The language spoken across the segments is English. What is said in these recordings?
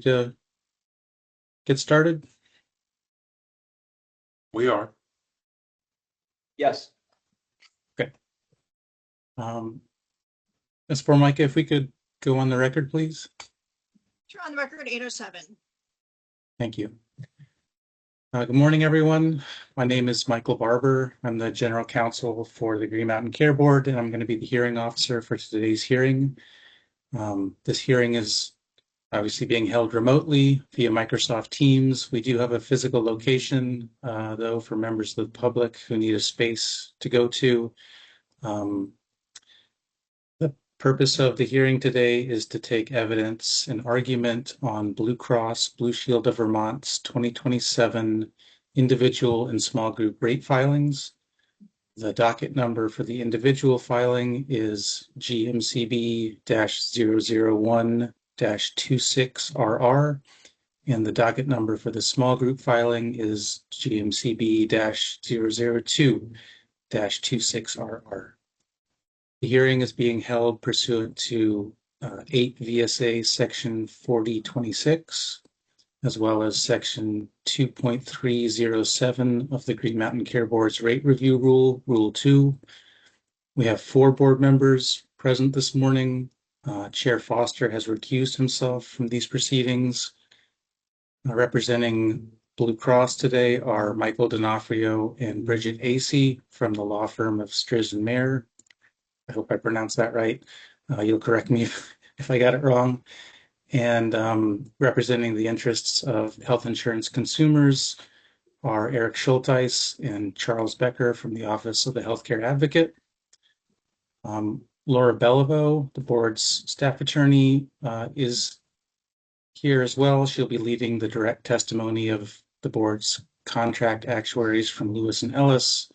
To get started? We are. Yes. Okay. Ms. Formica, if we could go on the record, please. Sure, on the record, 807. Thank you. Good morning, everyone. My name is Michael Barber. I'm the General Counsel for the Green Mountain Care Board, and I'm going to be the hearing officer for today's hearing. This hearing is obviously being held remotely via Microsoft Teams. We do have a physical location, though, for members of the public who need a space to go to. The purpose of the hearing today is to take evidence and argument on Blue Cross Blue Shield of Vermont's 2027 individual and small group rate filings. The docket number for the individual filing is GMCB-001-26RR, and the docket number for the small group filing is GMCB-002-26RR. The hearing is being held pursuant to 8 VSA Section 4026, as well as Section 2.307 of the Green Mountain Care Board's Rate Review Rule, Rule 2. We have 4 board members present this morning. Chair Foster has recused himself from these proceedings. Representing Blue Cross today are Michael D'Onofrio and Bridget Acey from the law firm of Striz and Mayer. I hope I pronounced that right. You'll correct me if I got it wrong. And representing the interests of health insurance consumers are Eric Schulteis and Charles Becker from the Office of the Healthcare Advocate. Laura Beliveau, the board's staff attorney, is here as well. She'll be leading the direct testimony of the board's contract actuaries from Lewis and Ellis,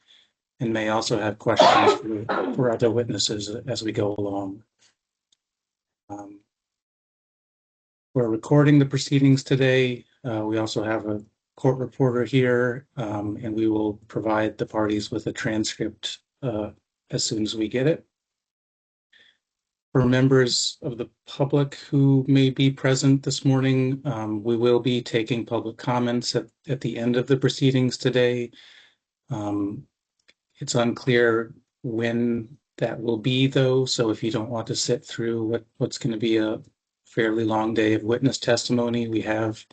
and may also have questions for other witnesses as we go along. We're recording the proceedings today. We also have a court reporter here, and we will provide the parties with a transcript as soon as we get it. For members of the public who may be present this morning, we will be taking public comments at the end of the proceedings today. It's unclear when that will be, though, so if you don't want to sit through what's going to be a fairly long day of witness testimony, we have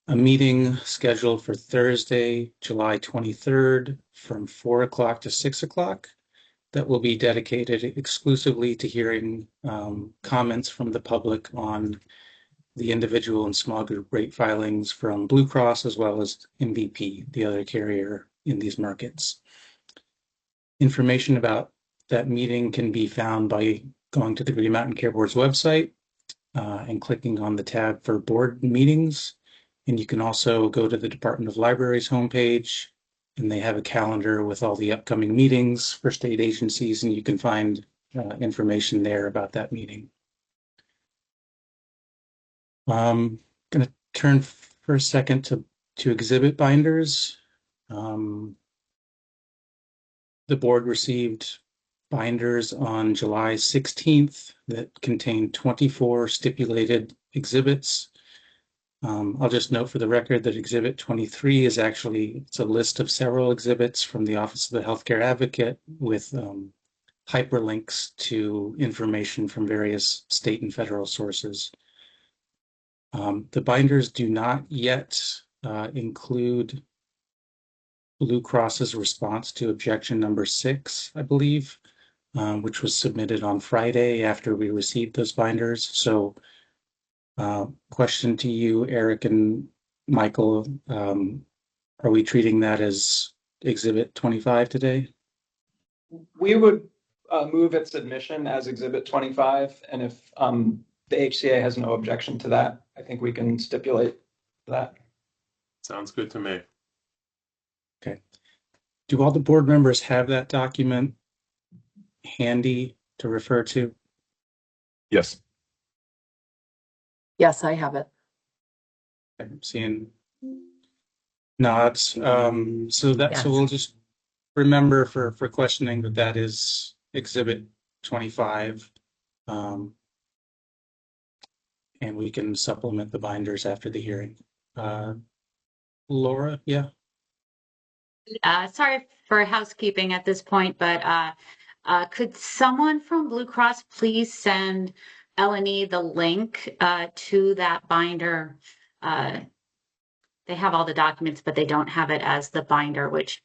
a meeting scheduled for Thursday, July 23rd from 4 o'clock to 6 o'clock that will be dedicated exclusively to hearing comments from the public on the individual and small group rate filings from Blue Cross as well as MVP, the other carrier in these markets. Information about that meeting can be found by going to the Green Mountain Care Board's website and clicking on the tab for board meetings. And you can also go to the Department of Libraries homepage, and they have a calendar with all the upcoming meetings for state agencies, and you can find information there about that meeting. I'm going to turn for a second to exhibit binders. The board received binders on July 16th that contained 24 stipulated exhibits. I'll just note for the record that Exhibit 23 is it's a list of several exhibits from the Office of the Healthcare Advocate with hyperlinks to information from various state and federal sources. The binders do not yet include Blue Cross's response to objection number 6, I believe, which was submitted on Friday after we received those binders. So question to you, Eric and Michael, are we treating that as Exhibit 25 today? We would move its submission as Exhibit 25, and if the HCA has no objection to that, I think we can stipulate that. Sounds good to me. Okay. Do all the board members have that document handy to refer to? Yes. Yes, I have it. I'm seeing nods. So we'll just remember for questioning that is Exhibit 25. and we can supplement the binders after the hearing. Laura, yeah. Sorry for housekeeping at this point, but could someone from Blue Cross please send Eleni the link to that binder? They have all the documents, but they don't have it as the binder, which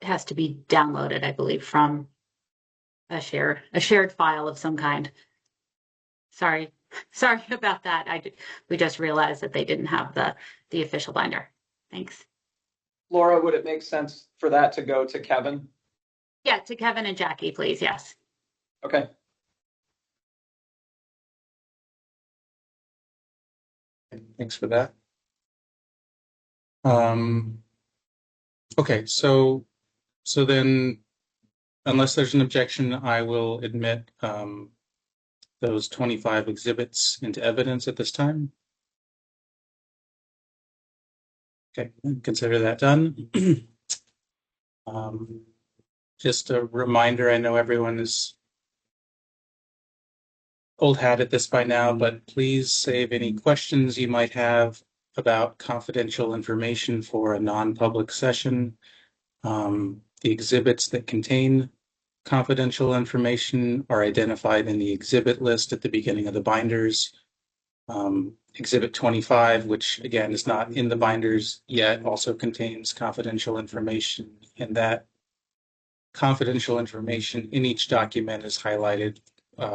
has to be downloaded, I believe, from a shared file of some kind. Sorry about that. We just realized that they didn't have the official binder. Thanks. Laura, would it make sense for that to go to Kevin? Yeah, to Kevin and Jackie, please. Yes. Okay. Thanks for that. Okay, so then, unless there's an objection, I will admit those 25 exhibits into evidence at this time. Okay, consider that done. Just a reminder, I know everyone is old hat at this by now, but please save any questions you might have about confidential information for a non-public session. The exhibits that contain confidential information are identified in the exhibit list at the beginning of the binders. Exhibit 25, which again is not in the binders yet, also contains confidential information, and that confidential information in each document is highlighted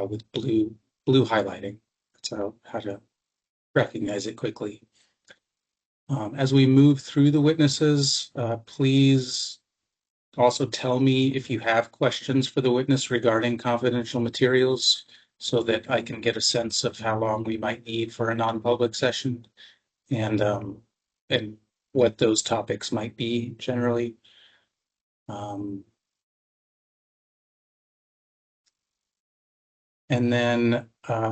with blue highlighting. That's how to recognize it quickly. As we move through the witnesses, please also tell me if you have questions for the witness regarding confidential materials so that I can get a sense of how long we might need for a non-public session and what those topics might be generally. And then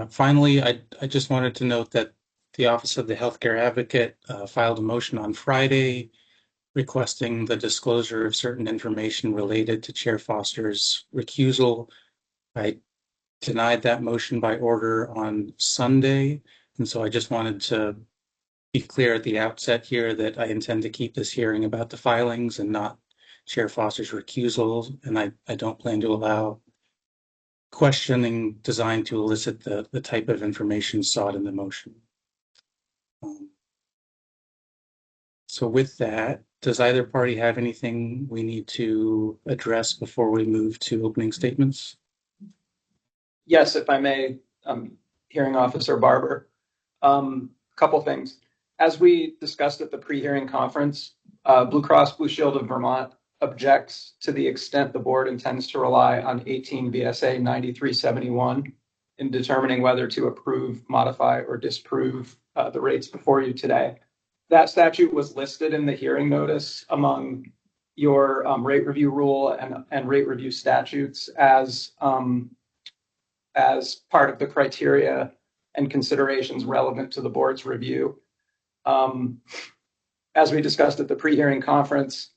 finally, I just wanted to note that the Office of the Healthcare Advocate filed a motion on Friday requesting the disclosure of certain information related to Chair Foster's recusal. I denied that motion by order on Sunday, and so I just wanted to be clear at the outset here that I intend to keep this hearing about the filings and not Chair Foster's recusal, and I don't plan to allow questioning designed to elicit the type of information sought in the motion. So with that, does either party have anything we need to address before we move to opening statements? Yes, if I may, Hearing Officer Barber. Couple things. As we discussed at the pre-hearing conference, Blue Cross Blue Shield of Vermont objects to the extent the board intends to rely on 18 BSA 9371 in determining whether to approve, modify, or disapprove the rates before you today. That statute was listed in the hearing notice among your rate review rule and rate review statutes as part of the criteria and considerations relevant to the board's review. As we discussed at the pre-hearing conference,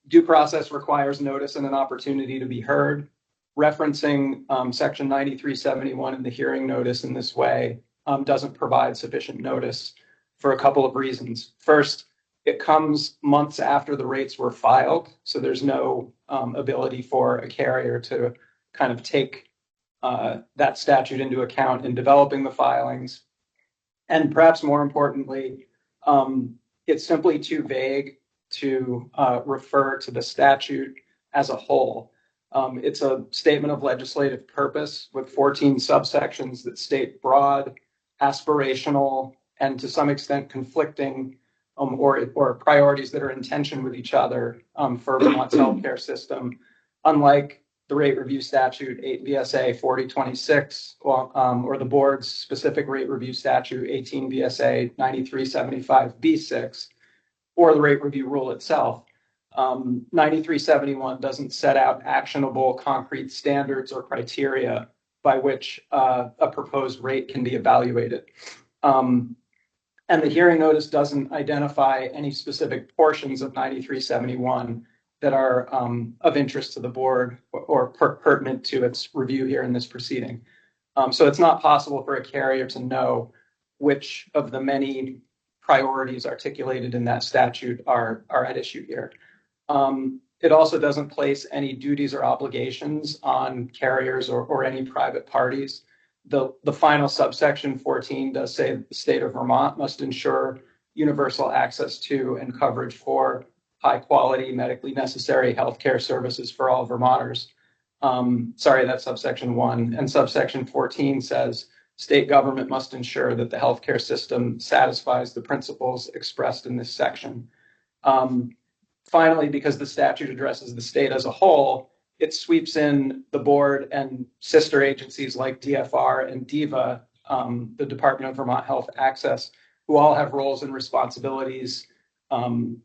due process requires notice and an opportunity to be heard. Referencing section 9371 in the hearing notice in this way doesn't provide sufficient notice for a couple of reasons. First, it comes months after the rates were filed, so there's no ability for a carrier to kind of take that statute into account in developing the filings. And perhaps more importantly, it's simply too vague to refer to the statute as a whole. It's a statement of legislative purpose with 14 subsections that state broad, aspirational, and to some extent conflicting or priorities that are in tension with each other for Vermont's healthcare system. Unlike the rate review statute 8 VSA 4026 or the board's specific rate review statute 18 VSA 9375 B6 or the rate review rule itself. 9371 doesn't set out actionable concrete standards or criteria by which a proposed rate can be evaluated. And the hearing notice doesn't identify any specific portions of 9371 that are of interest to the board or pertinent to its review here in this proceeding. So it's not possible for a carrier to know which of the many priorities articulated in that statute are at issue here. It also doesn't place any duties or obligations on carriers or any private parties. The final subsection 14 does say that the state of Vermont must ensure universal access to and coverage for high quality medically necessary healthcare services for all Vermonters. Sorry, that's subsection 1. And subsection 14 says state government must ensure that the healthcare system satisfies the principles expressed in this section. Finally, because the statute addresses the state as a whole, it sweeps in the board and sister agencies like DFR and DEVA, the Department of Vermont Health Access, who all have roles and responsibilities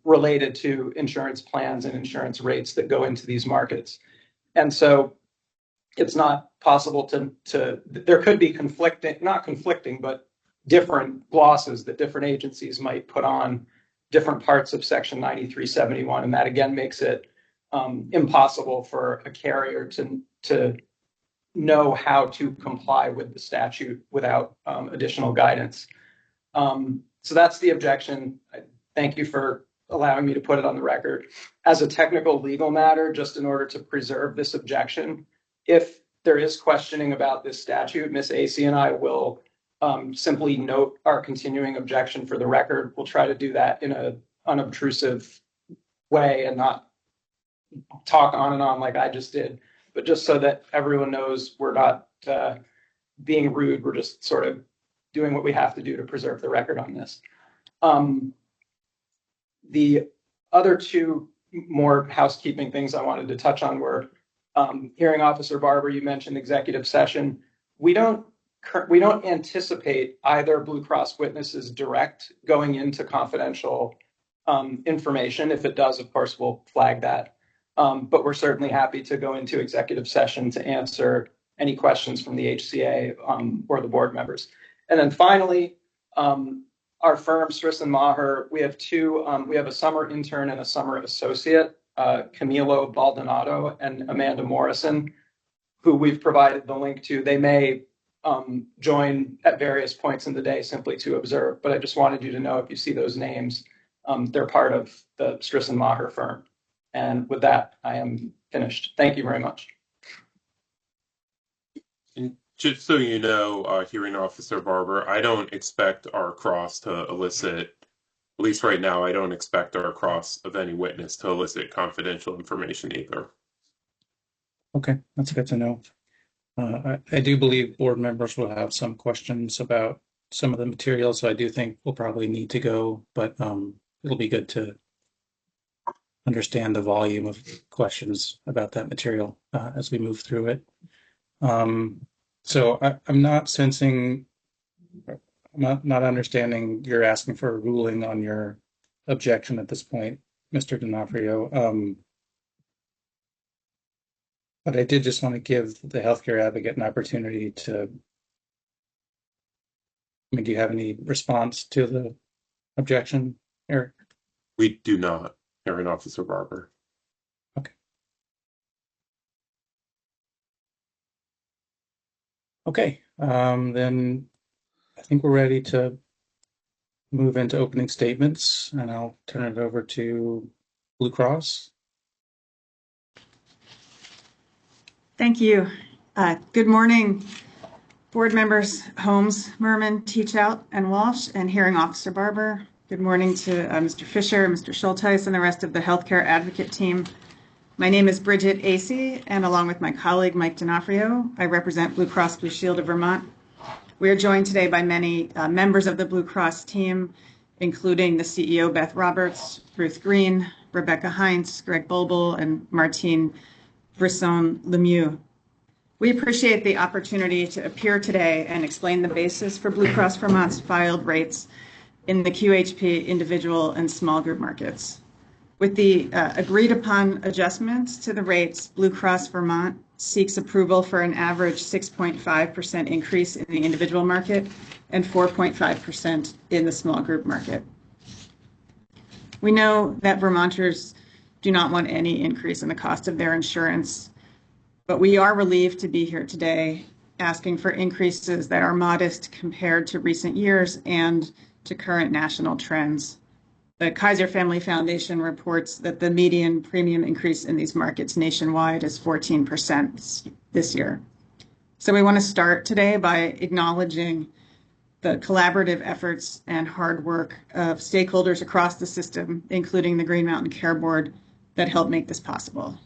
related to insurance plans and insurance rates that go into these markets. And so it's not possible to there could be not conflicting, but different glosses that different agencies might put on different parts of section 9371. And that again makes it impossible for a carrier to know how to comply with the statute without additional guidance. So that's the objection. Thank you for allowing me to put it on the record. As a technical legal matter, just in order to preserve this objection, if there is questioning about this statute, Ms. Acey and I will simply note our continuing objection for the record. We'll try to do that in an unobtrusive way and not talk on and on like I just did, but just so that everyone knows we're not being rude. We're just sort of doing what we have to do to preserve the record on this. The other two more housekeeping things I wanted to touch on were hearing officer Barber, you mentioned executive session. We don't anticipate either Blue Cross witnesses direct going into confidential information. If it does, of course, we'll flag that. But we're certainly happy to go into executive session to answer any questions from the HCA or the board members. And then finally, our firm, Strisson Maher, we have two, we have a summer intern and a summer associate, Camilo Baldonado and Amanda Morrison, who we've provided the link to. They may join at various points in the day simply to observe, but I just wanted you to know if you see those names, they're part of the Strisson Maher firm. And with that, I am finished. Thank you very much. And just so you know, hearing officer Barber, I don't expect our cross to elicit, at least right now, I don't expect our cross of any witness to elicit confidential information either. Okay, that's good to know. I do believe board members will have some questions about some of the material, so I do think we'll probably need to go, but it'll be good to understand the volume of questions about that material as we move through it. So I'm not sensing, I'm not understanding you're asking for a ruling on your objection at this point, Mr. D'Onofrio. But I did just want to give the healthcare advocate an opportunity to, I mean, do you have any response to the objection, Eric? We do not, hearing officer Barber. Okay. Okay, then I think we're ready to move into opening statements, and I'll turn it over to Blue Cross. Thank you. Good morning, board members Holmes, Merman, Teachout, and Walsh, and hearing officer Barber. Good morning to Mr. Fisher, Mr. Schulteis, and the rest of the healthcare advocate team. My name is Bridget Acey, and along with my colleague Mike D'Onofrio, I represent Blue Cross Blue Shield of Vermont. We are joined today by many members of the Blue Cross team, including the CEO Beth Roberts, Ruth Green, Rebecca Heinz, Greg Bulbul, and Martine Brisson Lemieux. We appreciate the opportunity to appear today and explain the basis for Blue Cross Vermont's filed rates in the QHP individual and small group markets. With the agreed upon adjustments to the rates, Blue Cross Vermont seeks approval for an average 6.5% increase in the individual market and 4.5% in the small group market. We know that Vermonters do not want any increase in the cost of their insurance, but we are relieved to be here today asking for increases that are modest compared to recent years and to current national trends. The Kaiser Family Foundation reports that the median premium increase in these markets nationwide is 14% this year. So we want to start today by acknowledging the collaborative efforts and hard work of stakeholders across the system, including the Green Mountain Care Board, that helped make this possible.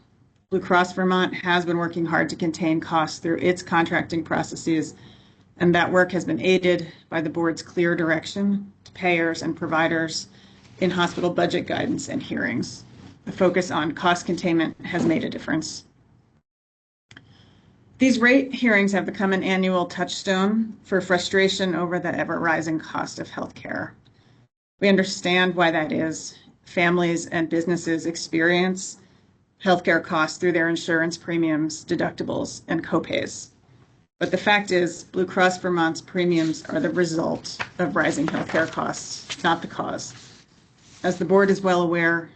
Blue Cross Vermont has been working hard to contain costs through its contracting processes, and that work has been aided by the board's clear direction to payers and providers in hospital budget guidance and hearings. The focus on cost containment has made a difference. These rate hearings have become an annual touchstone for frustration over the ever-rising cost of healthcare. We understand why that is. Families and businesses experience healthcare costs through their insurance premiums, deductibles, and copays. But the fact is, Blue Cross Vermont's premiums are the result of rising healthcare costs, not the cause. As the board is well aware,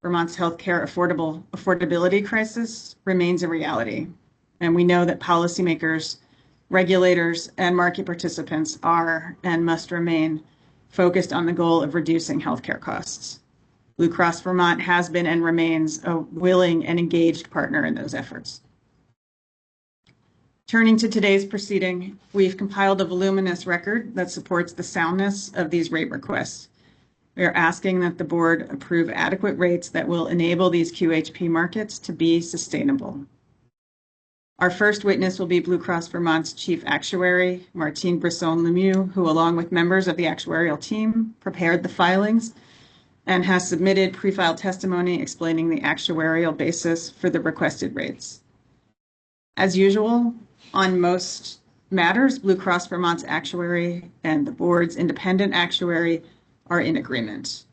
Vermont's healthcare affordability crisis remains a reality. And we know that policymakers, regulators, and market participants are and must remain focused on the goal of reducing healthcare costs. Blue Cross Vermont has been and remains a willing and engaged partner in those efforts. Turning to today's proceeding, we've compiled a voluminous record that supports the soundness of these rate requests. We are asking that the board approve adequate rates that will enable these QHP markets to be sustainable. Our first witness will be Blue Cross Vermont's Chief Actuary, Martine Brisson-Lemieux, who, along with members of the actuarial team, prepared the filings and has submitted pre-filed testimony explaining the actuarial basis for the requested rates. As usual, on most matters, Blue Cross Vermont's actuary and the board's independent actuary are in agreement.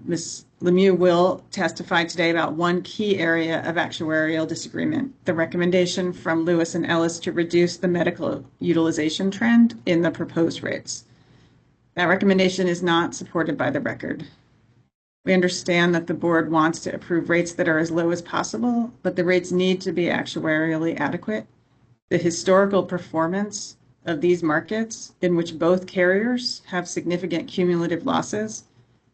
Ms. Lemieux will testify today about one key area of actuarial disagreement, the recommendation from Lewis and Ellis to reduce the medical utilization trend in the proposed rates. That recommendation is not supported by the record. We understand that the board wants to approve rates that are as low as possible, but the rates need to be actuarially adequate. The historical performance of these markets, in which both carriers have significant cumulative losses,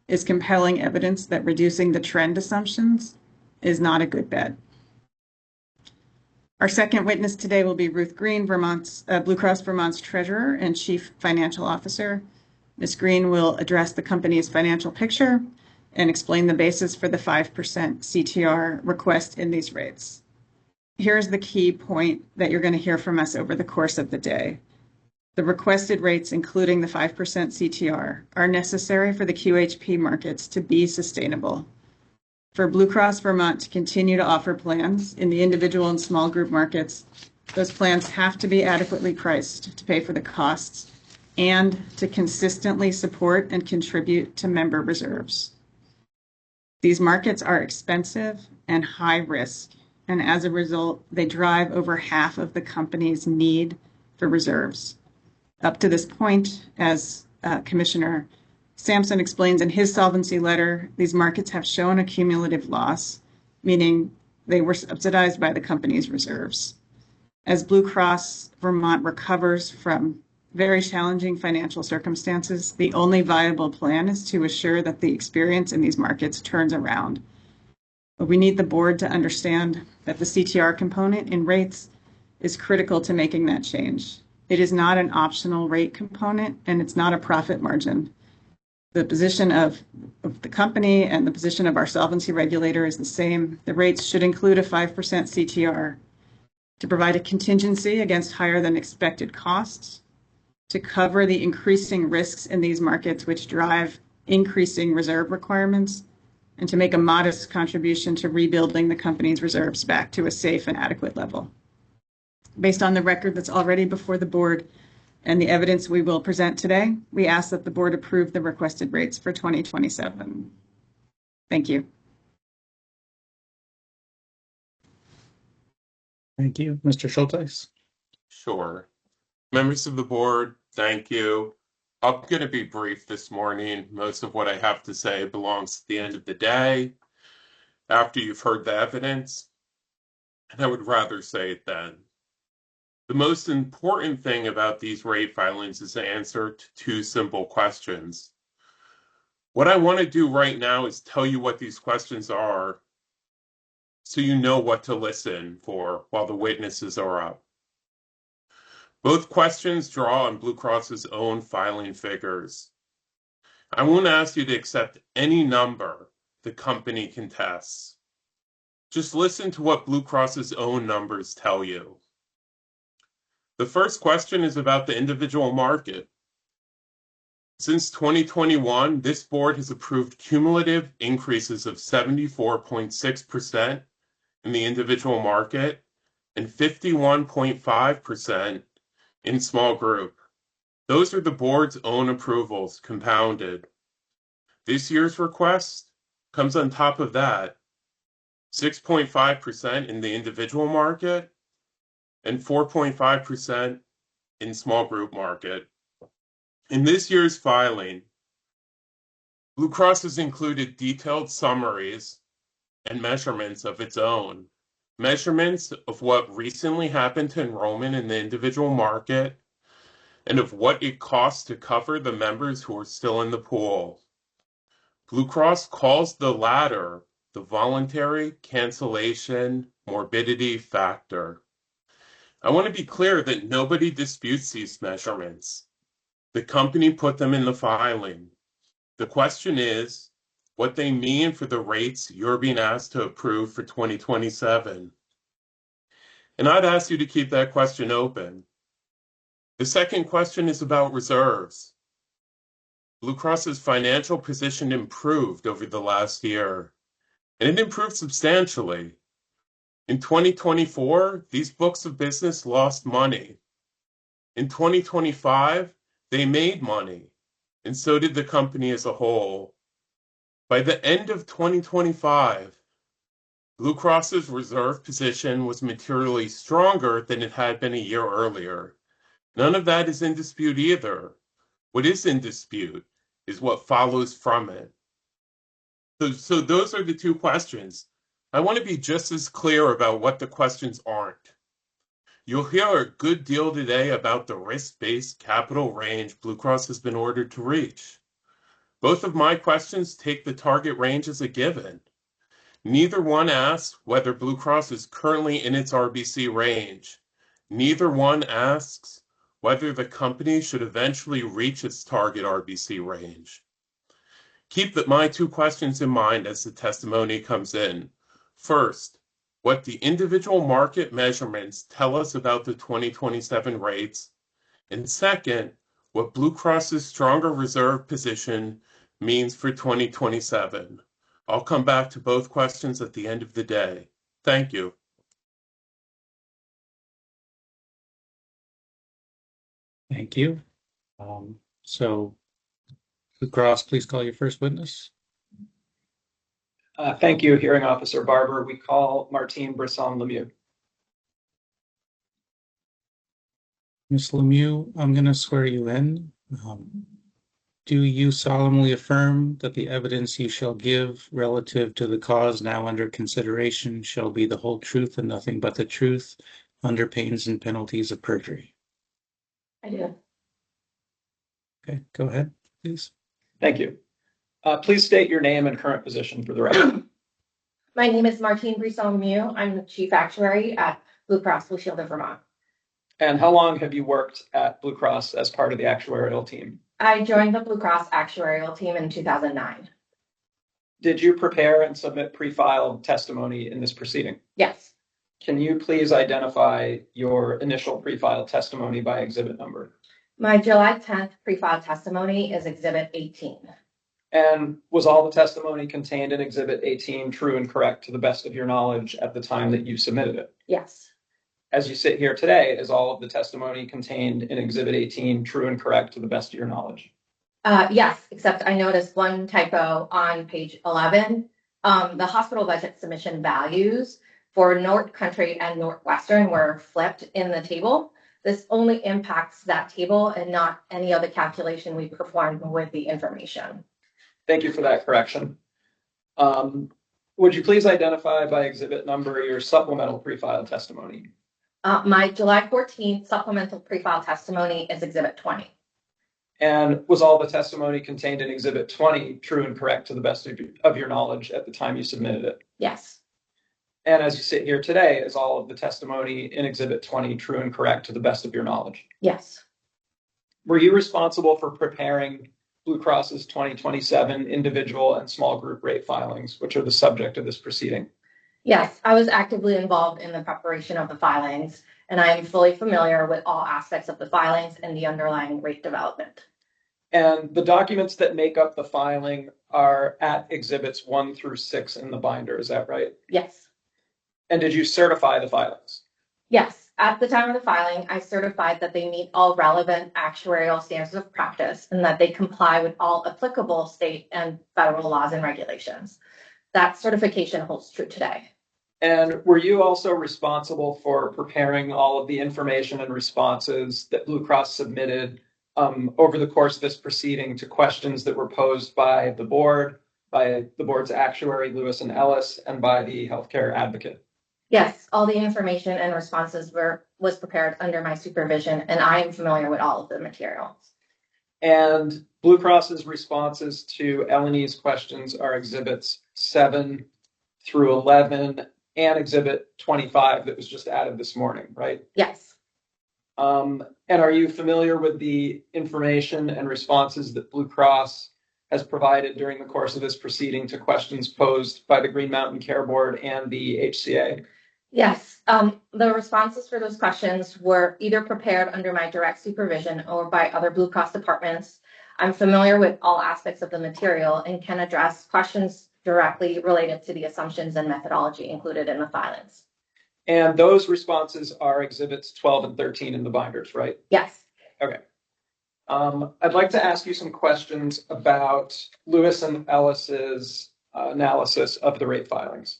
is compelling evidence that reducing the trend assumptions is not a good bet. Our second witness today will be Ruth Green, Blue Cross Vermont's Treasurer and Chief Financial Officer. Ms. Green will address the company's financial picture and explain the basis for the 5% CTR request in these rates. Here's the key point that you're going to hear from us over the course of the day. The requested rates, including the 5% CTR, are necessary for the QHP markets to be sustainable. For Blue Cross Vermont to continue to offer plans in the individual and small group markets, those plans have to be adequately priced to pay for the costs and to consistently support and contribute to member reserves. These markets are expensive and high risk, and as a result, they drive over half of the company's need for reserves. Up to this point, as Commissioner Sampson explains in his solvency letter, these markets have shown a cumulative loss, meaning they were subsidized by the company's reserves. As Blue Cross Vermont recovers from very challenging financial circumstances, the only viable plan is to assure that the experience in these markets turns around. But we need the board to understand that the CTR component in rates is critical to making that change. It is not an optional rate component, and it's not a profit margin. The position of the company and the position of our solvency regulator is the same. The rates should include a 5% CTR to provide a contingency against higher than expected costs, to cover the increasing risks in these markets which drive increasing reserve requirements, and to make a modest contribution to rebuilding the company's reserves back to a safe and adequate level. Based on the record that's already before the board and the evidence we will present today, we ask that the board approve the requested rates for 2027. Thank you. Thank you. Mr. Schulteis? Sure. Members of the board, thank you. I'm going to be brief this morning. Most of what I have to say belongs at the end of the day, after you've heard the evidence, and I would rather say it then. The most important thing about these rate filings is the answer to two simple questions. What I want to do right now is tell you what these questions are so you know what to listen for while the witnesses are up. Both questions draw on Blue Cross's own filing figures. I won't ask you to accept any number the company contests. Just listen to what Blue Cross's own numbers tell you. The first question is about the individual market. Since 2021, this board has approved cumulative increases of 74.6% in the individual market and 51.5% in small group. Those are the board's own approvals compounded. This year's request comes on top of that, 6.5% in the individual market and 4.5% in small group market. In this year's filing, Blue Cross has included detailed summaries and measurements of its own. Measurements of what recently happened to enrollment in the individual market and of what it costs to cover the members who are still in the pool. Blue Cross calls the latter the voluntary cancellation morbidity factor. I want to be clear that nobody disputes these measurements. The company put them in the filing. The question is what they mean for the rates you're being asked to approve for 2027. And I'd ask you to keep that question open. The second question is about reserves. Blue Cross's financial position improved over the last year, and it improved substantially. In 2024, these books of business lost money. In 2025, they made money, and so did the company as a whole. By the end of 2025, Blue Cross's reserve position was materially stronger than it had been a year earlier. None of that is in dispute either. What is in dispute is what follows from it. So those are the two questions. I want to be just as clear about what the questions aren't. You'll hear a good deal today about the risk-based capital range Blue Cross has been ordered to reach. Both of my questions take the target range as a given. Neither one asks whether Blue Cross is currently in its RBC range. Neither one asks whether the company should eventually reach its target RBC range. Keep my two questions in mind as the testimony comes in. First, what the individual market measurements tell us about the 2027 rates, and second, what Blue Cross's stronger reserve position means for 2027. I'll come back to both questions at the end of the day. Thank you. Thank you. So, Blue Cross, please call your first witness. Thank you, Hearing Officer Barber. We call Martine Brisson-Lemieux. Ms. Lemieux, I'm going to swear you in. Do you solemnly affirm that the evidence you shall give relative to the cause now under consideration shall be the whole truth and nothing but the truth under pains and penalties of perjury? I do. Okay, go ahead, please. Thank you. Please state your name and current position for the record. My name is Martine Brisson-Lemieux. I'm the Chief Actuary at Blue Cross Blue Shield of Vermont. And how long have you worked at Blue Cross as part of the actuarial team? I joined the Blue Cross actuarial team in 2009. Did you prepare and submit pre-filed testimony in this proceeding? Yes. Can you please identify your initial pre-filed testimony by exhibit number? My July 10th pre-filed testimony is Exhibit 18. And was all the testimony contained in Exhibit 18 true and correct to the best of your knowledge at the time that you submitted it? Yes. As you sit here today, is all of the testimony contained in Exhibit 18 true and correct to the best of your knowledge? Yes, except I noticed one typo on page 11. The hospital budget submission values for North Country and Northwestern were flipped in the table. This only impacts that table and not any other calculation we performed with the information. Thank you for that correction. Would you please identify by exhibit number your supplemental pre-filed testimony? My July 14th supplemental pre-file testimony is Exhibit 20. And was all the testimony contained in Exhibit 20 true and correct to the best of your knowledge at the time you submitted it? Yes. And as you sit here today, is all of the testimony in Exhibit 20 true and correct to the best of your knowledge? Yes. Were you responsible for preparing Blue Cross's 2027 individual and small group rate filings, which are the subject of this proceeding? Yes, I was actively involved in the preparation of the filings, and I am fully familiar with all aspects of the filings and the underlying rate development. And the documents that make up the filing are at Exhibits 1 through 6 in the binder, is that right? Yes. And did you certify the filings? Yes, at the time of the filing, I certified that they meet all relevant actuarial standards of practice and that they comply with all applicable state and federal laws and regulations. That certification holds true today. And were you also responsible for preparing all of the information and responses that Blue Cross submitted over the course of this proceeding to questions that were posed by the board, by the board's actuary, Lewis and Ellis, and by the healthcare advocate? Yes, all the information and responses was prepared under my supervision, and I am familiar with all of the materials. And Blue Cross's responses to Eleanie's questions are Exhibits 7 through 11 and Exhibit 25 that was just added this morning, right? Yes. And are you familiar with the information and responses that Blue Cross has provided during the course of this proceeding to questions posed by the Green Mountain Care Board and the HCA? Yes, the responses for those questions were either prepared under my direct supervision or by other Blue Cross departments. I'm familiar with all aspects of the material and can address questions directly related to the assumptions and methodology included in the filings. And those responses are Exhibits 12 and 13 in the binders, right? Yes. Okay. I'd like to ask you some questions about Lewis and Ellis's analysis of the rate filings.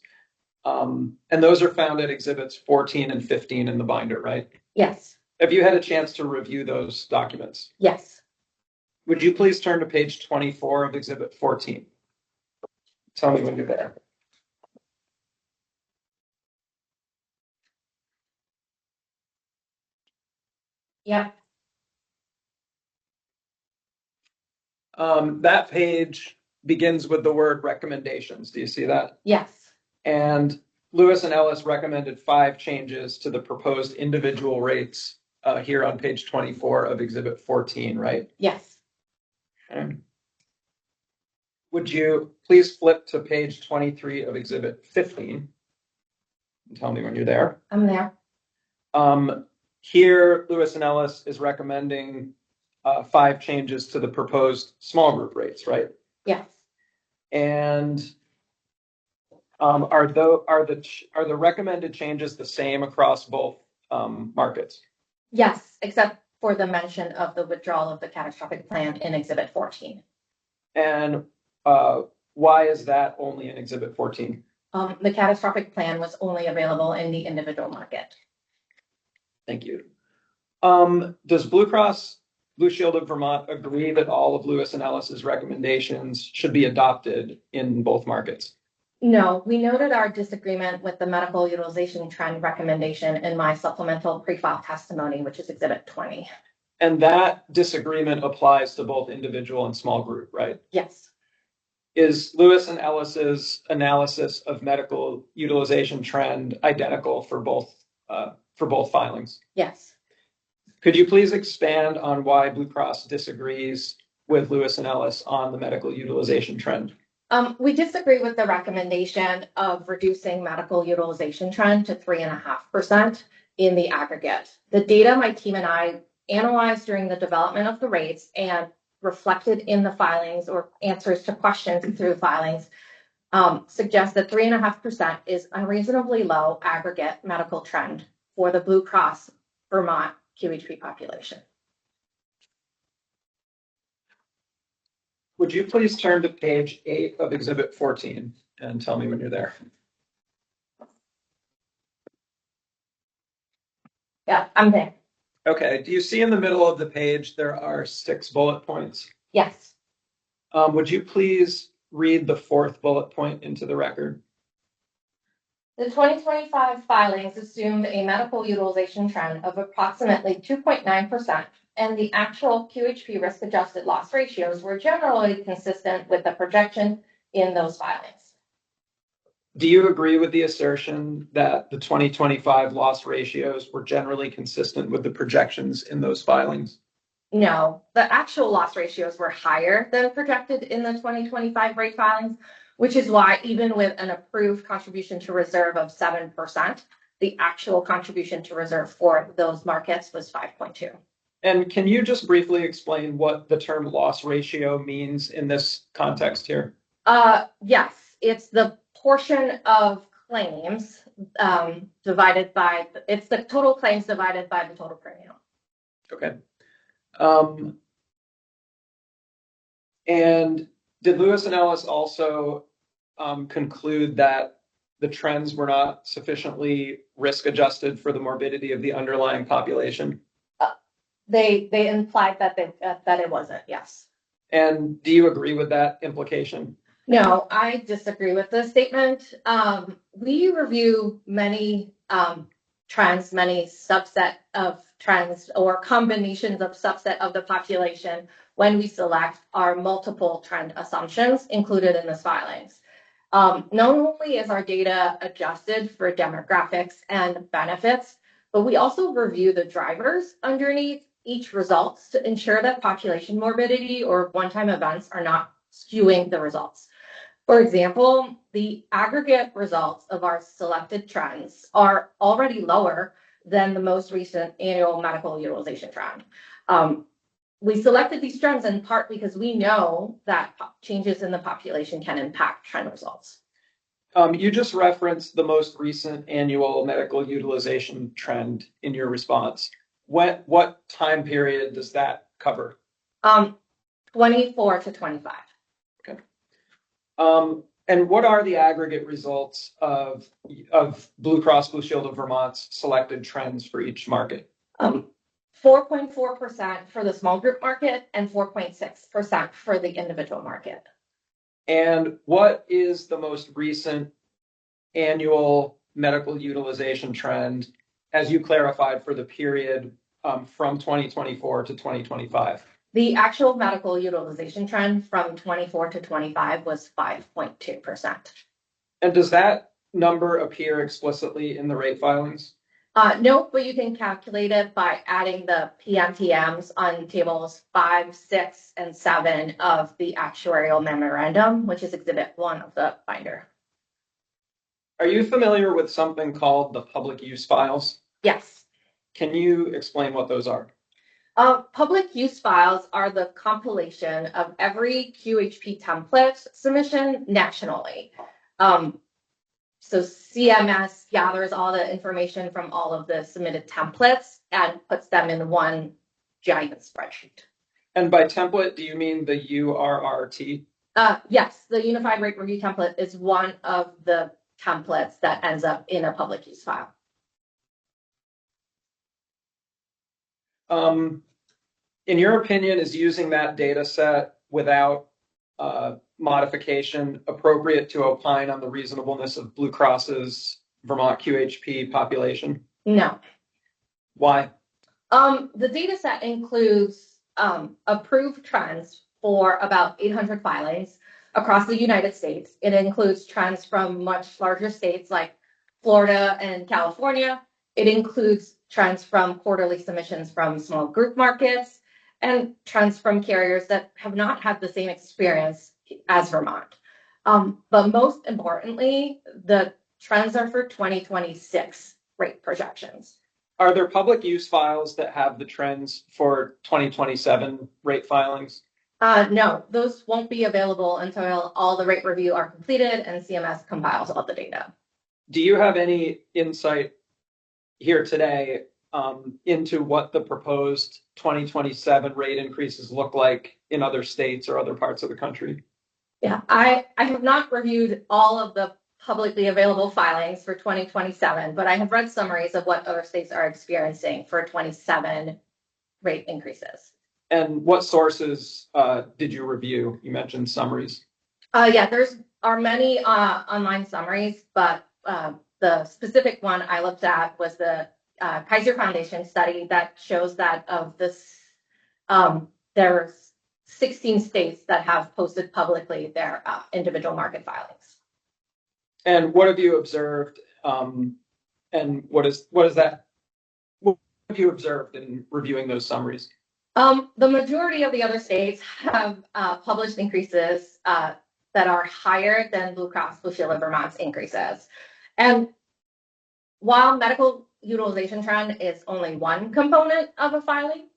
And those are found at Exhibits 14 and 15 in the binder, right? Yes. Have you had a chance to review those documents? Yes. Would you please turn to page 24 of Exhibit 14? Tell me when you're there. Yep. That page begins with the word recommendations. Do you see that? Yes. And Lewis and Ellis recommended 5 changes to the proposed individual rates here on page 24 of Exhibit 14, right? Yes. Okay. Would you please flip to page 23 of Exhibit 15 and tell me when you're there? I'm there. Here, Lewis and Ellis is recommending 5 changes to the proposed small group rates, right? Yes. And are the recommended changes the same across both markets? Yes, except for the mention of the withdrawal of the catastrophic plan in Exhibit 14. And why is that only in Exhibit 14? The catastrophic plan was only available in the individual market. Thank you. Does Blue Cross Blue Shield of Vermont agree that all of Lewis and Ellis's recommendations should be adopted in both markets? No, we noted our disagreement with the medical utilization trend recommendation in my supplemental pre-file testimony, which is Exhibit 20. And that disagreement applies to both individual and small group, right? Yes. Is Lewis and Ellis's analysis of medical utilization trend identical for both filings? Yes. Could you please expand on why Blue Cross disagrees with Lewis and Ellis on the medical utilization trend? We disagree with the recommendation of reducing medical utilization trend to 3.5% in the aggregate. The data my team and I analyzed during the development of the rates and reflected in the filings or answers to questions through filings suggest that 3.5% is unreasonably low aggregate medical trend for the Blue Cross Vermont QHP population. Would you please turn to page 8 of Exhibit 14 and tell me when you're there? Yeah, I'm there. Okay. Do you see in the middle of the page there are 6 bullet points? Yes. Would you please read the 4th bullet point into the record? The 2025 filings assumed a medical utilization trend of approximately 2.9%, and the actual QHP risk-adjusted loss ratios were generally consistent with the projection in those filings. Do you agree with the assertion that the 2025 loss ratios were generally consistent with the projections in those filings? No, the actual loss ratios were higher than projected in the 2025 rate filings, which is why even with an approved contribution to reserve of 7%, the actual contribution to reserve for those markets was 5.2. And can you just briefly explain what the term loss ratio means in this context here? Yes, it's the portion of claims divided by, it's the total claims divided by the total premium. Okay. And did Lewis and Ellis also conclude that the trends were not sufficiently risk adjusted for the morbidity of the underlying population? They implied that it wasn't, yes. And do you agree with that implication? No, I disagree with this statement. We review many trends, many subset of trends or combinations of subset of the population when we select our multiple trend assumptions included in this filings. Not only is our data adjusted for demographics and benefits, but we also review the drivers underneath each results to ensure that population morbidity or one-time events are not skewing the results. For example, the aggregate results of our selected trends are already lower than the most recent annual medical utilization trend. We selected these trends in part because we know that changes in the population can impact trend results. You just referenced the most recent annual medical utilization trend in your response. What time period does that cover? 24 to 25. Okay. And what are the aggregate results of Blue Cross Blue Shield of Vermont's selected trends for each market? 4.4% for the small group market and 4.6% for the individual market. And what is the most recent annual medical utilization trend, as you clarified, for the period from 2024 to 2025? The actual medical utilization trend from 24 to 25 was 5.2%. And does that number appear explicitly in the rate filings? No, but you can calculate it by adding the PMTMs on tables 5, 6, and 7 of the actuarial memorandum, which is exhibit 1 of the binder. Are you familiar with something called the public use files? Yes. Can you explain what those are? Public use files are the compilation of every QHP template submission nationally. So CMS gathers all the information from all of the submitted templates and puts them in one giant spreadsheet. And by template, do you mean the URRT? Yes, the Unified Rate Review template is one of the templates that ends up in a public use file. In your opinion, is using that data set without modification appropriate to opine on the reasonableness of Blue Cross's Vermont QHP population? No. Why? The data set includes approved trends for about 800 filings across the United States. It includes trends from much larger states like Florida and California. It includes trends from quarterly submissions from small group markets and trends from carriers that have not had the same experience as Vermont. But most importantly, the trends are for 2026 rate projections. Are there public use files that have the trends for 2027 rate filings? No, those won't be available until all the rate review are completed and CMS compiles all the data. Do you have any insight here today into what the proposed 2027 rate increases look like in other states or other parts of the country? Yeah, I have not reviewed all of the publicly available filings for 2027, but I have read summaries of what other states are experiencing for 27 rate increases. And what sources did you review? You mentioned summaries. Yeah, there are many online summaries, but the specific one I looked at was the Kaiser Foundation study that shows that of this, there's 16 states that have posted publicly their individual market filings. And what have you observed? And what have you observed in reviewing those summaries? The majority of the other states have published increases that are higher than Blue Cross Blue Shield of Vermont's increases. And while medical utilization trend is only one component of a filing.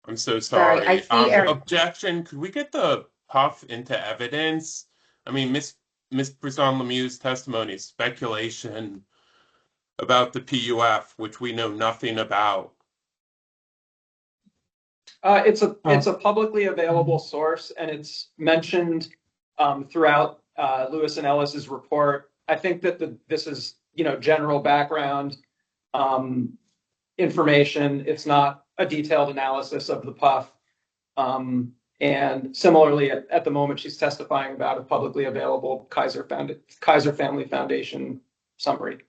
I'm so sorry. I see Eric. Objection. Could we get the puff into evidence? I mean, Miss Brisson Lemieux's testimony is speculation about the PUF, which we know nothing about. It's a publicly available source, and it's mentioned throughout Lewis and Ellis's report. I think that this is general background information. It's not a detailed analysis of the PUF. And similarly, at the moment, she's testifying about a publicly available Kaiser Family Foundation summary.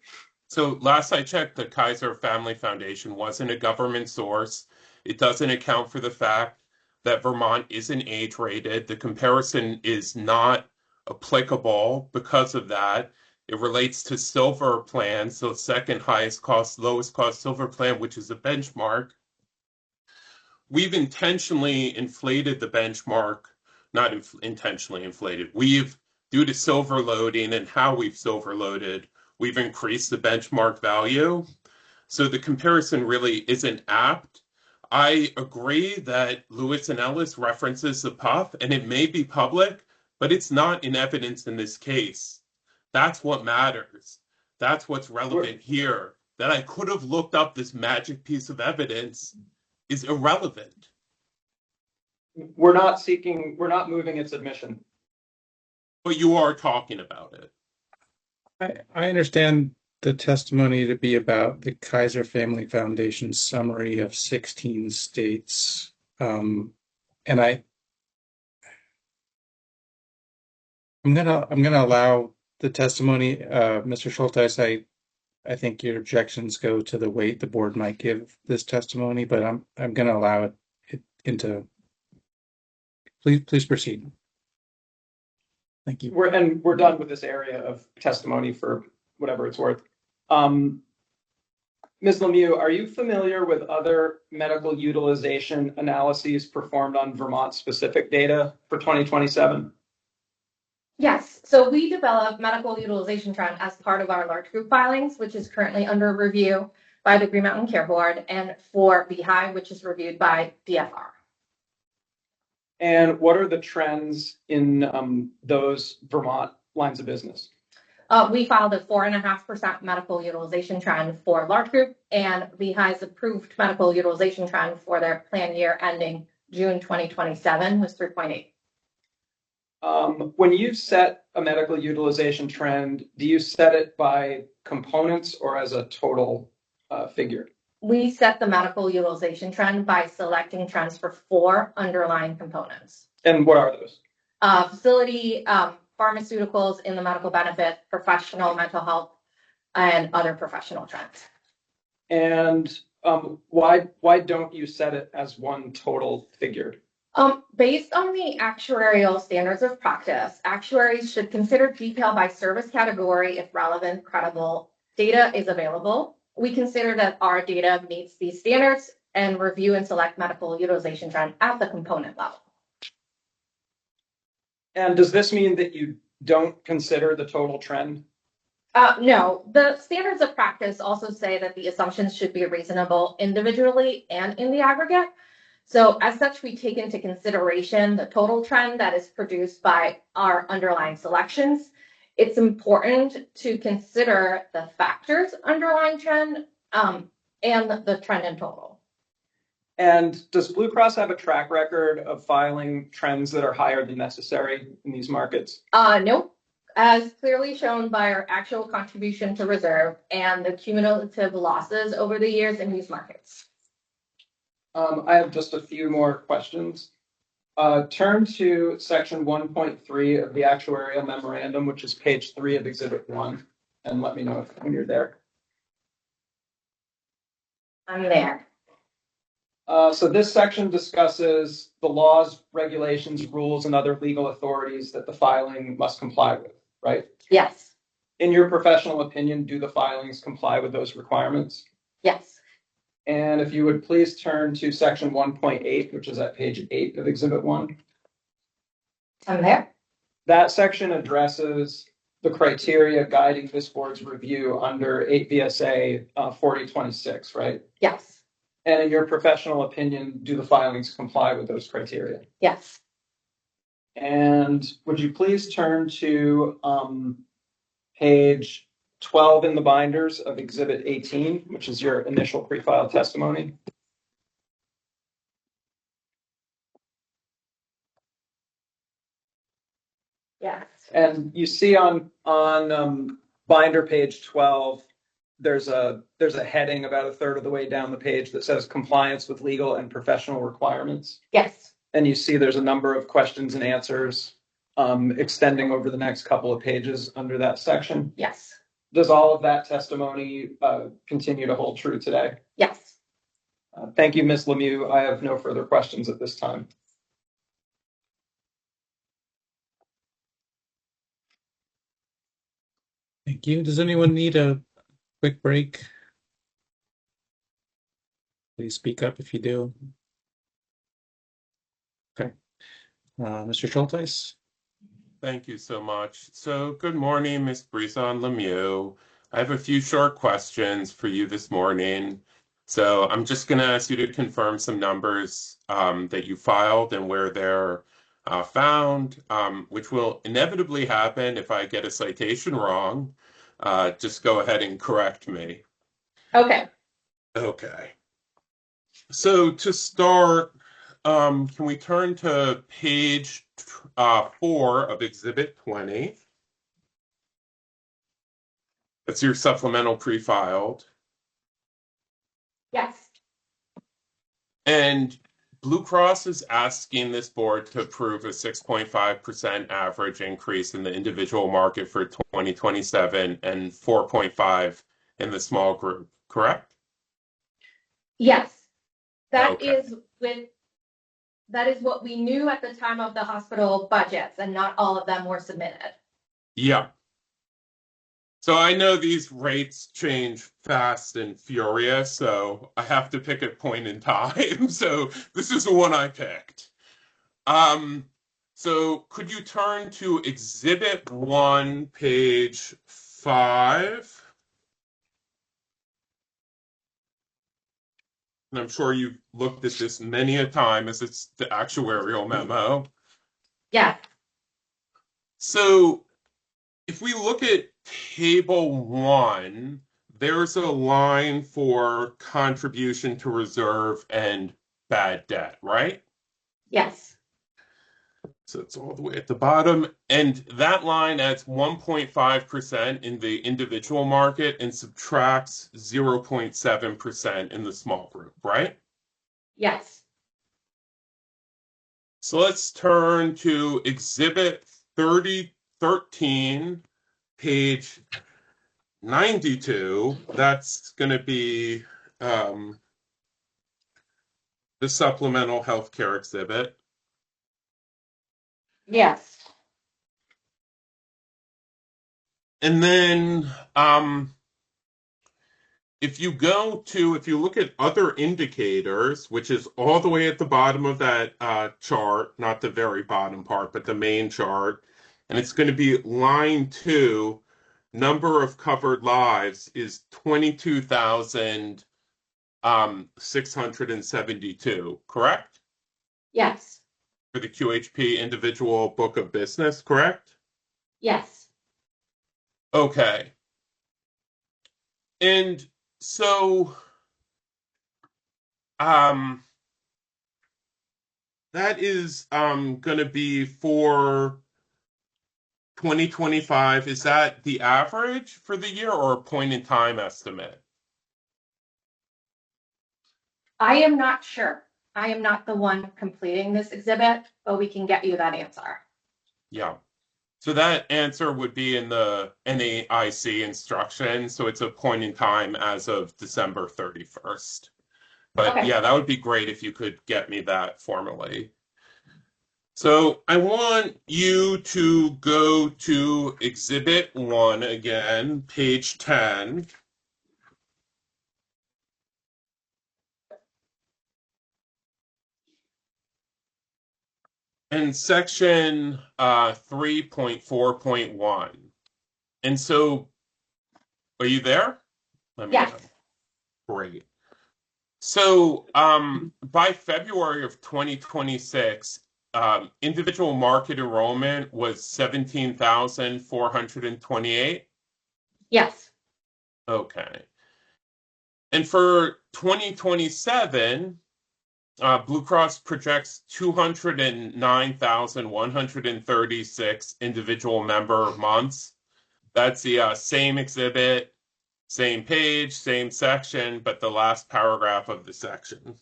So last I checked, the Kaiser Family Foundation wasn't a government source. It doesn't account for the fact that Vermont isn't age-rated. The comparison is not applicable because of that. It relates to silver plans, so second highest cost, lowest cost silver plan, which is a benchmark. We've intentionally inflated the benchmark, not intentionally inflated. Due to silver loading and how we've silver loaded, we've increased the benchmark value. So the comparison really isn't apt. I agree that Lewis and Ellis references the PUF, and it may be public, but it's not in evidence in this case. That's what matters. That's what's relevant here. That I could have looked up this magic piece of evidence is irrelevant. We're not moving its admission. But you are talking about it. I understand the testimony to be about the Kaiser Family Foundation summary of 16 states. And I'm gonna allow the testimony. Mr. Schulteis, I think your objections go to the weight the board might give this testimony, but I'm gonna allow it into. Please proceed. Thank you. We're done with this area of testimony for whatever it's worth. Ms. Lemieux, are you familiar with other medical utilization analyses performed on Vermont-specific data for 2027? Yes, so we developed medical utilization trend as part of our large group filings, which is currently under review by the Green Mountain Care Board, and for BHI, which is reviewed by DFR. And what are the trends in those Vermont lines of business? We filed a 4.5% medical utilization trend for large group, and BHI's approved medical utilization trend for their plan year ending June 2027 was 3.8. When you set a medical utilization trend, do you set it by components or as a total figure? We set the medical utilization trend by selecting trends for 4 underlying components. And what are those? Facility, pharmaceuticals in the medical benefit, professional mental health, and other professional trends. And why don't you set it as one total figure? Based on the actuarial standards of practice, actuaries should consider detail by service category if relevant, credible data is available. We consider that our data meets these standards and review and select medical utilization trend at the component level. And does this mean that you don't consider the total trend? No, the standards of practice also say that the assumptions should be reasonable individually and in the aggregate. So as such, we take into consideration the total trend that is produced by our underlying selections. It's important to consider the factors underlying trend and the trend in total. And does Blue Cross have a track record of filing trends that are higher than necessary in these markets? No, as clearly shown by our actual contribution to reserve and the cumulative losses over the years in these markets. I have just a few more questions. Turn to section 1.3 of the actuarial memorandum, which is page 3 of Exhibit 1, and let me know when you're there. I'm there. So this section discusses the laws, regulations, rules, and other legal authorities that the filing must comply with, right? Yes. In your professional opinion, do the filings comply with those requirements? Yes. And if you would please turn to section 1.8, which is at page 8 of Exhibit 1. I'm there. That section addresses the criteria guiding this board's review under 8 VSA 4026, right? Yes. And in your professional opinion, do the filings comply with those criteria? Yes. And would you please turn to page 12 in the binders of Exhibit 18, which is your initial pre-file testimony? Yes. And you see on binder page 12, there's a heading about a third of the way down the page that says compliance with legal and professional requirements. Yes. And you see there's a number of questions and answers extending over the next couple of pages under that section. Yes. Does all of that testimony continue to hold true today? Yes. Thank you, Ms. Lemieux. I have no further questions at this time. Thank you. Does anyone need a quick break? Please speak up if you do. Okay. Mr. Schulteis? Thank you so much. So good morning, Ms. Brisson Lemieux. I have a few short questions for you this morning. So I'm just going to ask you to confirm some numbers that you filed and where they're found, which will inevitably happen if I get a citation wrong. Just go ahead and correct me. Okay. Okay. So to start, can we turn to page 4 of Exhibit 20? That's your supplemental pre-filed. Yes. And Blue Cross is asking this board to approve a 6.5% average increase in the individual market for 2027 and 4.5 in the small group, correct? Yes. That Okay. is what we knew at the time of the hospital budgets, and not all of them were submitted. Yeah. So I know these rates change fast and furious, so I have to pick a point in time. So this is the one I picked. So could you turn to Exhibit 1, page 5? And I'm sure you've looked at this many a time as it's the actuarial memo. Yes. So if we look at Table 1, there's a line for contribution to reserve and bad debt, right? Yes. So it's all the way at the bottom. And that line adds 1.5% in the individual market and subtracts 0.7% in the small group, right? Yes. So let's turn to Exhibit 13, page 92. That's going to be the supplemental healthcare exhibit. Yes. And then if you look at other indicators, which is all the way at the bottom of that chart, not the very bottom part, but the main chart, and it's going to be line 2, number of covered lives is 22,672, correct? Yes. For the QHP individual book of business, correct? Yes. Okay. And so that is going to be for 2025. Is that the average for the year or a point in time estimate? I am not sure. I am not the one completing this exhibit, but we can get you that answer. Yeah. So that answer would be in the NAIC instruction. So it's a point in time as of December 31st. But Okay. yeah, that would be great if you could get me that formally. So I want you to go to Exhibit 1 again, page 10. And section 3.4.1. And so, are you there? Let me Yes. know. Great. So, by February of 2026, individual market enrollment was 17,428. Yes. Okay. And for 2027, Blue Cross projects 209,136 individual member months. That's the same exhibit, same page, same section, but the last paragraph of the section.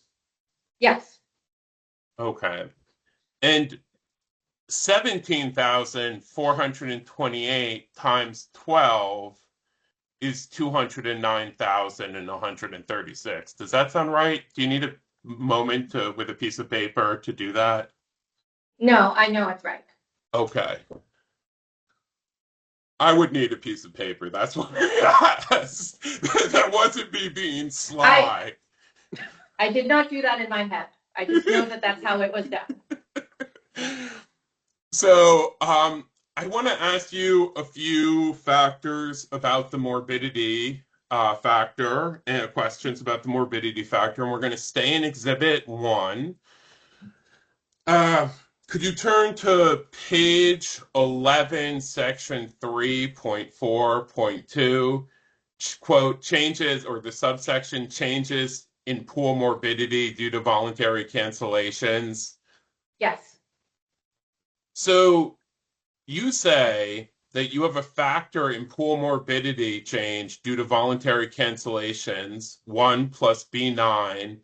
Yes. Okay. And 17,428 times 12 is 209,136. Does that sound right? Do you need a moment with a piece of paper to do that? No, I know it's right. Okay. I would need a piece of paper. That's what I asked. That wasn't me being sly. I did not do that in my head. I just know that that's how it was done. So, I want to ask you a few factors about the morbidity factor and questions about the morbidity factor, and we're going to stay in Exhibit 1. Could you turn to page 11, section 3.4.2, quote, changes or the subsection changes in pool morbidity due to voluntary cancellations? Yes. So you say that you have a factor in pool morbidity change due to voluntary cancellations, 1 plus B9.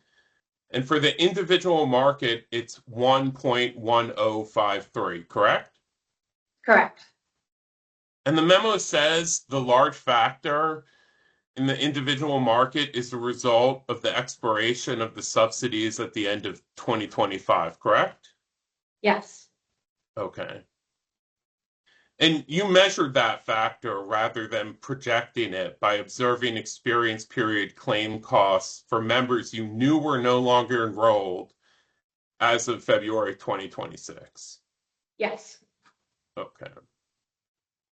And for the individual market, it's 1.1053, correct? Correct. And the memo says the large factor in the individual market is the result of the expiration of the subsidies at the end of 2025, correct? Yes. Okay. And you measured that factor rather than projecting it by observing experience period claim costs for members you knew were no longer enrolled as of February 2026. Yes. Okay.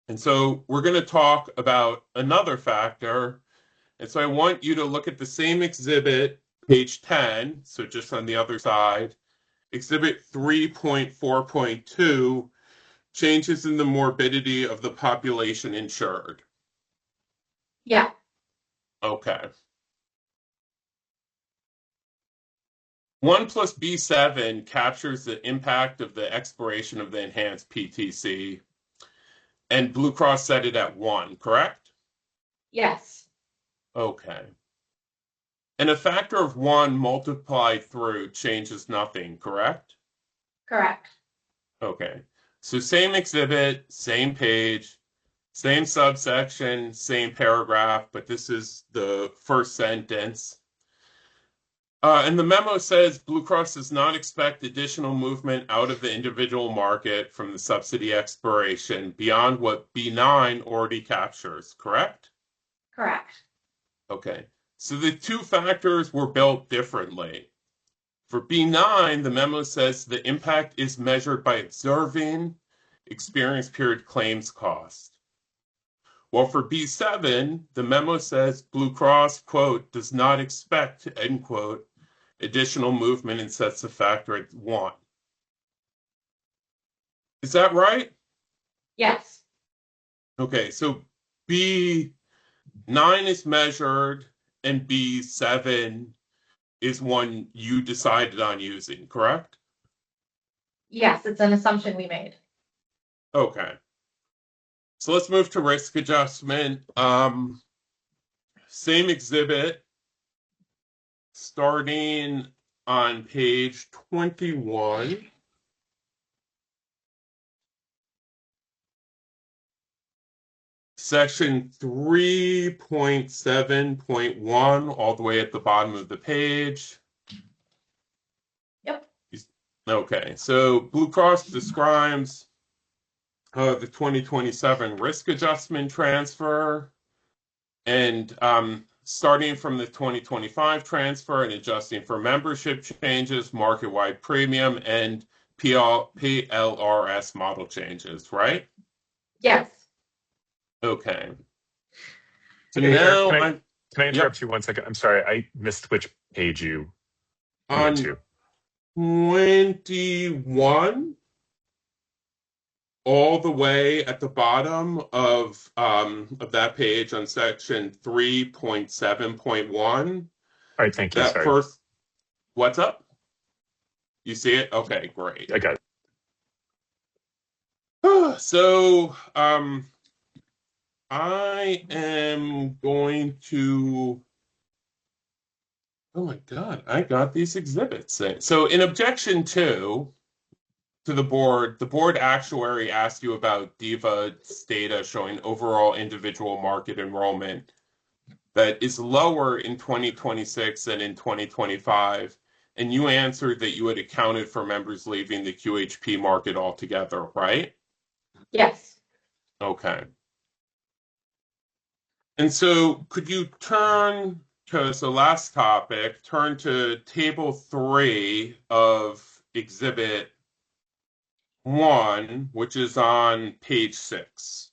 And so we're going to talk about another factor. And so I want you to look at the same exhibit, page 10, so just on the other side, exhibit 3.4.2, changes in the morbidity of the population insured. Yeah. Okay. 1 plus B7 captures the impact of the expiration of the enhanced PTC, and Blue Cross set it at 1, correct? Yes. Okay. And a factor of 1 multiplied through changes nothing, correct? Correct. Okay. So same exhibit, same page, same subsection, same paragraph, but this is the first sentence. And the memo says Blue Cross does not expect additional movement out of the individual market from the subsidy expiration beyond what B9 already captures, correct? Correct. Okay. So the two factors were built differently. For B9, the memo says the impact is measured by observing experience period claims cost. Well, for B7, the memo says Blue Cross, quote, does not expect, end quote, additional movement and sets the factor at 1. Is that right? Yes. Okay, so B9 is measured and B7 is one you decided on using, correct? Yes, it's an assumption we made. Okay. So let's move to risk adjustment. Same exhibit, starting on page 21. Section 3.7.1, all the way at the bottom of the page. Yep. Okay, so Blue Cross describes the 2027 risk adjustment transfer, and starting from the 2025 transfer and adjusting for membership changes, market-wide premium, and PLRS model changes, right? Yes. Okay. So Hey, Eric, now can I yep, interrupt you 1 second? I'm sorry, I missed which page you went on to. 21, all the way at the bottom of that page on section 3.7.1. All right, thank you. That Sorry, first, what's up? You see it? Okay, great. I got it. So, I am going to. Oh my God, I got these exhibits. So, in objection two to the board actuary asked you about DIVA's data showing overall individual market enrollment that is lower in 2026 than in 2025. And you answered that you had accounted for members leaving the QHP market altogether, right? Yes. Okay. And so could you turn to, so last topic, turn to table 3 of exhibit 1, which is on page 6.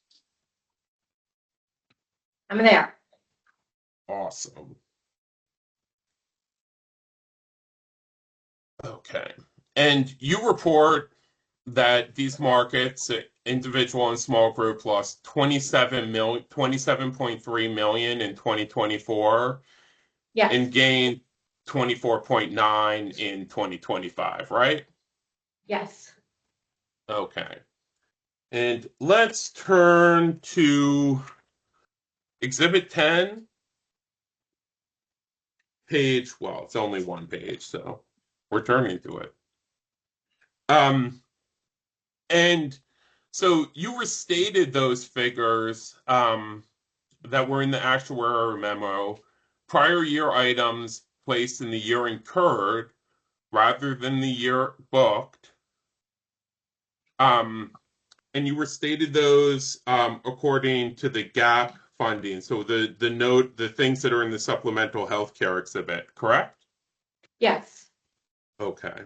I'm there. Awesome. Okay. And you report that these markets, individual and small group, lost 27.3 million in 2024 Yes. and gained 24.9 in 2025, right? Yes. Okay. And let's turn to exhibit 10, page, well, it's only one page, so we're turning to it. And so you restated those figures that were in the actuarial memo, prior year items placed in the year incurred rather than the year booked. And you restated those according to the gap funding. So the things that are in the supplemental healthcare exhibit, correct? Yes. Okay.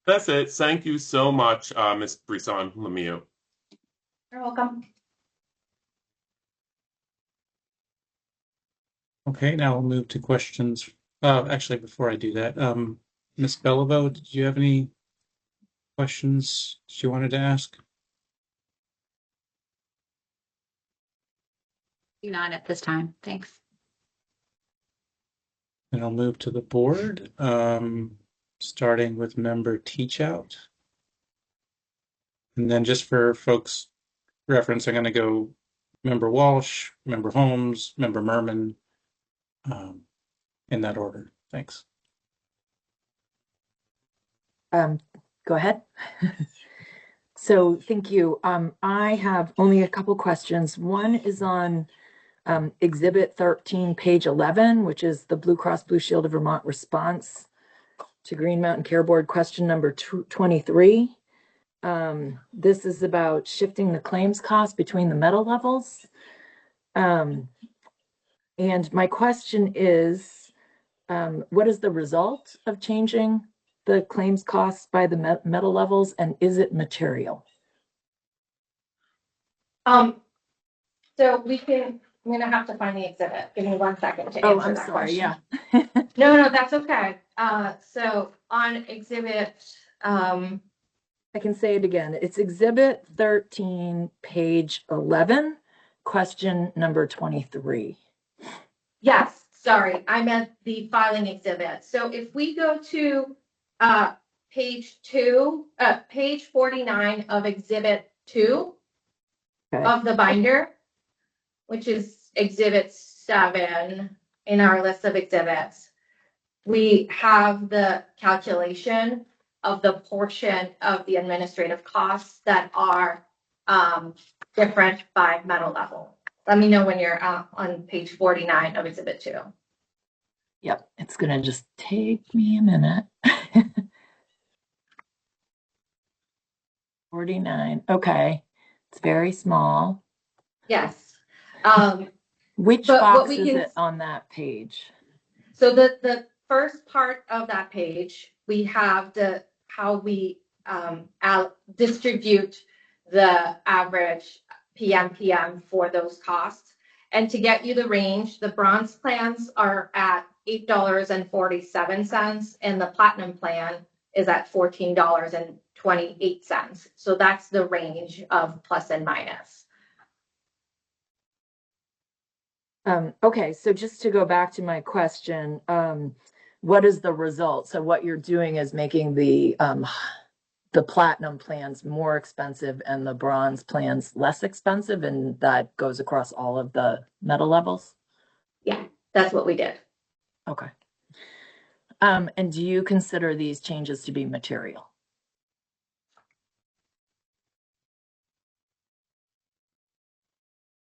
That's it. Thank you so much, Ms. Brisson Lemieux. You're welcome. Okay, now we'll move to questions. Actually, before I do that, Ms. Beliveau, did you have any questions that you wanted to ask? Not at this time. Thanks. And I'll move to the board, starting with member teach out. And then just for folks' reference, I'm going to go member Walsh, member Holmes, member Merman, in that order. Thanks. Go ahead. So thank you. I have only a couple questions. One is on Exhibit 13, page 11, which is the Blue Cross Blue Shield of Vermont response to Green Mountain Care Board question number 23. This is about shifting the claims cost between the metal levels. And my question is, what is the result of changing the claims costs by the metal levels, and is it material? So I'm gonna have to find the exhibit. Give me 1 second to answer that question. Yeah. No, that's okay. So on exhibit, I can say it again. It's Exhibit 13, page 11, question number 23. yes, sorry, I meant the filing exhibit. So if we go to page 49 of exhibit 2 Okay. of the binder, which is exhibit 7 in our list of exhibits. we have the calculation of the portion of the administrative costs that are different by metal level. Let me know when you're on page 49 of Exhibit 2. Yep, it's gonna just take me a minute. 49, okay. It's very small. Yes. Which But what box we is can- it on that page? So the first part of that page, we have how we distribute the average PMPM for those costs. And to get you the range, the bronze plans are at $8.47, and the platinum plan is at $14.28. So that's the range of plus and minus. Okay, so just to go back to my question, what is the result? So what you're doing is making the platinum plans more expensive and the bronze plans less expensive, and that goes across all of the metal levels? Yeah, that's what we did. Okay. And do you consider these changes to be material?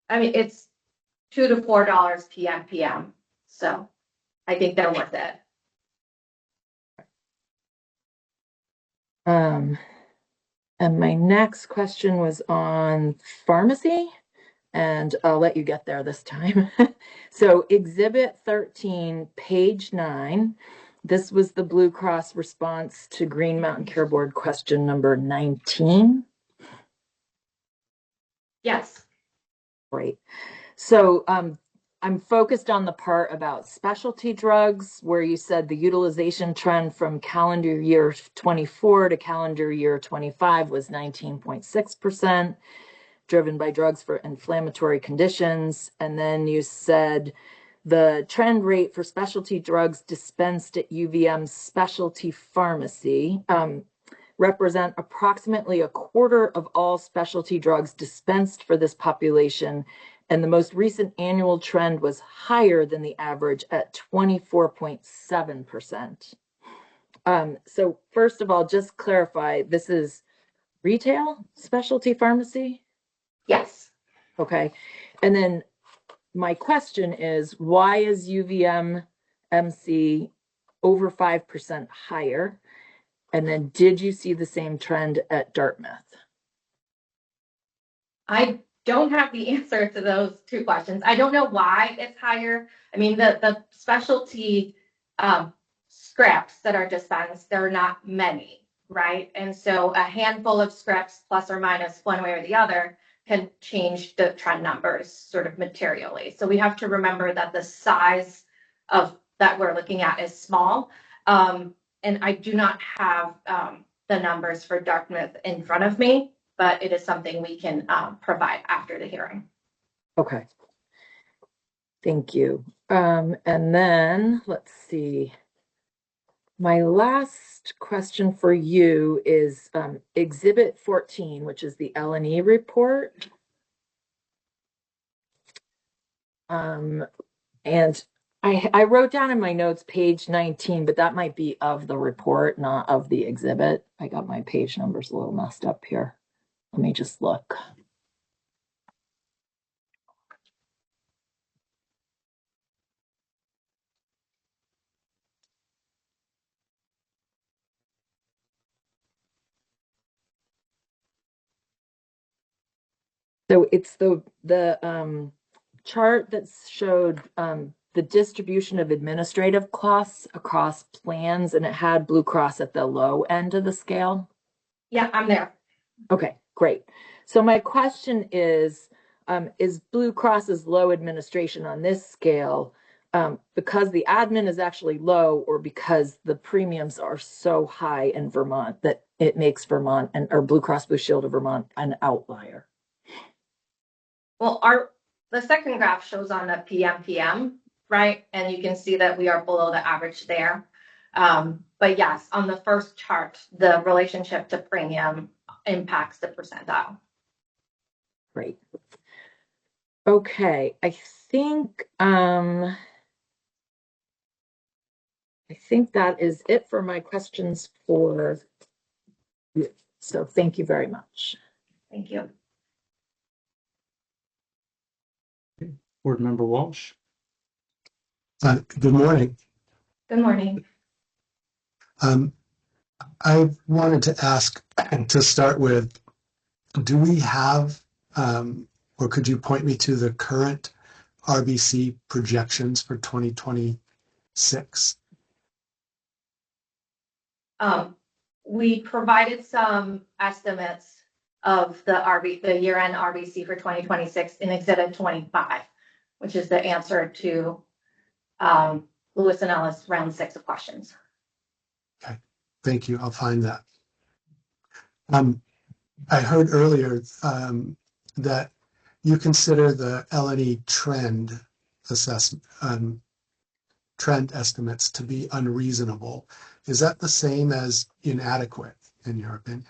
I mean, it's $2 to $4 PMPM. So I think they're worth it. And my next question was on pharmacy, and I'll let you get there this time. So Exhibit 13, page 9, this was the Blue Cross response to Green Mountain Care Board question number 19. Yes. Great. So I'm focused on the part about specialty drugs, where you said the utilization trend from calendar year 24 to calendar year 25 was 19.6%, driven by drugs for inflammatory conditions. And then you said the trend rate for specialty drugs dispensed at UVM's specialty pharmacy represent approximately a quarter of all specialty drugs dispensed for this population, and the most recent annual trend was higher than the average at 24.7%. So first of all, just clarify, this is retail specialty pharmacy? Yes. Okay. And then my question is, why is UVM MC over 5% higher? And then did you see the same trend at Dartmouth? I don't have the answer to those two questions. I don't know why it's higher. I mean, the specialty scripts that are dispensed, there are not many, right? And so a handful of scripts, plus or minus one way or the other, can change the trend numbers sort of materially. So we have to remember that the size of that we're looking at is small. And I do not have the numbers for Dartmouth in front of me, but it is something we can provide after the hearing. Okay. Thank you. And then let's see. My last question for you is Exhibit 14, which is the L&E report. And I wrote down in my notes page 19, but that might be of the report, not of the exhibit. I got my page numbers a little messed up here. Let me just look. So it's the chart that showed the distribution of administrative costs across plans, and it had Blue Cross at the low end of the scale. Yeah, I'm there. Okay, great. So my question is Blue Cross's low administration on this scale because the admin is actually low, or because the premiums are so high in Vermont that it makes Vermont or Blue Cross Blue Shield of Vermont an outlier? Well, the second graph shows on the PMPM, right? And you can see that we are below the average there. But yes, on the first chart, the relationship to premium impacts the percentile. Great. Okay, I think I think that is it for my questions for you. So thank you very much. Thank you. Board Member Walsh. Good morning. Good morning. I wanted to ask to start with, do we have, or could you point me to the current RBC projections for 2026? We provided some estimates of the year-end RBC for 2026 in Exhibit 25, which is the answer to Lewis and Ellis round 6 of questions. Okay, thank you. I'll find that. I heard earlier that you consider the L&E trend assessment, trend estimates to be unreasonable. Is that the same as inadequate in your opinion?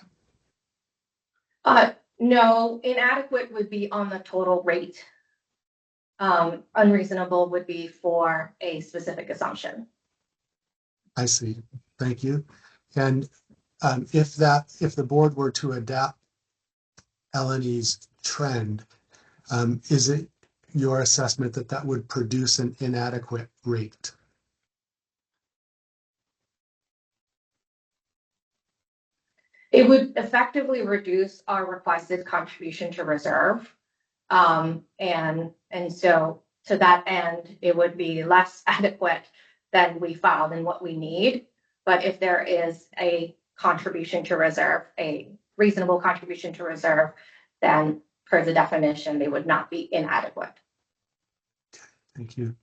No, inadequate would be on the total rate. Unreasonable would be for a specific assumption. I see. Thank you. And if the board were to adapt L&E's trend, is it your assessment that that would produce an inadequate rate? It would effectively reduce our requested contribution to reserve. And so to that end, it would be less adequate than we filed and what we need. But if there is a contribution to reserve, a reasonable contribution to reserve, then per the definition, they would not be inadequate. Thank you.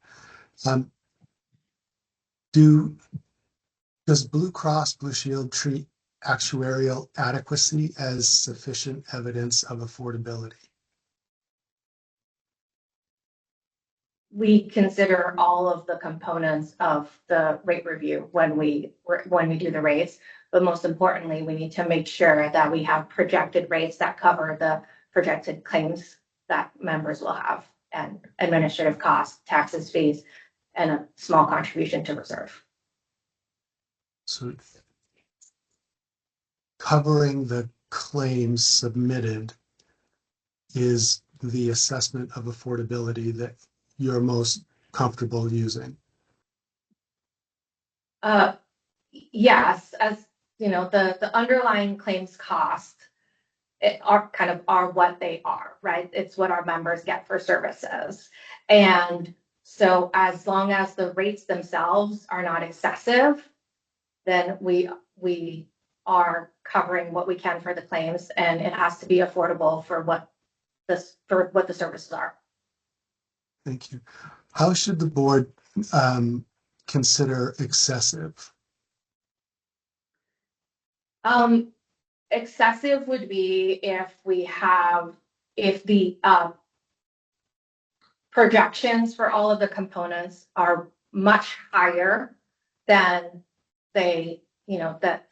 Does Blue Cross Blue Shield treat actuarial adequacy as sufficient evidence of affordability? We consider all of the components of the rate review when we do the rates, but most importantly, we need to make sure that we have projected rates that cover the projected claims that members will have, and administrative costs, taxes, fees, and a small contribution to reserve. So covering the claims submitted is the assessment of affordability that you're most comfortable using? Yes, as you know, the underlying claims cost are what they are, right? It's what our members get for services. And so as long as the rates themselves are not excessive, then we are covering what we can for the claims, and it has to be affordable for what the services are. Thank you. How should the board consider excessive? Excessive would be if the projections for all of the components are much higher than than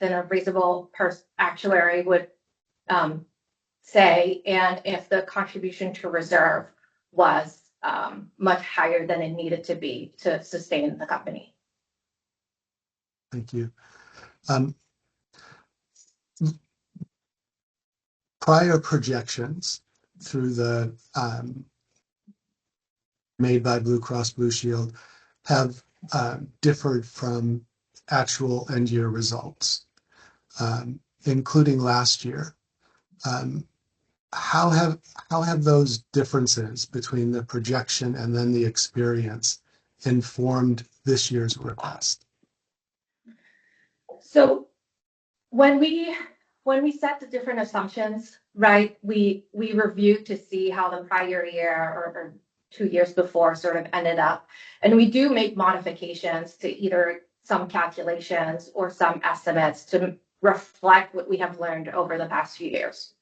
a reasonable actuary would say, and if the contribution to reserve was much higher than it needed to be to sustain the company. Thank you. Prior projections through the made by Blue Cross Blue Shield have differed from actual end year results, including last year. How have those differences between the projection and then the experience informed this year's request? So when we set the different assumptions, right, we reviewed to see how the prior year or 2 years before sort of ended up, and we do make modifications to either some calculations or some estimates to reflect what we have learned over the past few years.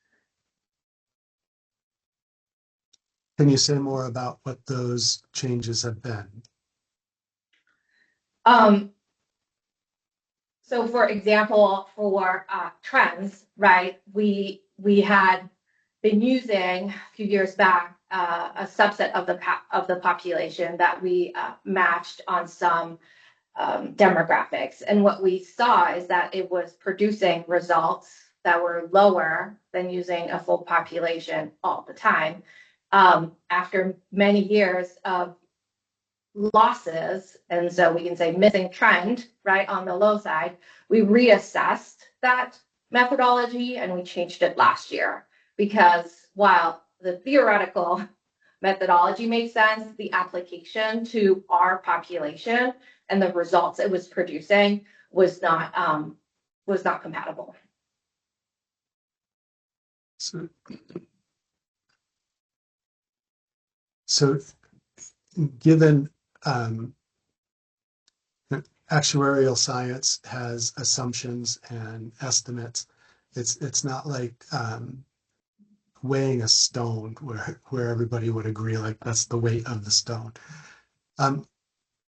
Can you say more about what those changes have been? So for example, for trends, right, we had been using a few years back a subset of the population that we matched on some demographics. And what we saw is that it was producing results that were lower than using a full population all the time. After many years of losses, and so we can say missing trend, right, on the low side, we reassessed that methodology and we changed it last year, because while the theoretical methodology made sense, the application to our population and the results it was producing was not compatible. So given actuarial science has assumptions and estimates, it's not like weighing a stone where everybody would agree like that's the weight of the stone.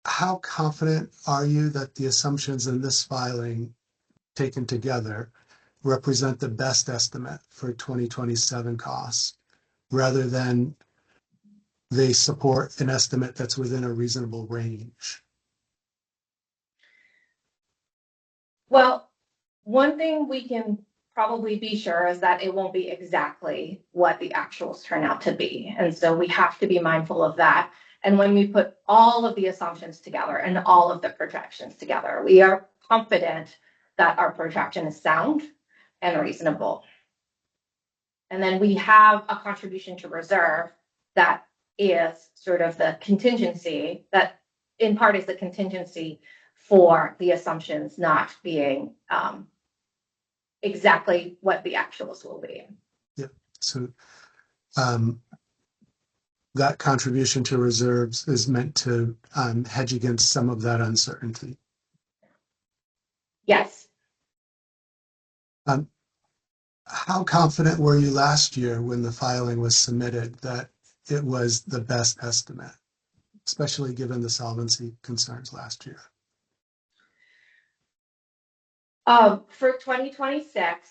How confident are you that the assumptions in this filing taken together represent the best estimate for 2027 costs, rather than they support an estimate that's within a reasonable range? Well, one thing we can probably be sure is that it won't be exactly what the actuals turn out to be. And so we have to be mindful of that. And when we put all of the assumptions together and all of the projections together, we are confident that our projection is sound and reasonable. And then we have a contribution to reserve that is sort of the contingency, that in part is the contingency for the assumptions not being exactly what the actuals will be. Yeah. So that contribution to reserves is meant to hedge against some of that uncertainty. Yes. How confident were you last year when the filing was submitted that it was the best estimate, especially given the solvency concerns last year? For 2026,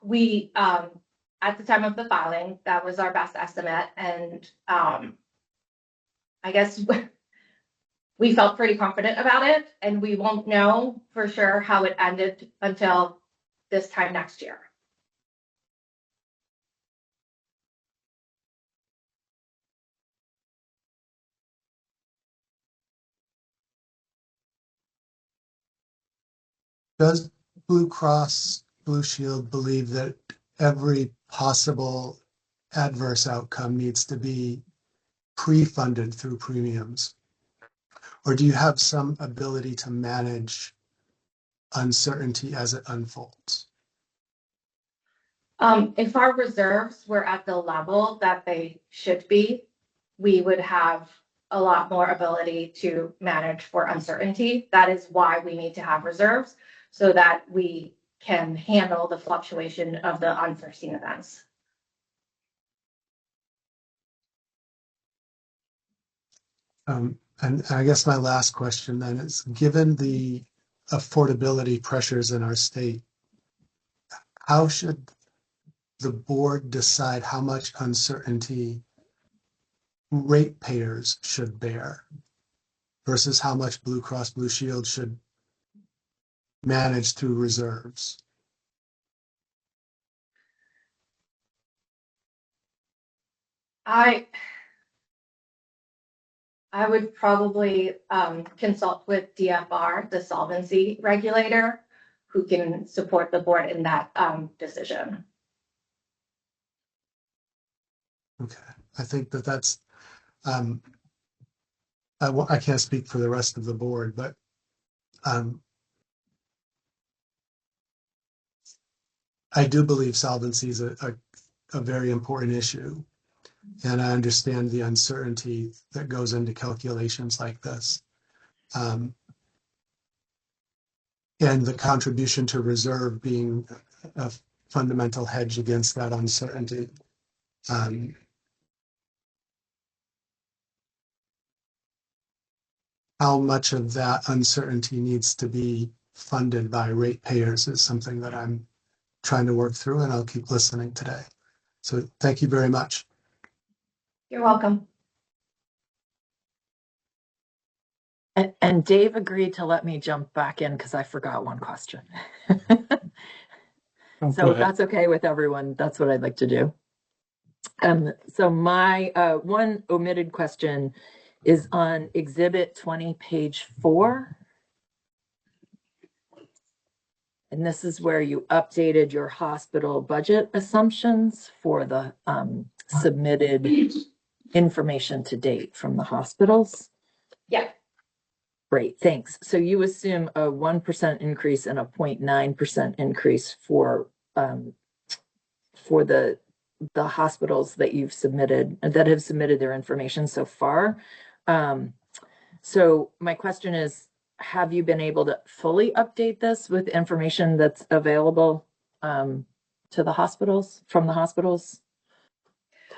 we at the time of the filing, that was our best estimate, and I guess we felt pretty confident about it, and we won't know for sure how it ended until this time next year. Does Blue Cross Blue Shield believe that every possible adverse outcome needs to be pre-funded through premiums? Or do you have some ability to manage uncertainty as it unfolds? If our reserves were at the level that they should be, we would have a lot more ability to manage for uncertainty. That is why we need to have reserves, so that we can handle the fluctuation of the unforeseen events. And I guess my last question then is, given the affordability pressures in our state, how should the board decide how much uncertainty ratepayers should bear versus how much Blue Cross Blue Shield should manage through reserves? I would probably consult with DFR, the solvency regulator, who can support the board in that decision. Okay, I think that's, I can't speak for the rest of the board, but I do believe solvency is a very important issue. And I understand the uncertainty that goes into calculations like this. And the contribution to reserve being a fundamental hedge against that uncertainty. How much of that uncertainty needs to be funded by ratepayers is something that I'm trying to work through, and I'll keep listening today. So thank you very much. You're welcome. And Dave agreed to let me jump back in because I forgot one question. Go So ahead. that's okay with everyone. That's what I'd like to do. So my one omitted question is on Exhibit 20, page 4. And this is where you updated your hospital budget assumptions for the submitted information to date from the hospitals. Yeah. Great, thanks. So you assume a 1% increase and a 0.9% increase for the hospitals that you've submitted, that have submitted their information so far. So my question is, have you been able to fully update this with information that's available to the hospitals, from the hospitals?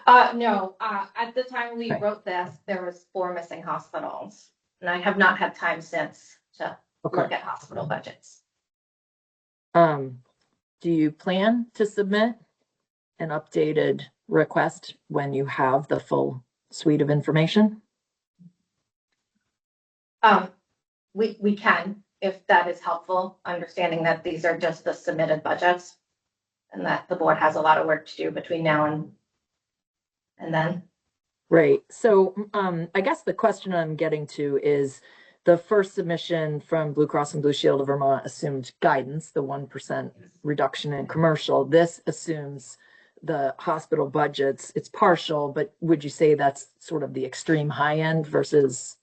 No, at the time we Okay. wrote this, there was 4 missing hospitals, and I have not had time since to Okay. look at hospital budgets. Do you plan to submit an updated request when you have the full suite of information? We can, if that is helpful, understanding that these are just the submitted budgets and that the board has a lot of work to do between now and then. Right. So I guess the question I'm getting to is the first submission from Blue Cross and Blue Shield of Vermont assumed guidance, the 1% reduction in commercial. This assumes the hospital budgets. It's partial, but would you say that's sort of the extreme high end versus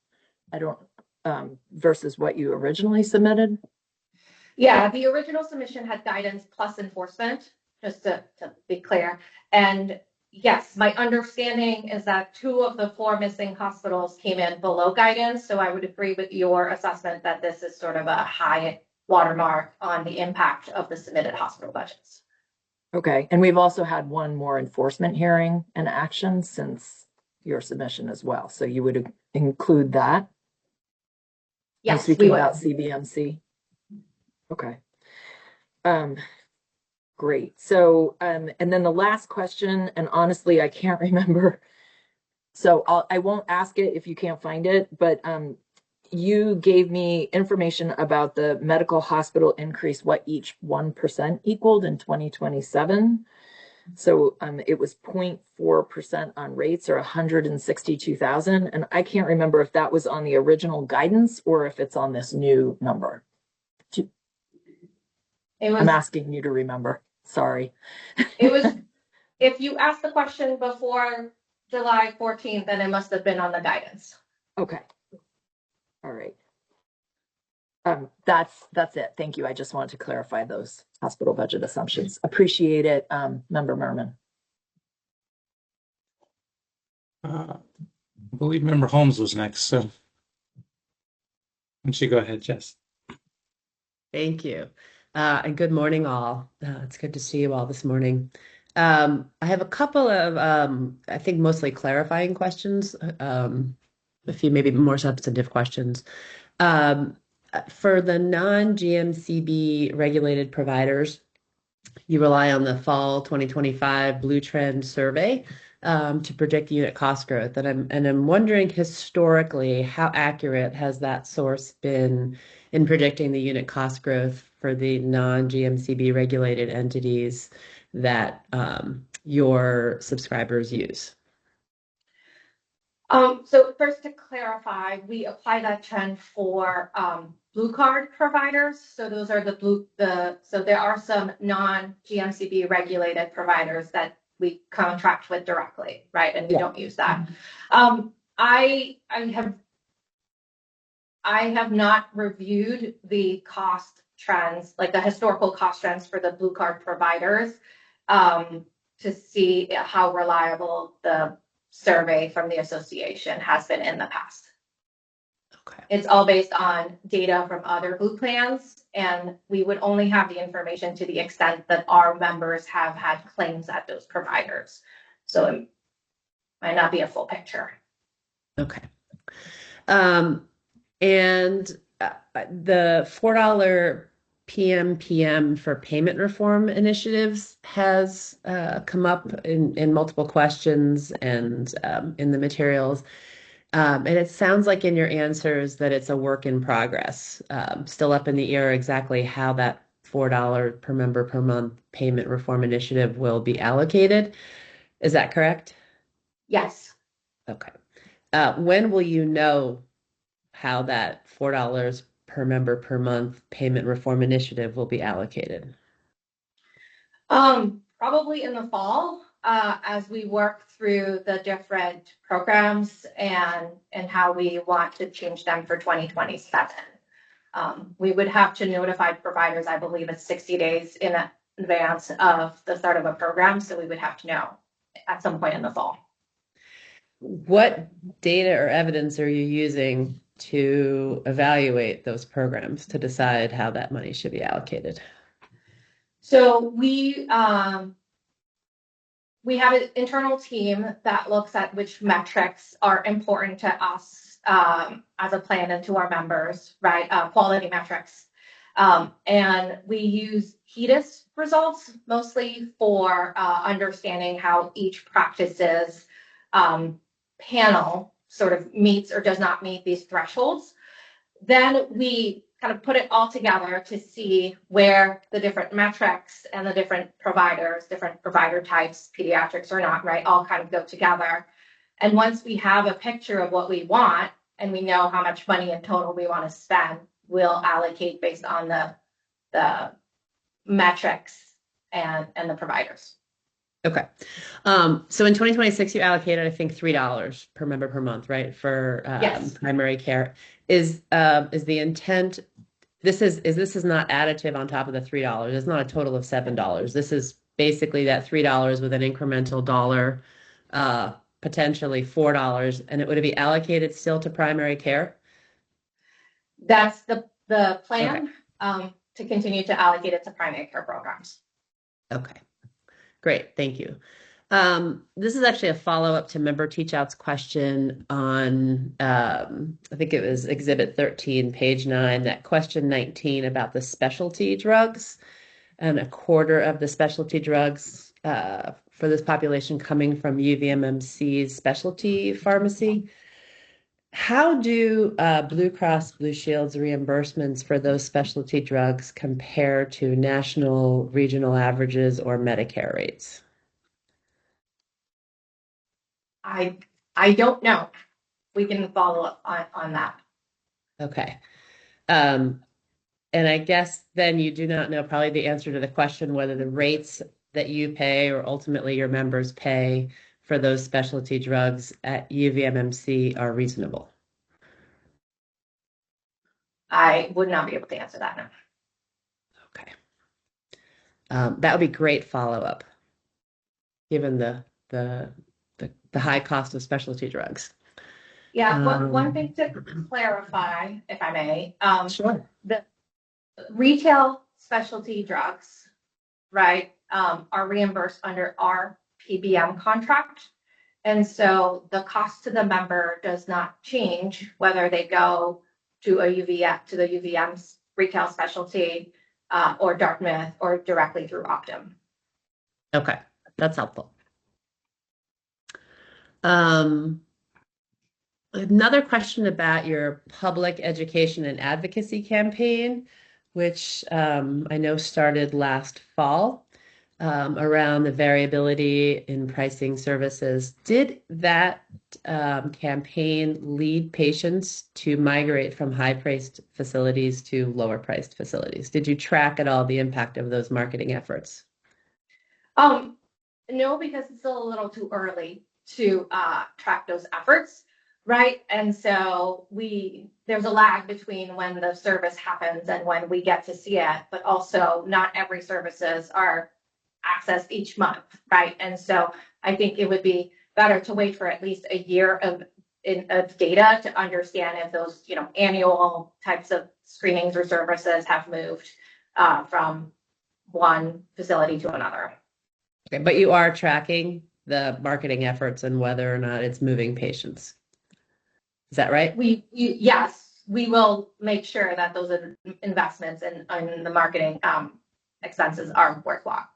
versus what you originally submitted? Yeah, the original submission had guidance plus enforcement, just to be clear. And yes, my understanding is that 2 of the 4 missing hospitals came in below guidance. So I would agree with your assessment that this is sort of a high watermark on the impact of the submitted hospital budgets. Okay. And we've also had one more enforcement hearing and action since your submission as well. So you would include that? I'm Yes, speaking we would. about CBMC. Okay. Great. So, and then the last question, and honestly, I can't remember. So I won't ask it if you can't find it, but you gave me information about the medical hospital increase, what each 1% equaled in 2027. So it was 0.4% on rates, or 162,000. And I can't remember if that was on the original guidance or if it's on this new number. I'm asking you to remember. Sorry. It was, if you asked the question before July 14th, then it must have been on the guidance. Okay. All right. That's it. Thank you. I just wanted to clarify those hospital budget assumptions. Appreciate it, Member Merman. I believe Member Holmes was next, so why don't you go ahead, Jess? Thank you. And good morning, all. It's good to see you all this morning. I have a couple of, I think, mostly clarifying questions, a few maybe more substantive questions. For the non-GMCB regulated providers, you rely on the fall 2025 Blue Trend survey to predict unit cost growth. And I'm wondering, historically, how accurate has that source been in predicting the unit cost growth for the non-GMCB regulated entities that your subscribers use? So first, to clarify, we apply that trend for Blue Card providers. So those are so there are some non-GMCB regulated providers that we contract with directly, right? And we don't use that. I have not reviewed the cost trends, like the historical cost trends for the Blue Card providers, to see how reliable the survey from the association has been in the past. Okay. It's all based on data from other Blue plans, and we would only have the information to the extent that our members have had claims at those providers. So it might not be a full picture. Okay. And the $4 PMPM for payment reform initiatives has come up in multiple questions and in the materials. And it sounds like in your answers that it's a work in progress, still up in the air exactly how that $4 per member per month payment reform initiative will be allocated. Is that correct? Yes. Okay. When will you know how that $4 per member per month payment reform initiative will be allocated? Probably in the fall, as we work through the different programs and how we want to change them for 2027. We would have to notify providers, I believe it's 60 days in advance of the start of a program, so we would have to know at some point in the fall. What data or evidence are you using to evaluate those programs to decide how that money should be allocated? So we have an internal team that looks at which metrics are important to us as a plan and to our members, right? Quality metrics. And we use HEDIS results mostly for understanding how each practice's panel sort of meets or does not meet these thresholds. Then we kind of put it all together to see where the different metrics and the different provider types, pediatrics or not, right, all kind of go together. And once we have a picture of what we want and we know how much money in total we want to spend, we'll allocate based on the metrics and the providers. Okay. So in 2026, you allocated, I think, $3 per member per month, right, for Yes. primary care. Is the intent? This is not additive on top of the $3. It's not a total of $7. This is basically that $3 with an incremental dollar, potentially $4, and it would be allocated still to primary care. That's the plan. Okay. To continue to allocate it to primary care programs. Okay. Great, thank you. This is actually a follow-up to Member Teachout's question on, I think it was Exhibit 13, page 9, that question 19 about the specialty drugs, and a quarter of the specialty drugs for this population coming from UVMMC's specialty pharmacy. How do Blue Cross Blue Shield's reimbursements for those specialty drugs compare to national, regional averages or Medicare rates? I don't know. We can follow up on that. Okay. And I guess then you do not know probably the answer to the question whether the rates that you pay or ultimately your members pay for those specialty drugs at UVMMC are reasonable. I would not be able to answer that now. Okay. That would be great follow-up, given the high cost of specialty drugs. Yeah, one thing to clarify, if I may. Sure. The retail specialty drugs, right, are reimbursed under our PBM contract. And so the cost to the member does not change whether they go to the UVM's retail specialty or Dartmouth or directly through Optum. Okay, that's helpful. Another question about your public education and advocacy campaign, which I know started last fall, around the variability in pricing services. Did that campaign lead patients to migrate from high-priced facilities to lower-priced facilities? Did you track at all the impact of those marketing efforts? No, because it's still a little too early to track those efforts, right? And so there's a lag between when the service happens and when we get to see it, but also not every services are accessed each month, right? And so I think it would be better to wait for at least a year of data to understand if those, annual types of screenings or services have moved from one facility to another. Okay, but you are tracking the marketing efforts and whether or not it's moving patients. Is that right? Yes, we will make sure that those investments in the marketing expenses are worthwhile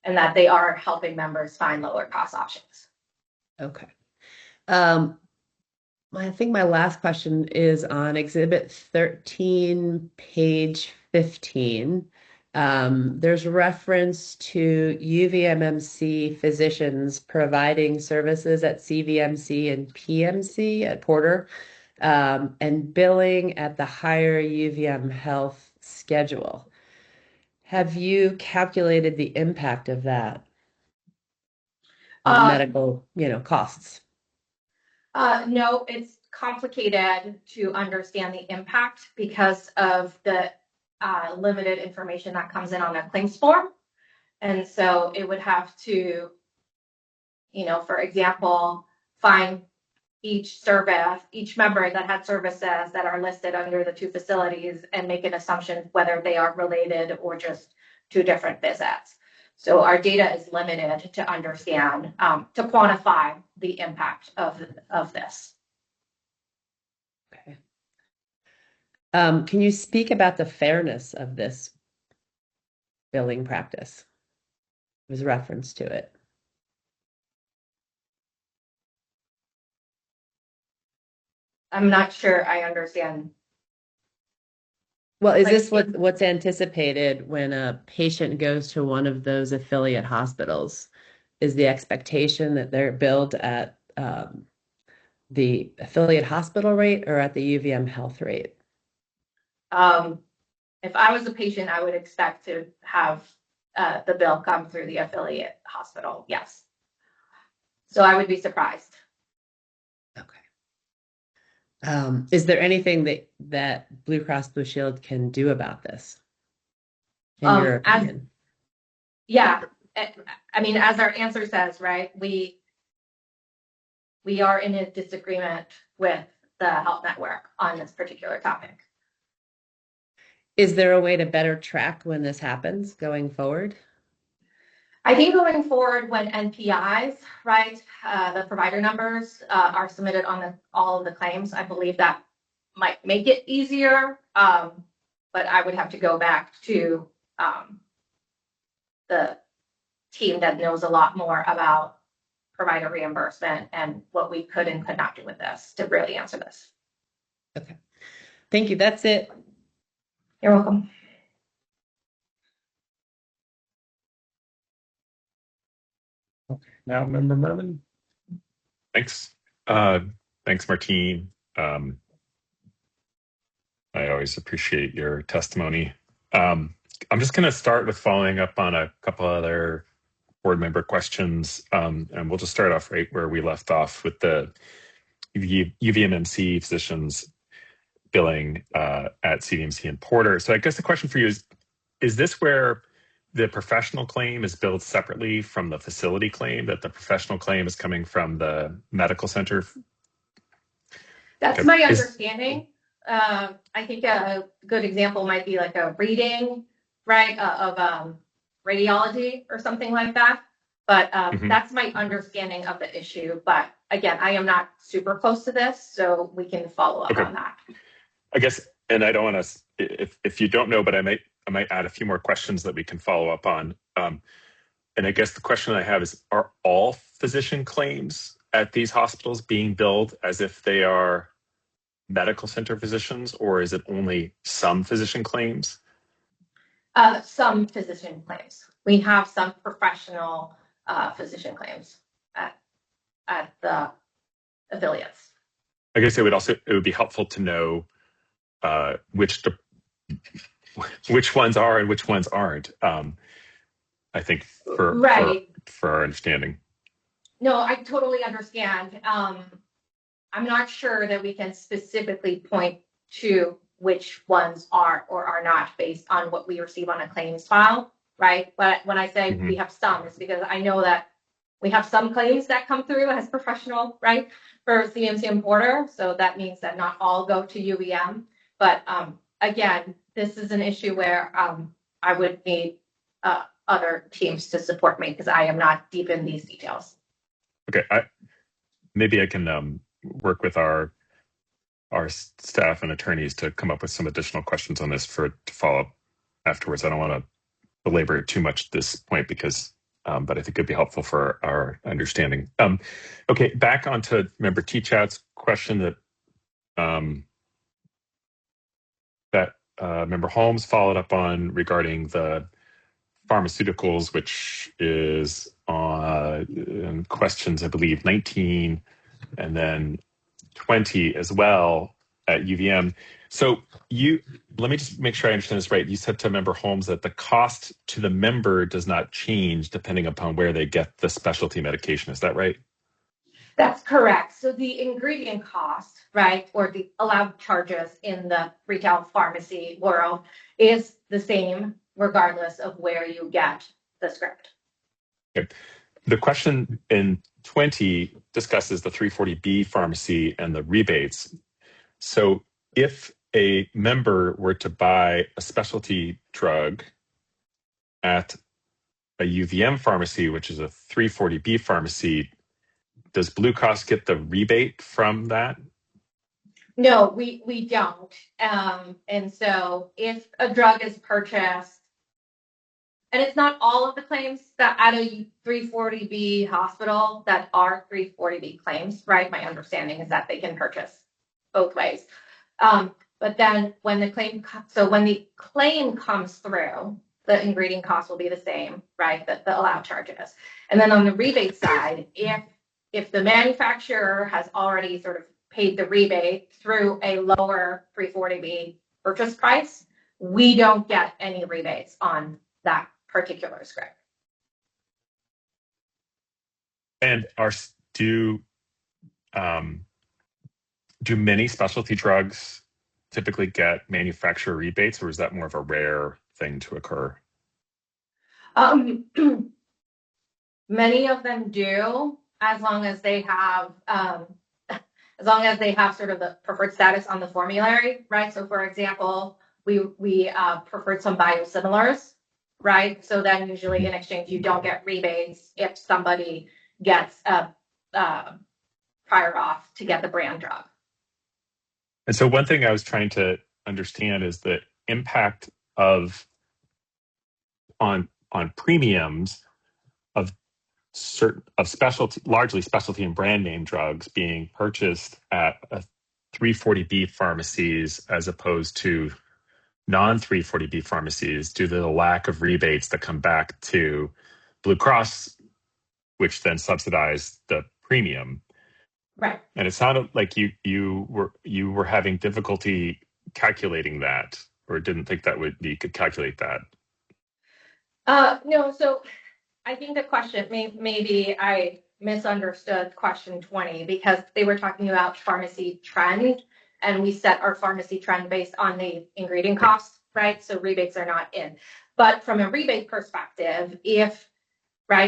and that they are helping members find lower cost options. Okay. I think my last question is on Exhibit 13, page 15. There's reference to UVMMC physicians providing services at CVMC and PMC at Porter, and billing at the higher UVM health schedule. Have you calculated the impact of that on medical, costs? No, it's complicated to understand the impact because of the limited information that comes in on a claims form. And so it would have to, for example, find each member that had services that are listed under the two facilities and make an assumption whether they are related or just two different visits. So our data is limited to understand, to quantify the impact of this. Okay. Can you speak about the fairness of this billing practice? There's reference to it. I'm not sure I understand. Well, is this what's anticipated when a patient goes to one of those affiliate hospitals? Is the expectation that they're billed at the affiliate hospital rate or at the UVM health rate? If I was a patient, I would expect to have the bill come through the affiliate hospital. Yes. So I would be surprised. Okay. Is there anything that Blue Cross Blue Shield can do about this, in your opinion? I mean, as our answer says, right, we are in a disagreement with the health network on this particular topic. Is there a way to better track when this happens going forward? I think going forward, when NPIs, right, the provider numbers are submitted on all of the claims, I believe that might make it easier. But I would have to go back to the team that knows a lot more about provider reimbursement and what we could and could not do with this to really answer this. Okay. Thank you. That's it. You're welcome. Okay, now Member Merman. Thanks. Thanks, Martine. I always appreciate your testimony. I'm just going to start with following up on a couple other board member questions, and we'll just start off right where we left off with the UVMMC physicians billing at CVMC and Porter. So I guess the question for you is this where the professional claim is billed separately from the facility claim, that the professional claim is coming from the medical center? That's my understanding. I think a good example might be like a reading, right, of radiology or something like that. But that's my understanding of the issue. But again, I am not super close to this, so we can follow up on that. I guess, and I don't want to, if you don't know, but I might add a few more questions that we can follow up on. And I guess the question I have is, are all physician claims at these hospitals being billed as if they are medical center physicians, or is it only some physician claims? Some physician claims. We have some professional physician claims at the affiliates. I guess it would be helpful to know which ones are and which ones aren't. I think for our understanding. No, I totally understand. I'm not sure that we can specifically point to which ones are or are not based on what we receive on a claims file, right? But when I say we have some, it's because I know that we have some claims that come through as professional, right, for CVMC and Porter. So that means that not all go to UVM. But again, this is an issue where I would need other teams to support me because I am not deep in these details. Okay, maybe I can work with our staff and attorneys to come up with some additional questions on this to follow up afterwards. I don't want to belabor it too much at this point because, but I think it'd be helpful for our understanding. Okay, back onto Member T-Chat's question that that Member Holmes followed up on regarding the pharmaceuticals, which is in questions, I believe, 19 and then 20 as well at UVM. So let me just make sure I understand this right. You said to Member Holmes that the cost to the member does not change depending upon where they get the specialty medication. Is that right? That's correct. So the ingredient cost, right, or the allowed charges in the retail pharmacy world is the same regardless of where you get the script. Okay. The question in 20 discusses the 340B pharmacy and the rebates. So if a member were to buy a specialty drug at a UVM pharmacy, which is a 340B pharmacy, does Blue Cross get the rebate from that? No, we don't. And so if a drug is purchased, and it's not all of the claims that at a 340B hospital that are 340B claims, right? My understanding is that they can purchase both ways. But then when the claim comes through, the ingredient cost will be the same, right? The allowed charges. And then on the rebate side, if the manufacturer has already sort of paid the rebate through a lower 340B purchase price, we don't get any rebates on that particular script. And do many specialty drugs typically get manufacturer rebates, or is that more of a rare thing to occur? Many of them do, as long as they have sort of the preferred status on the formulary, right? So, for example, we preferred some biosimilars, right? So then usually in exchange you don't get rebates if somebody gets a prior auth to get the brand drug. And so one thing I was trying to understand is the impact on premiums of largely specialty and brand name drugs being purchased at 340B pharmacies as opposed to non-340B pharmacies due to the lack of rebates that come back to Blue Cross, which then subsidize the premium. Right. And it sounded like you were having difficulty calculating that, or didn't think that you could calculate that. No, so I think the question, maybe I misunderstood question 20 because they were talking about pharmacy trend, and we set our pharmacy trend based on the ingredient cost, right? So rebates are not in. But from a rebate perspective,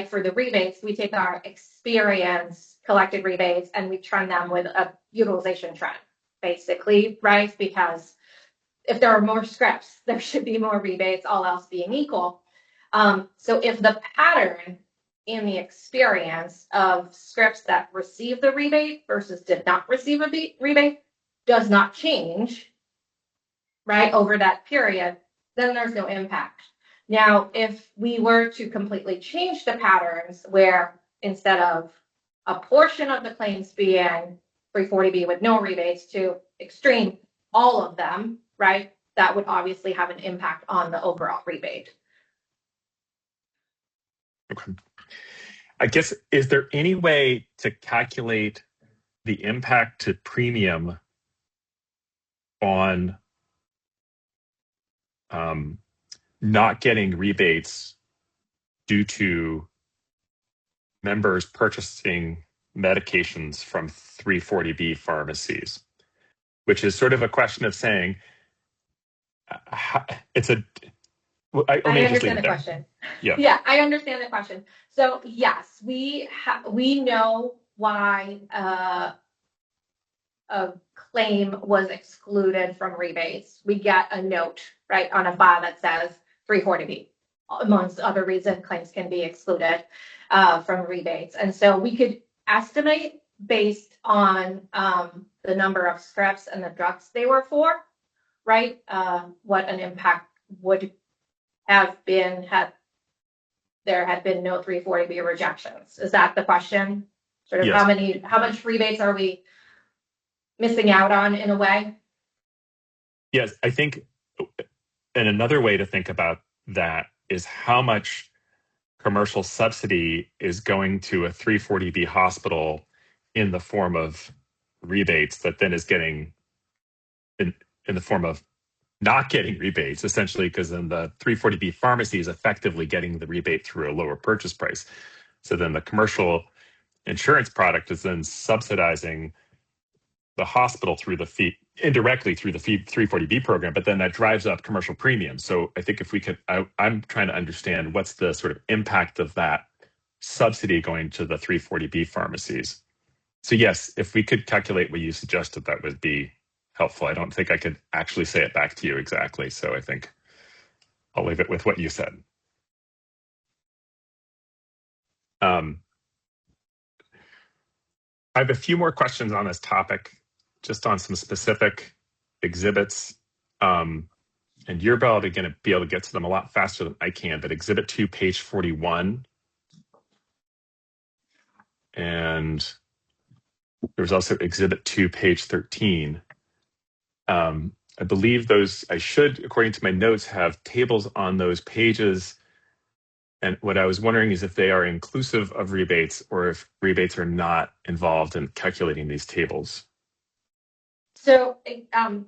for the rebates, we take our experience collected rebates and we trend them with a utilization trend, basically, right? Because if there are more scripts, there should be more rebates, all else being equal. So if the pattern in the experience of scripts that receive the rebate versus did not receive a rebate does not change, right, over that period, then there's no impact. Now, if we were to completely change the patterns where instead of a portion of the claims being 340B with no rebates to extreme, all of them, right, that would obviously have an impact on the overall rebate. Okay. I guess, is there any way to calculate the impact to premium on not getting rebates due to members purchasing medications from 340B pharmacies, which is sort of a question of saying, I understand the question. Yeah, I understand the question. So yes, we know why a claim was excluded from rebates. We get a note, right, on a file that says 340B. Amongst other reasons, claims can be excluded from rebates. And so we could estimate based on the number of scripts and the drugs they were for, right, what an impact would have been had there had been no 340B rejections. Is that the question? Sort of yes. how much rebates are we missing out on in a way. Yes, I think, and another way to think about that is how much commercial subsidy is going to a 340B hospital in the form of rebates that then is getting in the form of not getting rebates, essentially, because then the 340B pharmacy is effectively getting the rebate through a lower purchase price. So then the commercial insurance product is then subsidizing the hospital through the fee, indirectly through the fee 340B program, but then that drives up commercial premiums. So I think if we could, I'm trying to understand what's the sort of impact of that subsidy going to the 340B pharmacies. So yes, if we could calculate what you suggested, that would be helpful. I don't think I could actually say it back to you exactly. So I think I'll leave it with what you said. I have a few more questions on this topic, just on some specific exhibits. And you're probably going to be able to get to them a lot faster than I can, but Exhibit 2, page 41. And there's also Exhibit 2, page 13. I believe those, I should, according to my notes, have tables on those pages. And what I was wondering is if they are inclusive of rebates or if rebates are not involved in calculating these tables. So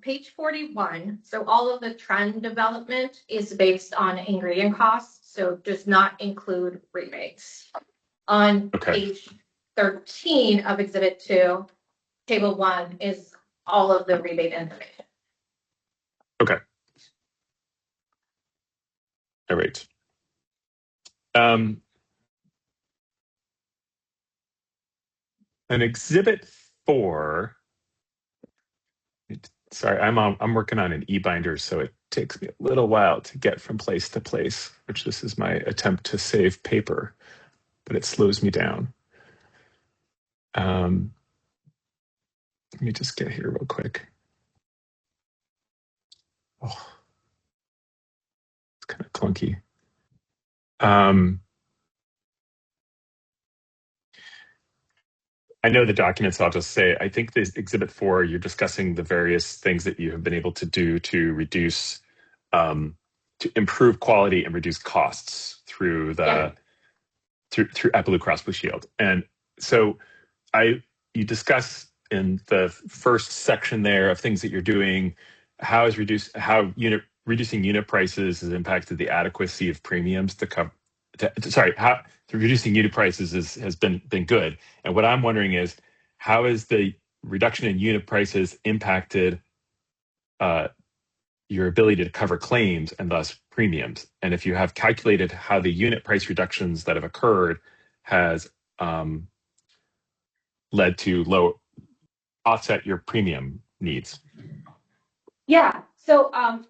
page 41, so all of the trend development is based on ingredient costs, so does not include rebates. On page 13 of Exhibit 2, Table 1 is all of the rebate information. Okay. All right. An Exhibit 4. Sorry, I'm working on an e-binder, so it takes me a little while to get from place to place, which this is my attempt to save paper, but it slows me down. Let me just get here real quick. Oh, it's kind of clunky. I know the documents, I'll just say, I think this Exhibit 4, you're discussing the various things that you have been able to do to reduce, to improve quality and reduce costs through the through at Blue Cross Blue Shield. And so you discuss in the first section there of things that you're doing, how reducing unit prices has impacted the adequacy of premiums to cover. How reducing unit prices has been good. And what I'm wondering is, how has the reduction in unit prices impacted your ability to cover claims and thus premiums? And if you have calculated how the unit price reductions that have occurred has led to offset your premium needs. Yeah, so and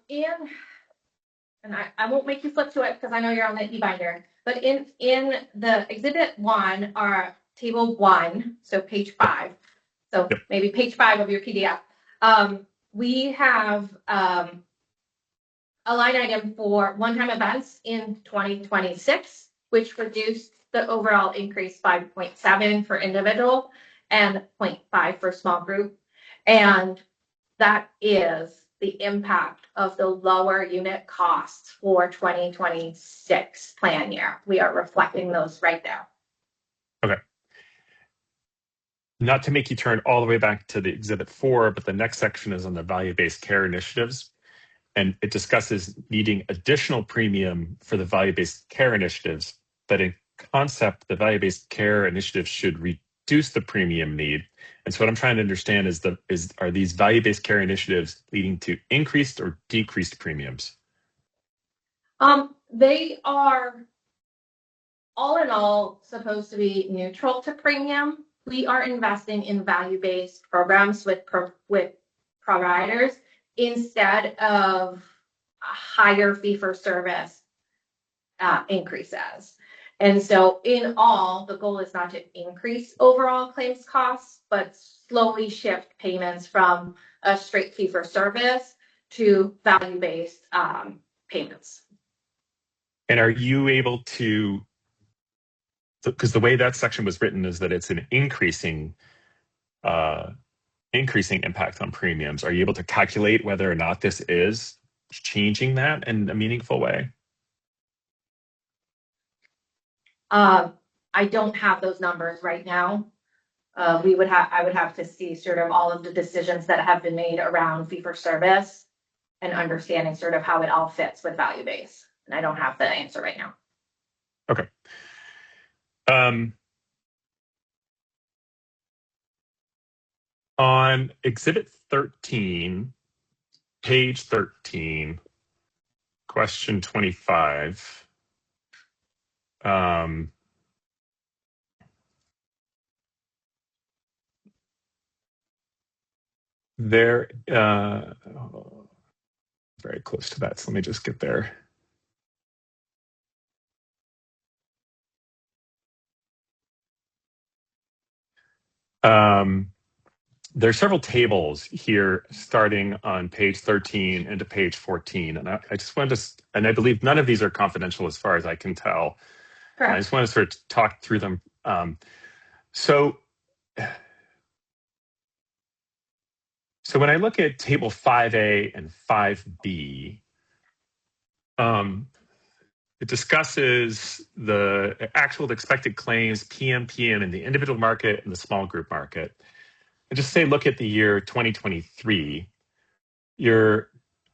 I won't make you flip to it because I know you're on the e-binder, but in the Exhibit 1 are Table 1, so page 5. So maybe page 5 of your PDF. We have a line item for one-time events in 2026, which reduced the overall increase by 0.7 for individual and 0.5 for small group. And that is the impact of the lower unit costs for 2026 plan year. We are reflecting those right now. Okay. Not to make you turn all the way back to the Exhibit 4, but the next section is on the value-based care initiatives. And it discusses needing additional premium for the value-based care initiatives. But in concept, the value-based care initiatives should reduce the premium need. And so what I'm trying to understand is are these value-based care initiatives leading to increased or decreased premiums? They are all in all supposed to be neutral to premium. We are investing in value-based programs with providers instead of higher fee-for-service increases. And so in all, the goal is not to increase overall claims costs, but slowly shift payments from a straight fee-for-service to value-based payments. And are you able to, because the way that section was written is that it's an increasing increasing impact on premiums. Are you able to calculate whether or not this is changing that in a meaningful way? I don't have those numbers right now. I would have to see sort of all of the decisions that have been made around fee for service and understanding sort of how it all fits with value base. And I don't have the answer right now. Okay. On Exhibit 13, page 13, question 25. There, very close to that. So let me just get there. There are several tables here starting on page 13 into page 14. And I just wanted to, and I believe none of these are confidential as far as I can tell. Correct. I just want to sort of talk through them. So when I look at table 5A and 5B, it discusses the actual expected claims, PM in the individual market and the small group market. And just say, look at the year 2023. Your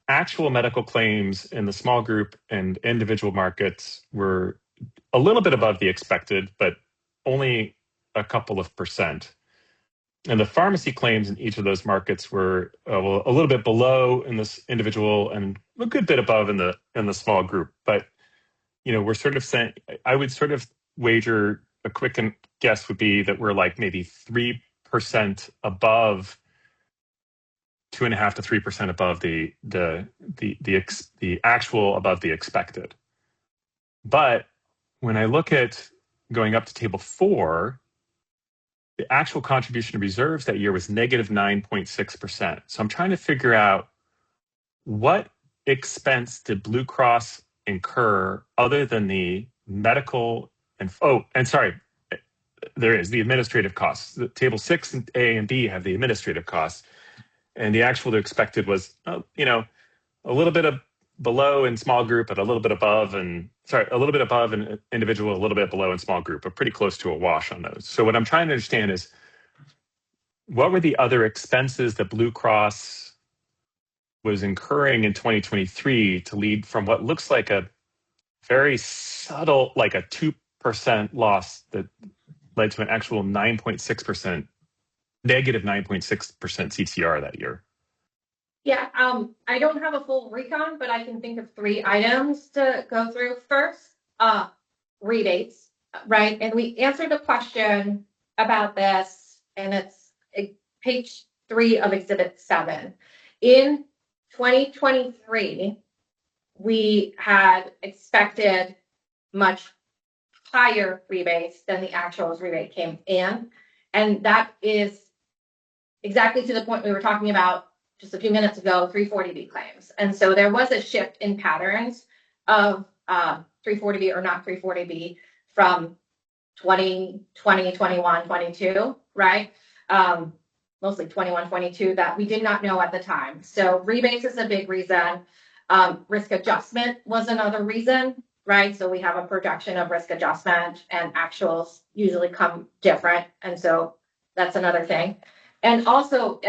actual medical claims in the small group and individual markets were a little bit above the expected, but only a couple of percent. And the pharmacy claims in each of those markets were a little bit below in this individual and a good bit above in the small group. But we're sort of saying, I would sort of wager a quick guess would be that we're like maybe 3% above, 2.5% to 3% above the actual above the expected. But when I look at going up to table 4, the actual contribution to reserves that year was negative 9.6%. So I'm trying to figure out what expense did Blue Cross incur other than the medical and sorry, there is the administrative costs. The table 6 and A and B have the administrative costs, and the actual to expected was a little bit of below in small group, but a little bit above in individual, a little bit below in small group, but pretty close to a wash on those. So what I'm trying to understand is what were the other expenses that Blue Cross was incurring in 2023 to lead from what looks like a very subtle, like a 2% loss that led to an actual 9.6%, negative 9.6% CTR that year. Yeah, I don't have a full recon, but I can think of 3 items to go through. First, rebates, right? And we answered a question about this, and it's page 3 of Exhibit 7. In 2023, we had expected much higher rebates than the actual rebate came in. And that is exactly to the point we were talking about just a few minutes ago, 340B claims. And so there was a shift in patterns of 340B or not 340B from 2020, 21, 22, right? Mostly 21, 22 that we did not know at the time. So rebates is a big reason. Risk adjustment was another reason, right? So we have a projection of risk adjustment and actuals usually come different. And so that's another thing. And also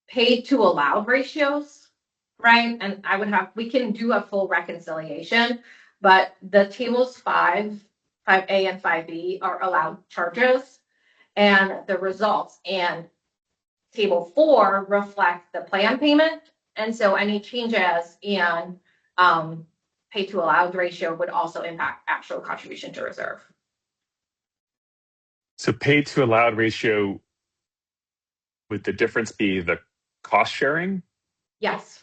paid to allowed ratios, right? And we can do a full reconciliation, but the tables 5A and 5B are allowed charges, and the results and table 4 reflect the plan payment. And so any changes in paid to allowed ratio would also impact actual contribution to reserve. So paid to allowed ratio, would the difference be the cost sharing? Yes.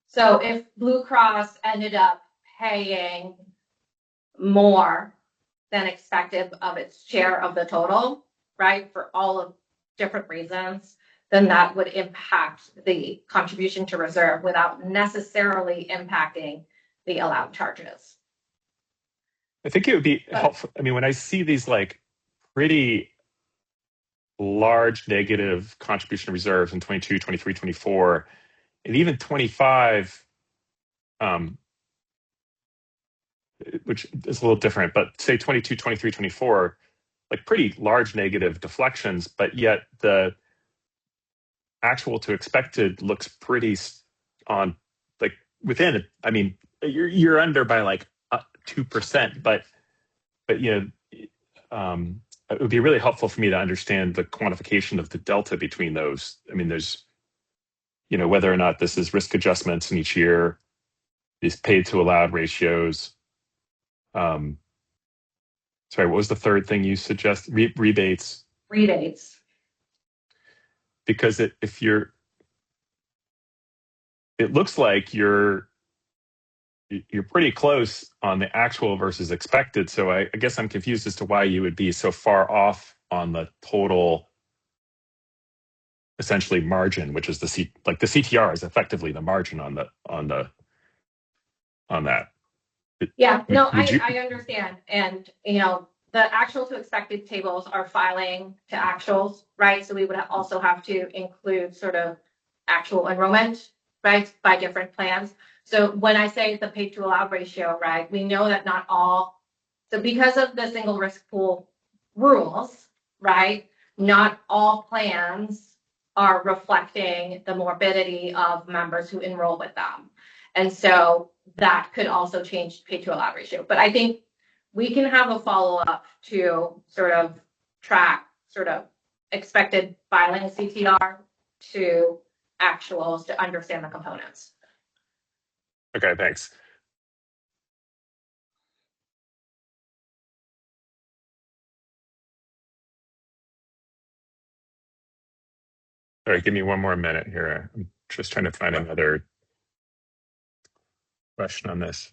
So if Blue Cross ended up paying more than expected of its share of the total, right, for all of different reasons, then that would impact the contribution to reserve without necessarily impacting the allowed charges. I think it would be helpful. I mean, when I see these like pretty large negative contribution reserves in 22, 23, 24, and even 25, which is a little different, but say 22, 23, 24, like pretty large negative deflections, but yet the actual to expected looks pretty on like within it. I mean, you're under by like 2%, but it would be really helpful for me to understand the quantification of the delta between those. I mean, there's whether or not this is risk adjustments in each year, these paid to allowed ratios. Sorry, what was the third thing you suggest? Rebates. Rebates. Because it looks like you're pretty close on the actual versus expected. So I guess I'm confused as to why you would be so far off on the total, essentially margin, which is the CTR is effectively the margin on that. Yeah, no, I understand. And, the actual to expected tables are filing to actuals, right? So we would also have to include sort of actual enrollment, right, by different plans. So when I say the paid to allowed ratio, right, we know that not all, so because of the single risk pool rules, right, not all plans are reflecting the morbidity of members who enroll with them. And so that could also change paid to allowed ratio. But I think we can have a follow-up to sort of track sort of expected filing CTR to actuals to understand the components. Okay, thanks. All right, give me one more minute here. I'm just trying to find another question on this.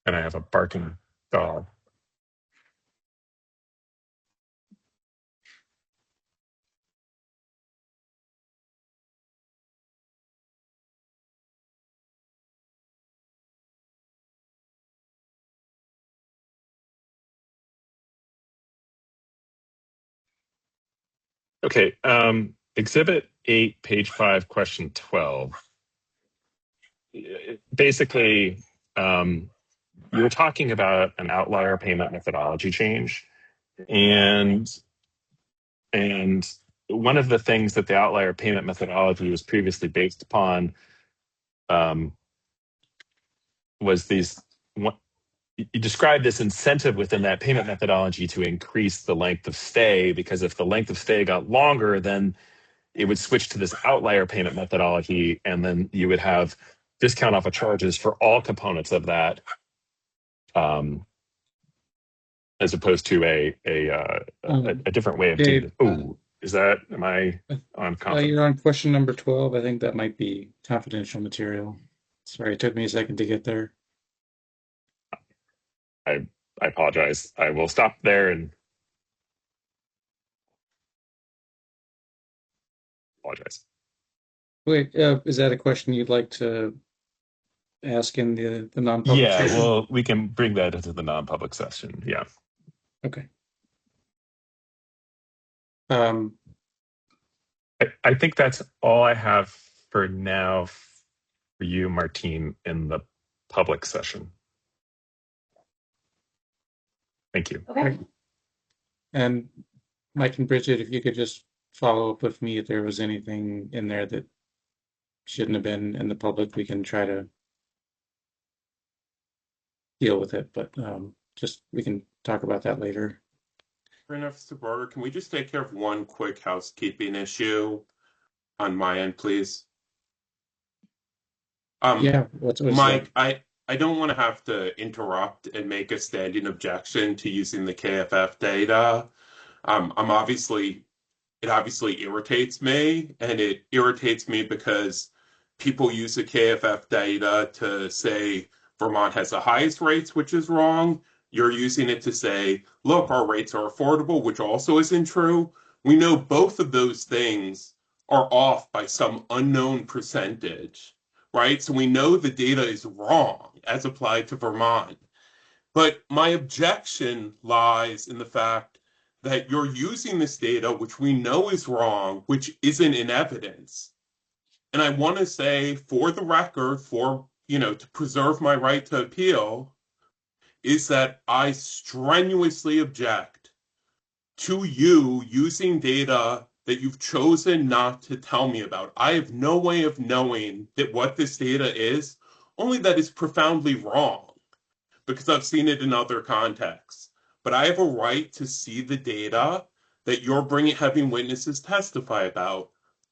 And I have a barking dog. Okay, Exhibit 8, page 5, question 12. Basically, you were talking about an outlier payment methodology change, and one of the things that the outlier payment methodology was previously based upon was you described this incentive within that payment methodology to increase the length of stay, because if the length of stay got longer, then it would switch to this outlier payment methodology, and then you would have discount off of charges for all components of that, as opposed to a different way of doing it. Oh, am I on conference? You're on question number 12. I think that might be confidential material. Sorry, it took me a second to get there. I apologize. I will stop there and apologize. Wait, is that a question you'd like to ask in the non-public session? Well, we can bring that into the non-public session. Yeah. Okay. I think that's all I have for now for you, Martine, in the public session. Thank you. Okay. And Mike and Bridget, if you could just follow up with me if there was anything in there that shouldn't have been in the public, we can try to deal with it, but just we can talk about that later. Fair enough, Mr. Barber. Can we just take care of one quick housekeeping issue on my end, please? Yeah, what's Mike, that? I don't want to have to interrupt and make a standing objection to using the KFF data. It obviously irritates me, and it irritates me because people use the KFF data to say Vermont has the highest rates, which is wrong. You're using it to say, look, our rates are affordable, which also isn't true. We know both of those things are off by some unknown percentage, right? So we know the data is wrong as applied to Vermont. But my objection lies in the fact that you're using this data, which we know is wrong, which isn't in evidence. And I want to say for the record, to preserve my right to appeal, is that I strenuously object to you using data that you've chosen not to tell me about. I have no way of knowing that what this data is, only that it's profoundly wrong because I've seen it in other contexts. But I have a right to see the data that you're having witnesses testify about.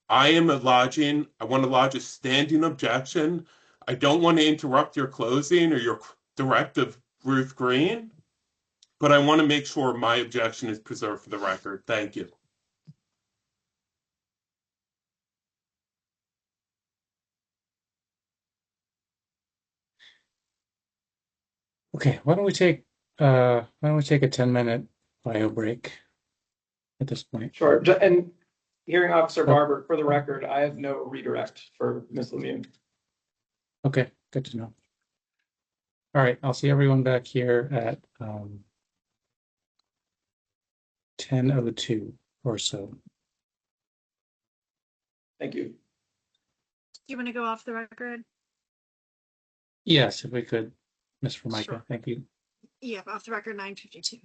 I want to lodge a standing objection. I don't want to interrupt your closing or your directive, Ruth Green, but I want to make sure my objection is preserved for the record. Thank you. Okay, why don't we take a 10-minute bio break at this point? Sure. And hearing officer Barber, for the record, I have no redirect for Ms. Lemieux. Okay, good to know. All right, I'll see everyone back here at 10:02 or so. Thank you. Do you want to go off the record? Yes, if we could, Ms. Formica, Sure. thank you. Yeah, off the record 9:52.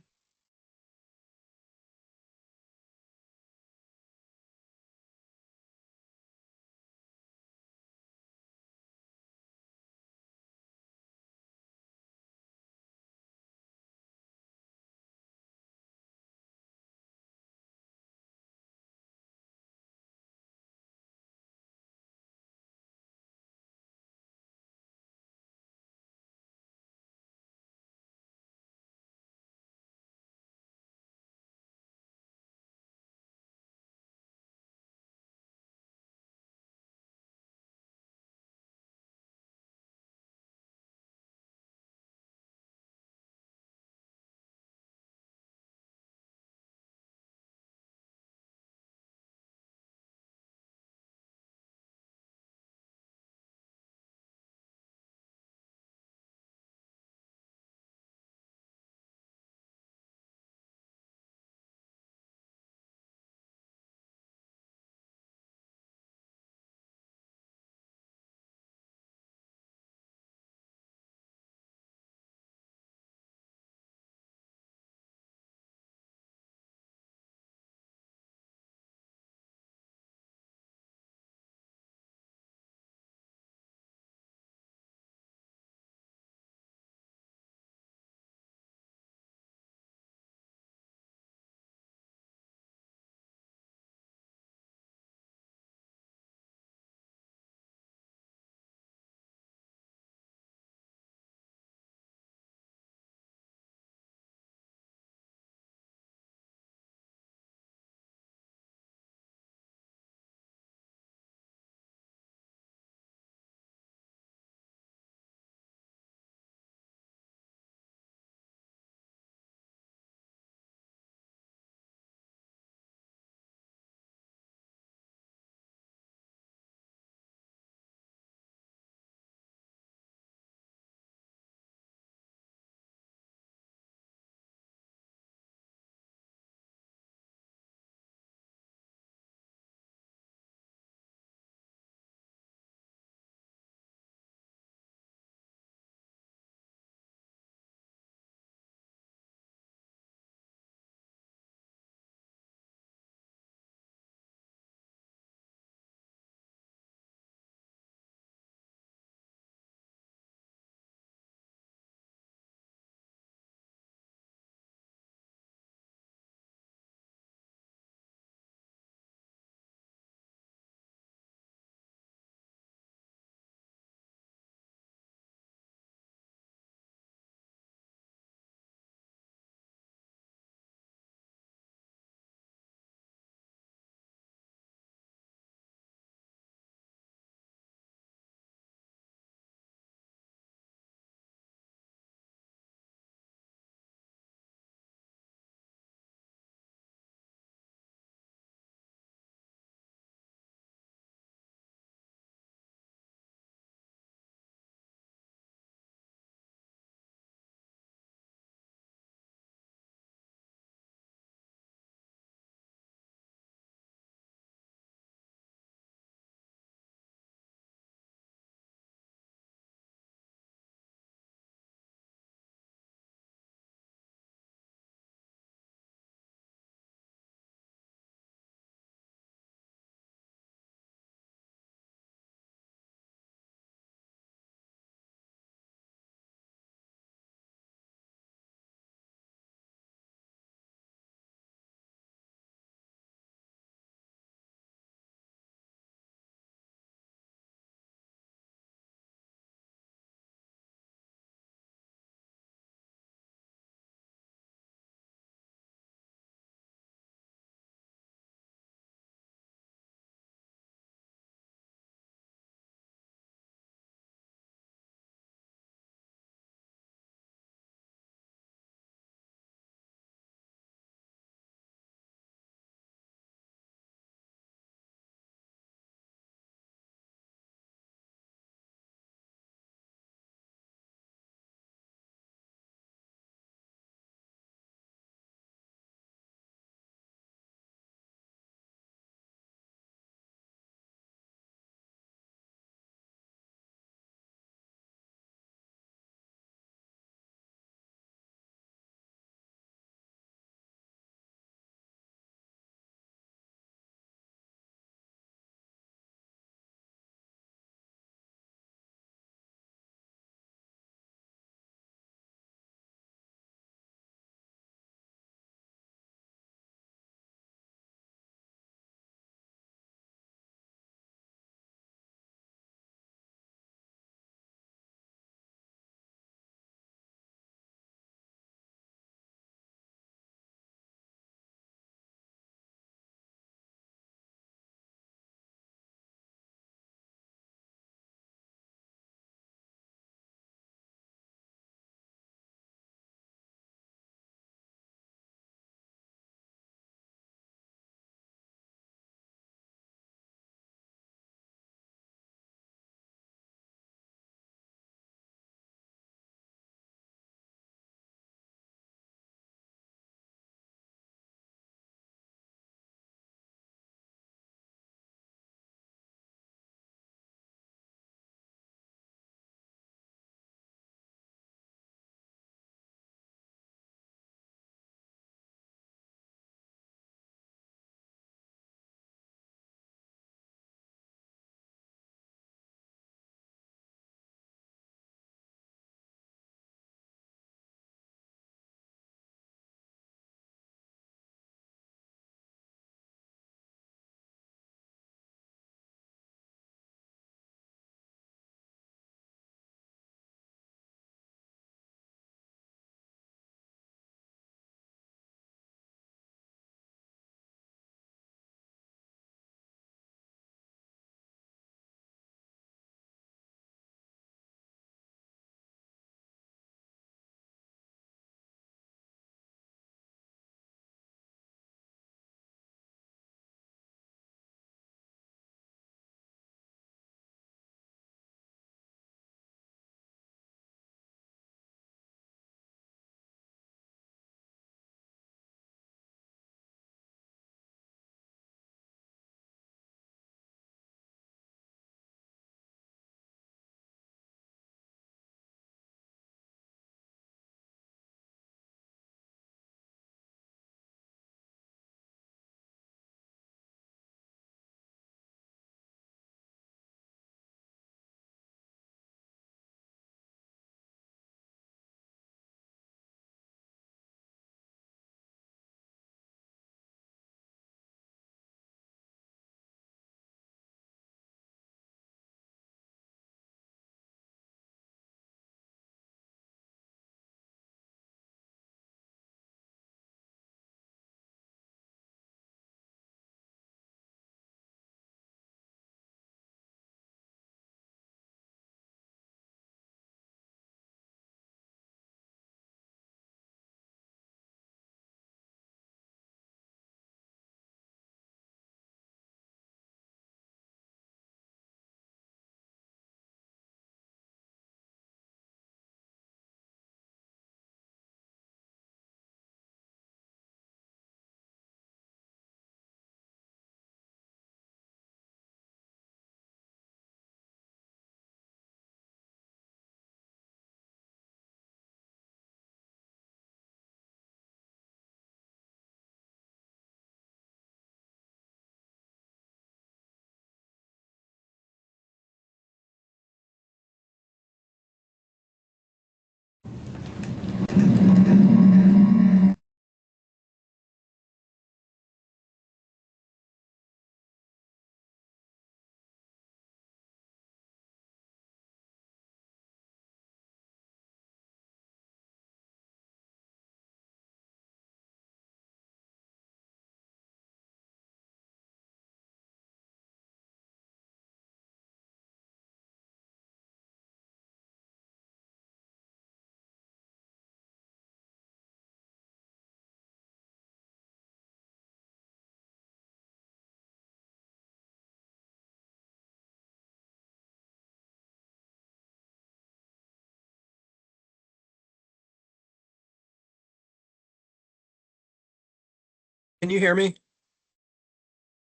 Can you hear me?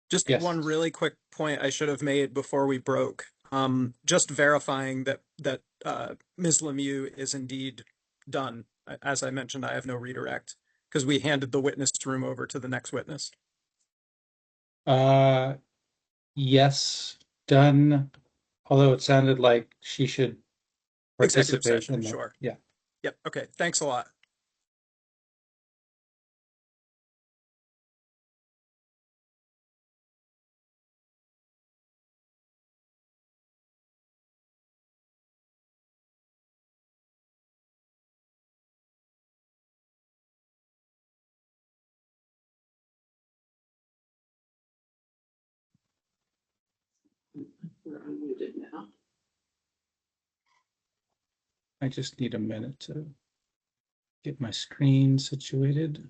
Just Yes. one really quick point I should have made before we broke. Just verifying that Ms. Lemieux is indeed done. As I mentioned, I have no redirect because we handed the witness room over to the next witness. Yes, done. Although it sounded like she should Executive participate session, in the, sure. yeah. Yep. Okay. Thanks a lot. We're unmuted now. I just need a minute to get my screen situated.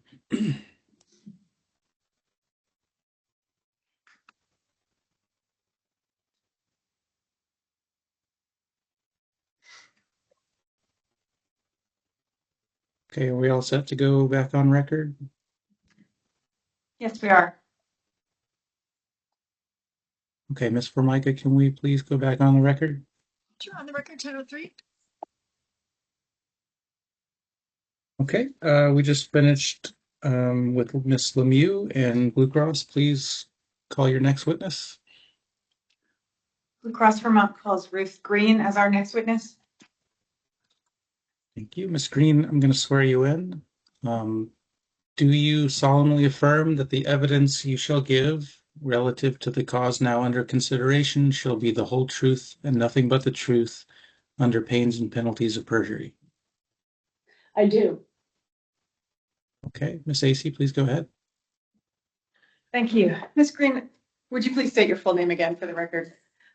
Okay, are we all set to go back on record? Yes, we are. Okay, Ms. Formica, can we please go back on the record? Sure, on the record, 10:03. Okay, we just finished with Ms. Lemieux and Blue Cross. Please call your next witness. Blue Cross Vermont calls Ruth Green as our next witness. Thank you. Ms. Green, I'm going to swear you in. Do you solemnly affirm that the evidence you shall give relative to the cause now under consideration shall be the whole truth and nothing but the truth under pains and penalties of perjury? I do. Okay, Ms. Acey, please go ahead. Thank you. Ms. Green, would you please state your full name again for the record?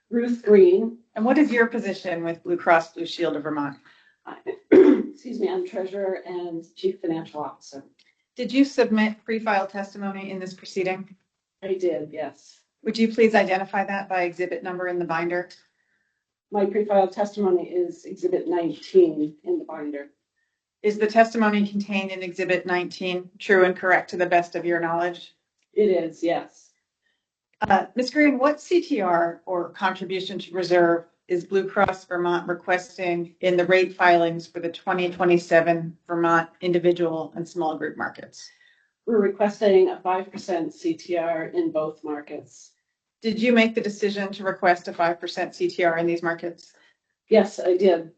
Ruth Green. And what is your position with Blue Cross Blue Shield of Vermont? Excuse me, I'm Treasurer and Chief Financial Officer. Did you submit pre-filed testimony in this proceeding? I did, yes. Would you please identify that by exhibit number in the binder? My pre-filed testimony is Exhibit 19 in the binder. Is the testimony contained in exhibit 19 true and correct to the best of your knowledge? It is, yes. Ms. Green, what CTR or contribution to reserve is Blue Cross Vermont requesting in the rate filings for the 2027 Vermont individual and small group markets? We're requesting a 5% CTR in both markets. Did you make the decision to request a 5% CTR in these markets? Yes, I did.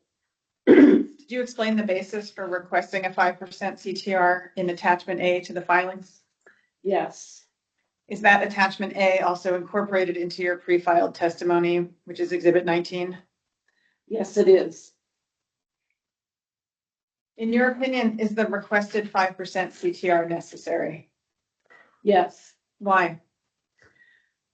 Did you explain the basis for requesting a 5% CTR in attachment A to the filings? Yes. Is that attachment A also incorporated into your pre-filed testimony, which is exhibit 19? Yes, it is. In your opinion, is the requested 5% CTR necessary? Yes. Why?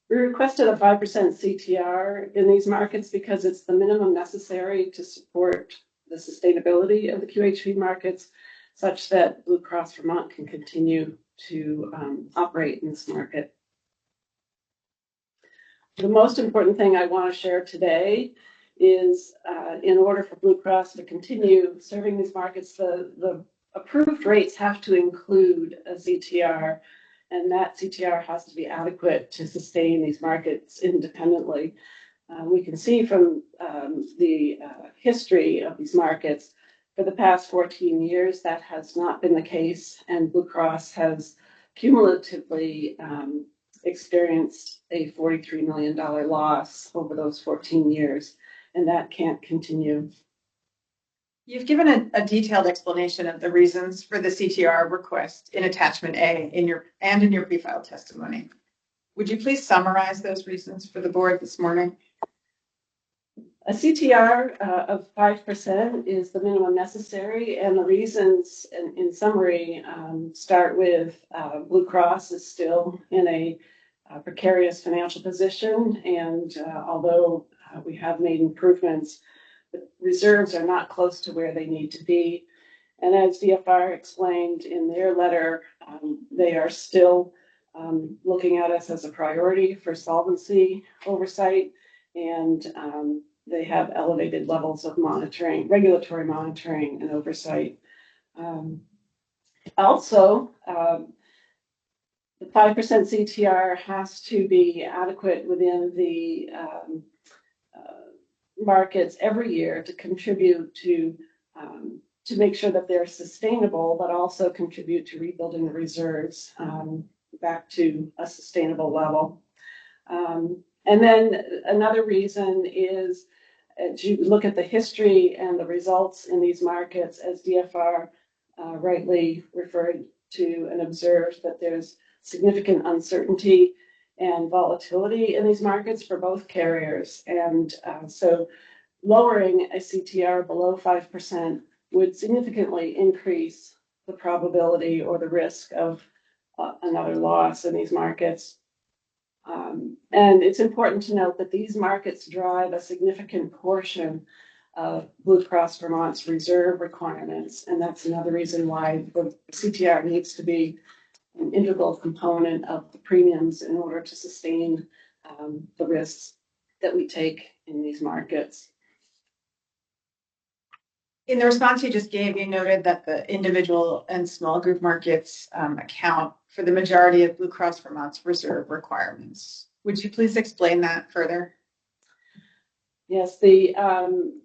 We requested a 5% CTR in these markets because it's the minimum necessary to support the sustainability of the QHP markets, such that Blue Cross Vermont can continue to operate in this market. The most important thing I want to share today is in order for Blue Cross to continue serving these markets, the approved rates have to include a CTR, and that CTR has to be adequate to sustain these markets independently. We can see from the history of these markets for the past 14 years that has not been the case, and Blue Cross has cumulatively experienced a $43 million loss over those 14 years, and that can't continue. You've given a detailed explanation of the reasons for the CTR request in attachment A in your pre-filed testimony. Would you please summarize those reasons for the board this morning? A CTR of 5% is the minimum necessary, and the reasons in summary start with Blue Cross is still in a precarious financial position, and although we have made improvements, the reserves are not close to where they need to be. And as VFR explained in their letter, they are still looking at us as a priority for solvency oversight, and they have elevated levels of monitoring, regulatory monitoring and oversight. Also, the 5% CTR has to be adequate within the markets every year to contribute to make sure that they're sustainable, but also contribute to rebuilding the reserves back to a sustainable level. And then another reason is, as you look at the history and the results in these markets, as DFR rightly referred to and observed, that there's significant uncertainty and volatility in these markets for both carriers. And so lowering a CTR below 5% would significantly increase the probability or the risk of another loss in these markets. And it's important to note that these markets drive a significant portion of Blue Cross Vermont's reserve requirements. And that's another reason why the CTR needs to be an integral component of the premiums in order to sustain the risks that we take in these markets. In the response you just gave, you noted that the individual and small group markets account for the majority of Blue Cross Vermont's reserve requirements. Would you please explain that further? Yes, the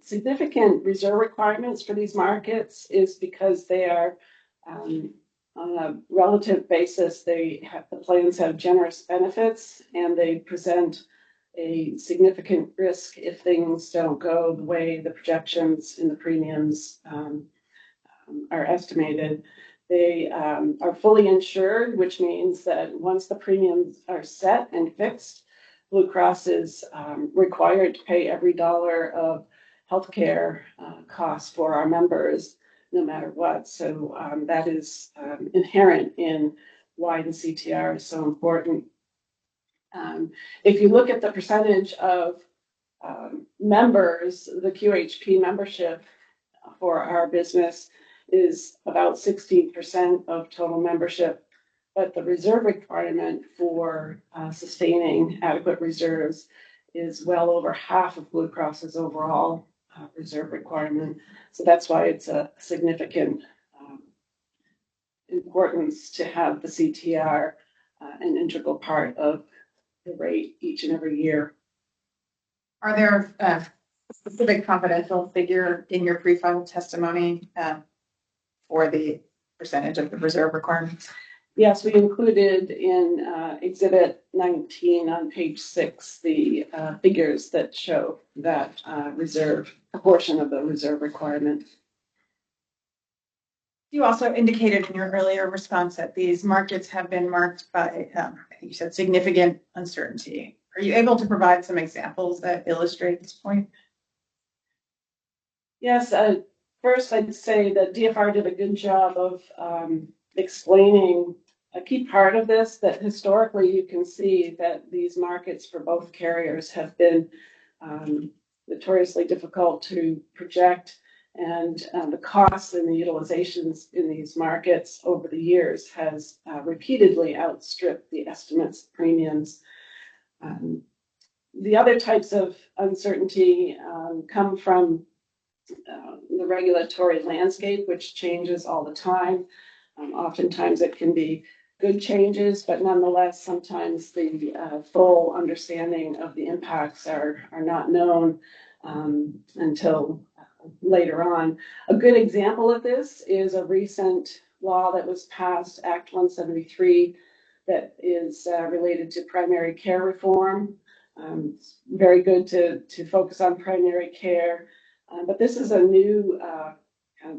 significant reserve requirements for these markets is because they are on a relative basis, the plans have generous benefits and they present a significant risk if things don't go the way the projections in the premiums are estimated. They are fully insured, which means that once the premiums are set and fixed, Blue Cross is required to pay every dollar of healthcare costs for our members, no matter what. So that is inherent in why the CTR is so important. If you look at the percentage of members, the QHP membership for our business is about 16% of total membership, but the reserve requirement for sustaining adequate reserves is well over half of Blue Cross's overall reserve requirement. So that's why it's a significant importance to have the CTR an integral part of the rate each and every year. Are there a specific confidential figure in your pre-filed testimony for the percentage of the reserve requirements? Yes, we included in Exhibit 19 on page 6 the figures that show that a portion of the reserve requirement. You also indicated in your earlier response that these markets have been marked by, I think you said, significant uncertainty. Are you able to provide some examples that illustrate this point? Yes, first I'd say that DFR did a good job of explaining a key part of this, that historically you can see that these markets for both carriers have been notoriously difficult to project, and the costs and the utilizations in these markets over the years has repeatedly outstripped the estimates premiums. The other types of uncertainty come from the regulatory landscape, which changes all the time. Oftentimes it can be good changes, but nonetheless, sometimes the full understanding of the impacts are not known until later on. A good example of this is a recent law that was passed, Act 173, that is related to primary care reform. It's very good to focus on primary care, but this is a new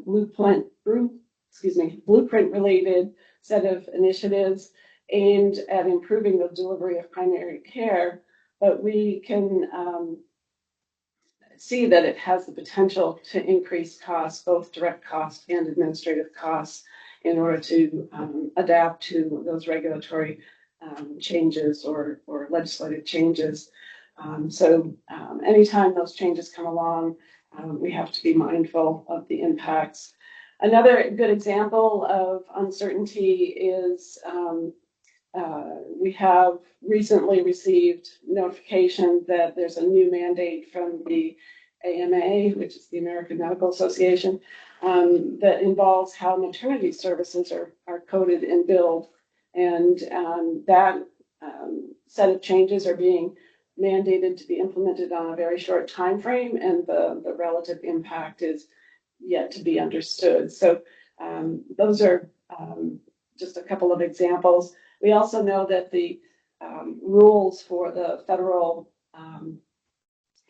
blueprint-related set of initiatives aimed at improving the delivery of primary care, but we can see that it has the potential to increase costs, both direct costs and administrative costs, in order to adapt to those regulatory changes or legislative changes. So anytime those changes come along, we have to be mindful of the impacts. Another good example of uncertainty is we have recently received notification that there's a new mandate from the AMA, which is the American Medical Association, that involves how maternity services are coded and billed. And that set of changes are being mandated to be implemented on a very short time frame, and the relative impact is yet to be understood. So those are just a couple of examples. We also know that the rules for the federal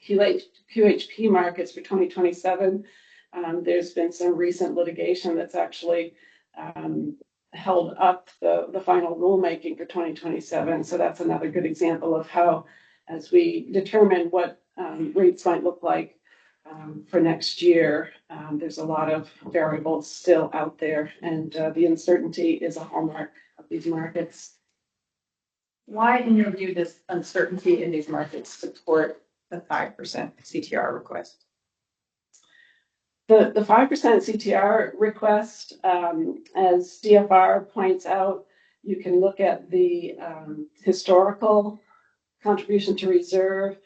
QHP markets for 2027, there's been some recent litigation that's actually held up the final rulemaking for 2027. So that's another good example of how, as we determine what rates might look like for next year, there's a lot of variables still out there, and the uncertainty is a hallmark of these markets. Why, in your view, does uncertainty in these markets support the 5% CTR request? The 5% CTR request, as DFR points out, you can look at the historical contribution to reserve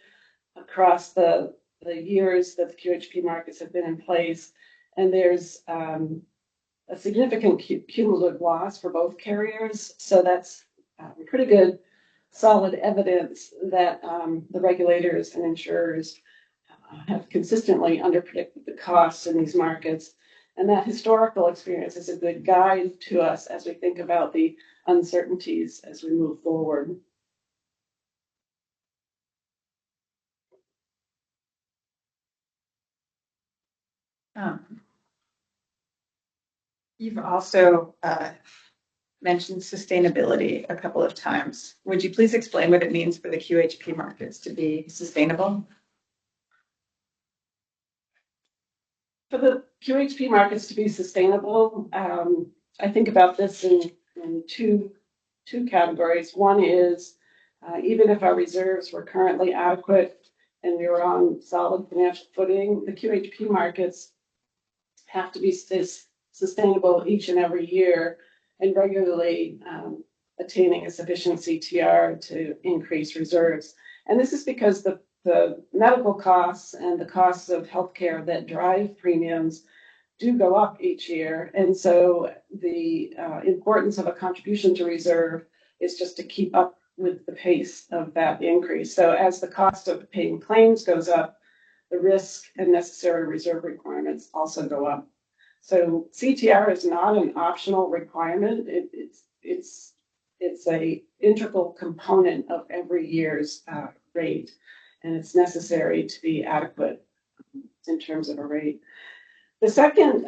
across the years that the QHP markets have been in place, and there's a significant cumulative loss for both carriers. So that's pretty good, solid evidence that the regulators and insurers have consistently underpredicted the costs in these markets. And that historical experience is a good guide to us as we think about the uncertainties as we move forward. You've also mentioned sustainability a couple of times. Would you please explain what it means for the QHP markets to be sustainable? For the QHP markets to be sustainable, I think about this in two categories. One is even if our reserves were currently adequate and we were on solid financial footing, the QHP markets have to be sustainable each and every year and regularly attaining a sufficient CTR to increase reserves. And this is because the medical costs and the costs of healthcare that drive premiums do go up each year. And so the importance of a contribution to reserve is just to keep up with the pace of that increase. So as the cost of paying claims goes up, the risk and necessary reserve requirements also go up. So CTR is not an optional requirement. It's a integral component of every year's rate, and it's necessary to be adequate in terms of a rate. The second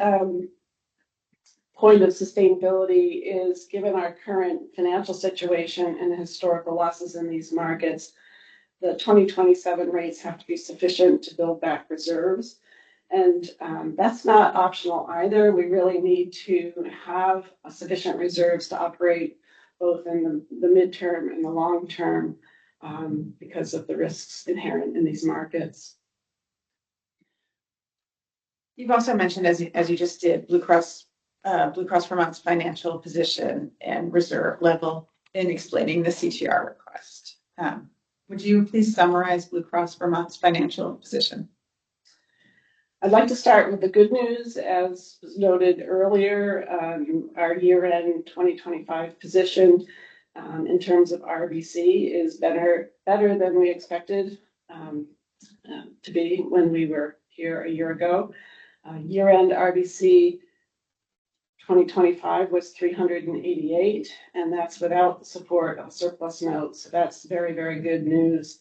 point of sustainability is, given our current financial situation and the historical losses in these markets, the 2027 rates have to be sufficient to build back reserves. And that's not optional either. We really need to have sufficient reserves to operate both in the midterm and the long term because of the risks inherent in these markets. You've also mentioned, as you just did, Blue Cross Vermont's financial position and reserve level in explaining the CTR request. Would you please summarize Blue Cross Vermont's financial position? I'd like to start with the good news. As was noted earlier, our year-end 2025 position in terms of RBC is better than we expected to be when we were here a year ago. Year-end RBC 2025 was 388, and that's without the support of surplus notes. So that's very, very good news.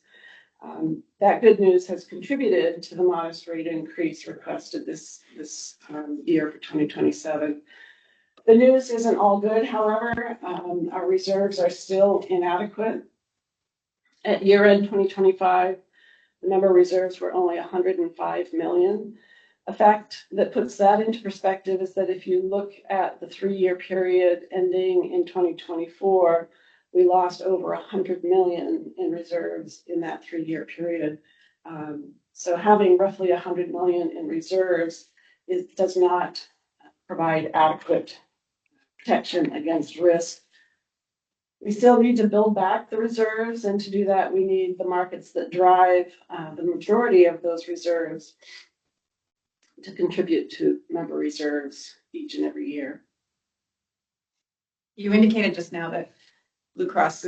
That good news has contributed to the modest rate increase requested this year for 2027. The news isn't all good, however. Our reserves are still inadequate. At year-end 2025, the number of reserves were only 105 million. A fact that puts that into perspective is that if you look at the 3-year period ending in 2024, we lost over 100 million in reserves in that 3-year period. So having roughly 100 million in reserves does not provide adequate protection against risk. We still need to build back the reserves, and to do that, we need the markets that drive the majority of those reserves to contribute to member reserves each and every year. You indicated just now that Blue Cross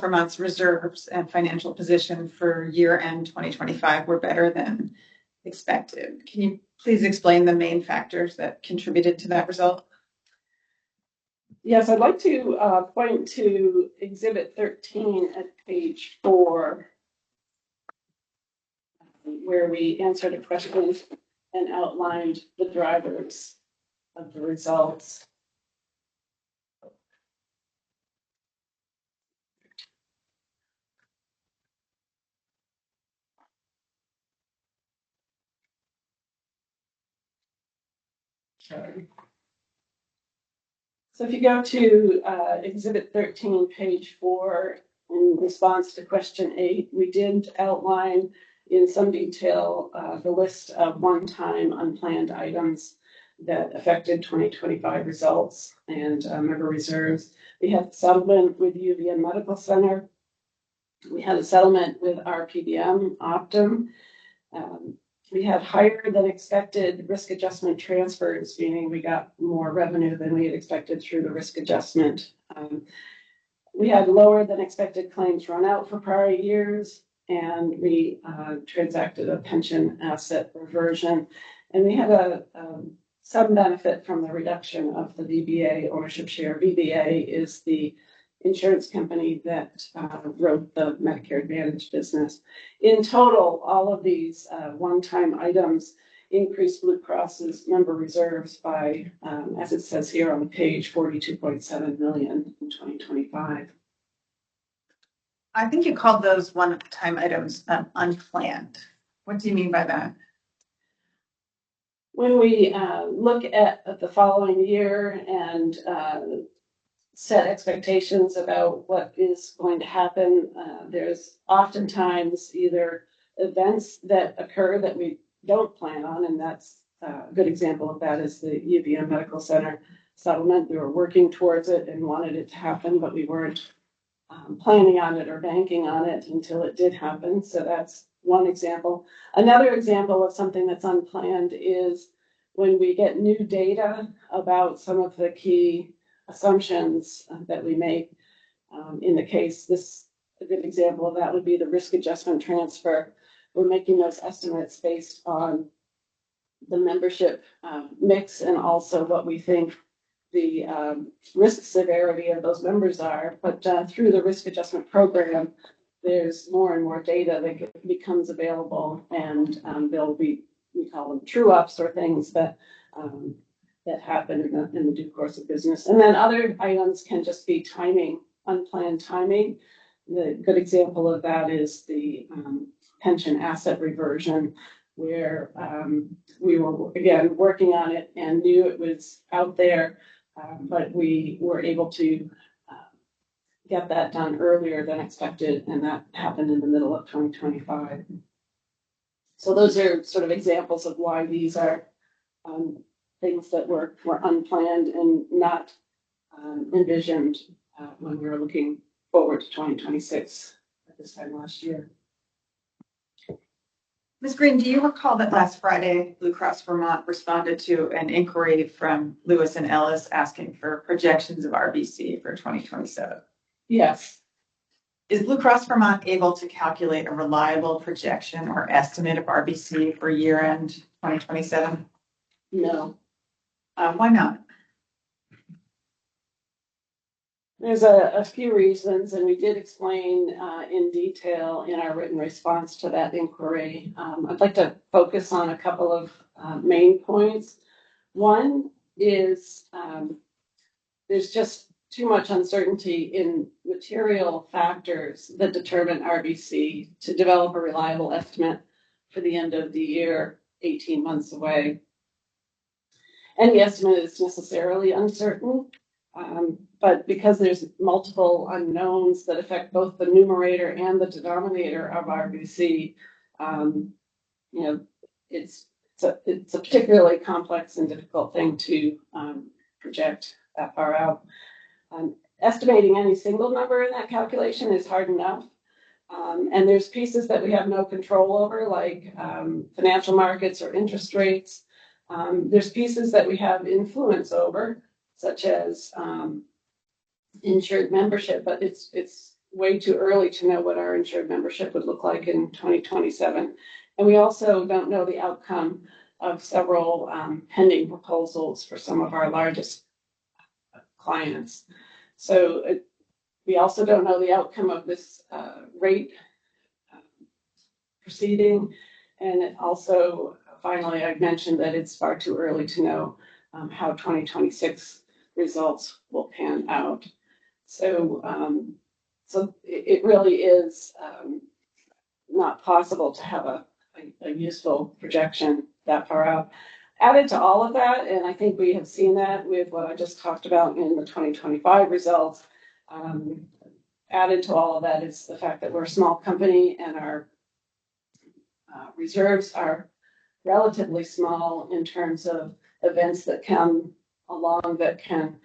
Vermont's reserves and financial position for year end 2025 were better than expected. Can you please explain the main factors that contributed to that result? Yes, I'd like to point to Exhibit 13 at page 4, where we answered a question and outlined the drivers of the results. Sorry. So if you go to Exhibit 13, page 4, in response to question 8, we did outline in some detail the list of one-time unplanned items that affected 2025 results and member reserves. We had settlement with UVM Medical Center. We had a settlement with RPBM Optum. We had higher than expected risk adjustment transfers, meaning we got more revenue than we had expected through the risk adjustment. We had lower than expected claims run out for prior years, and we transacted a pension asset reversion. And we had some benefit from the reduction of the VBA ownership share. VBA is the insurance company that wrote the Medicare Advantage business. In total, all of these one-time items increased Blue Cross's member reserves by, as it says here on the page, $42.7 million in 2025. I think you called those one-time items unplanned. What do you mean by that? When we look at the following year and set expectations about what is going to happen, there's oftentimes either events that occur that we don't plan on, and that's a good example of that is the UVM Medical Center settlement. We were working towards it and wanted it to happen, but we weren't planning on it or banking on it until it did happen. So that's one example. Another example of something that's unplanned is when we get new data about some of the key assumptions that we make. In the case, a good example of that would be the risk adjustment transfer. We're making those estimates based on the membership mix and also what we think the risk severity of those members are. But through the risk adjustment program, there's more and more data that becomes available, and there'll be, we call them true ups or things that happen in the due course of business. And then other items can just be timing, unplanned timing. The good example of that is the pension asset reversion, where we were, again, working on it and knew it was out there, but we were able to get that done earlier than expected, and that happened in the middle of 2025. So those are sort of examples of why these are things that were unplanned and not envisioned when we were looking forward to 2026 at this time last year. Ms. Green, do you recall that last Friday, Blue Cross Vermont responded to an inquiry from Lewis and Ellis asking for projections of RBC for 2027? Yes. Is Blue Cross Vermont able to calculate a reliable projection or estimate of RBC for year-end 2027? No. Why not? There's a few reasons, and we did explain in detail in our written response to that inquiry. I'd like to focus on a couple of main points. One is there's just too much uncertainty in material factors that determine RBC to develop a reliable estimate for the end of the year, 18 months away. Any estimate is necessarily uncertain, but because there's multiple unknowns that affect both the numerator and the denominator of RBC, it's a particularly complex and difficult thing to project that far out. Estimating any single number in that calculation is hard enough. And there's pieces that we have no control over, like financial markets or interest rates. There's pieces that we have influence over, such as insured membership, but it's way too early to know what our insured membership would look like in 2027. And we also don't know the outcome of several pending proposals for some of our largest clients. So we also don't know the outcome of this rate proceeding. And it also, finally, I've mentioned that it's far too early to know how 2026 results will pan out. So, so it really is not possible to have a useful projection that far out. Added to all of that, and I think we have seen that with what I just talked about in the 2025 results, added to all of that is the fact that we're a small company and our reserves are relatively small in terms of events that come along that can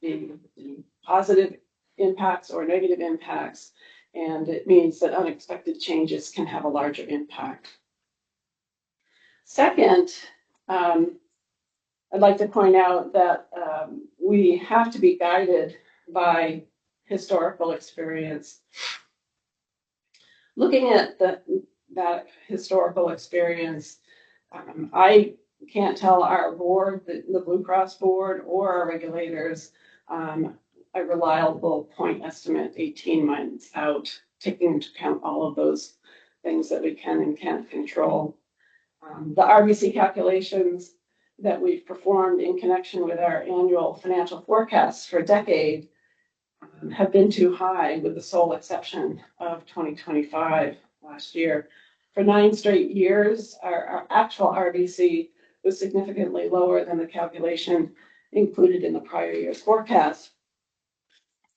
be positive impacts or negative impacts. And it means that unexpected changes can have a larger impact. Second, I'd like to point out that we have to be guided by historical experience. Looking at that historical experience, I can't tell our board, the Blue Cross board, or our regulators a reliable point estimate 18 months out, taking into account all of those things that we can and can't control. The RBC calculations that we've performed in connection with our annual financial forecasts for a decade have been too high, with the sole exception of 2025 last year. For 9 straight years, our actual RBC was significantly lower than the calculation included in the prior year's forecast.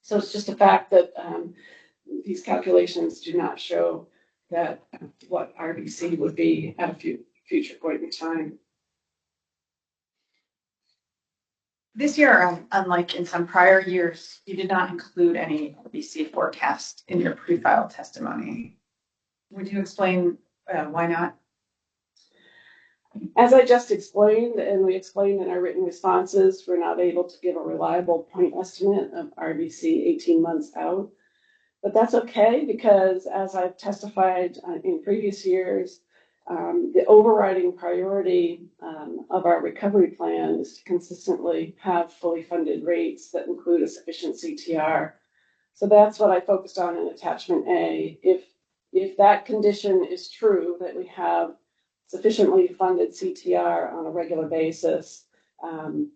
So it's just a fact that these calculations do not show that what RBC would be at a future point in time. This year, unlike in some prior years, you did not include any RBC forecast in your pre-file testimony. Would you explain why not? As I just explained, and we explained in our written responses, we're not able to give a reliable point estimate of RBC 18 months out. But that's okay, because as I've testified in previous years, the overriding priority of our recovery plan is to consistently have fully funded rates that include a sufficient CTR. So that's what I focused on in attachment A. If that condition is true, that we have sufficiently funded CTR on a regular basis, then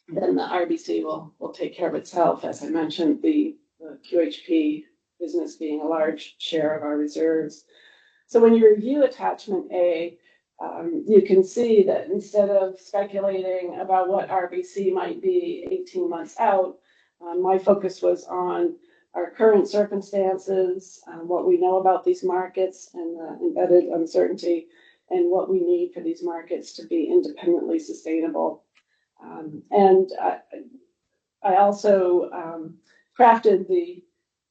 the RBC will take care of itself. As I mentioned, the QHP business being a large share of our reserves. So when you review attachment A, you can see that instead of speculating about what RBC might be 18 months out, my focus was on our current circumstances, what we know about these markets and the embedded uncertainty, and what we need for these markets to be independently sustainable. And I also crafted the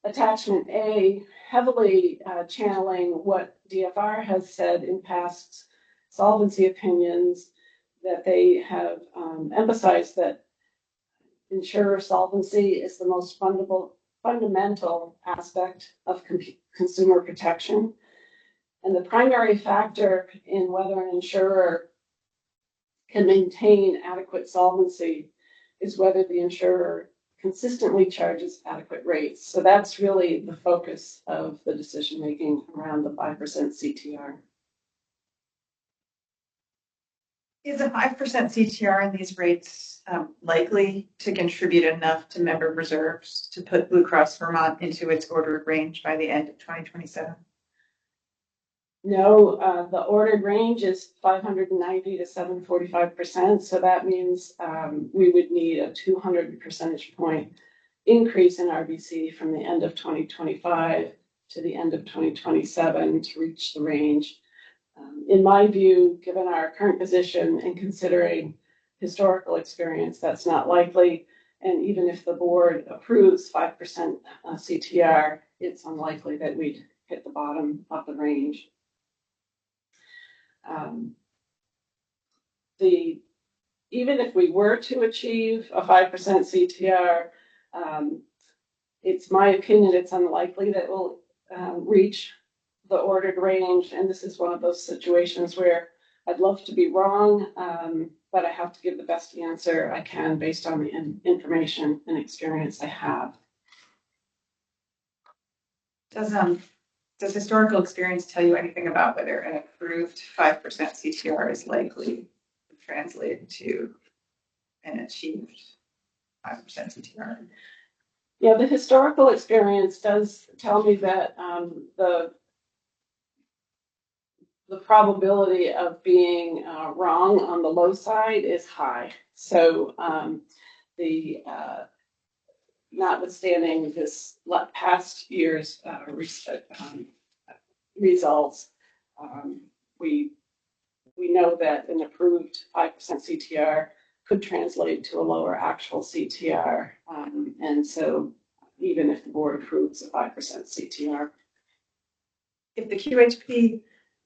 attachment A heavily channeling what DFR has said in past solvency opinions, that they have emphasized that insurer solvency is the most fundamental aspect of consumer protection. And the primary factor in whether an insurer can maintain adequate solvency is whether the insurer consistently charges adequate rates. So that's really the focus of the decision making around the 5% CTR. Is a 5% CTR in these rates likely to contribute enough to member reserves to put Blue Cross Vermont into its ordered range by the end of 2027? No, the ordered range is 590 to 745%. So that means we would need a 200 percentage point increase in RBC from the end of 2025 to the end of 2027 to reach the range. In my view, given our current position and considering historical experience, that's not likely. And even if the board approves 5% CTR, it's unlikely that we'd hit the bottom of the range. Even if we were to achieve a 5% CTR, It's my opinion, it's unlikely that we'll reach the ordered range. And this is one of those situations where I'd love to be wrong, but I have to give the best answer I can based on the information and experience I have. Does historical experience tell you anything about whether an approved 5% CTR is likely to translate to an achieved 5% CTR? Yeah, the historical experience does tell me that the probability of being wrong on the low side is high. So the notwithstanding this past year's results, we know that an approved 5% CTR could translate to a lower actual CTR. And so even if the board approves a 5% CTR. If the QHP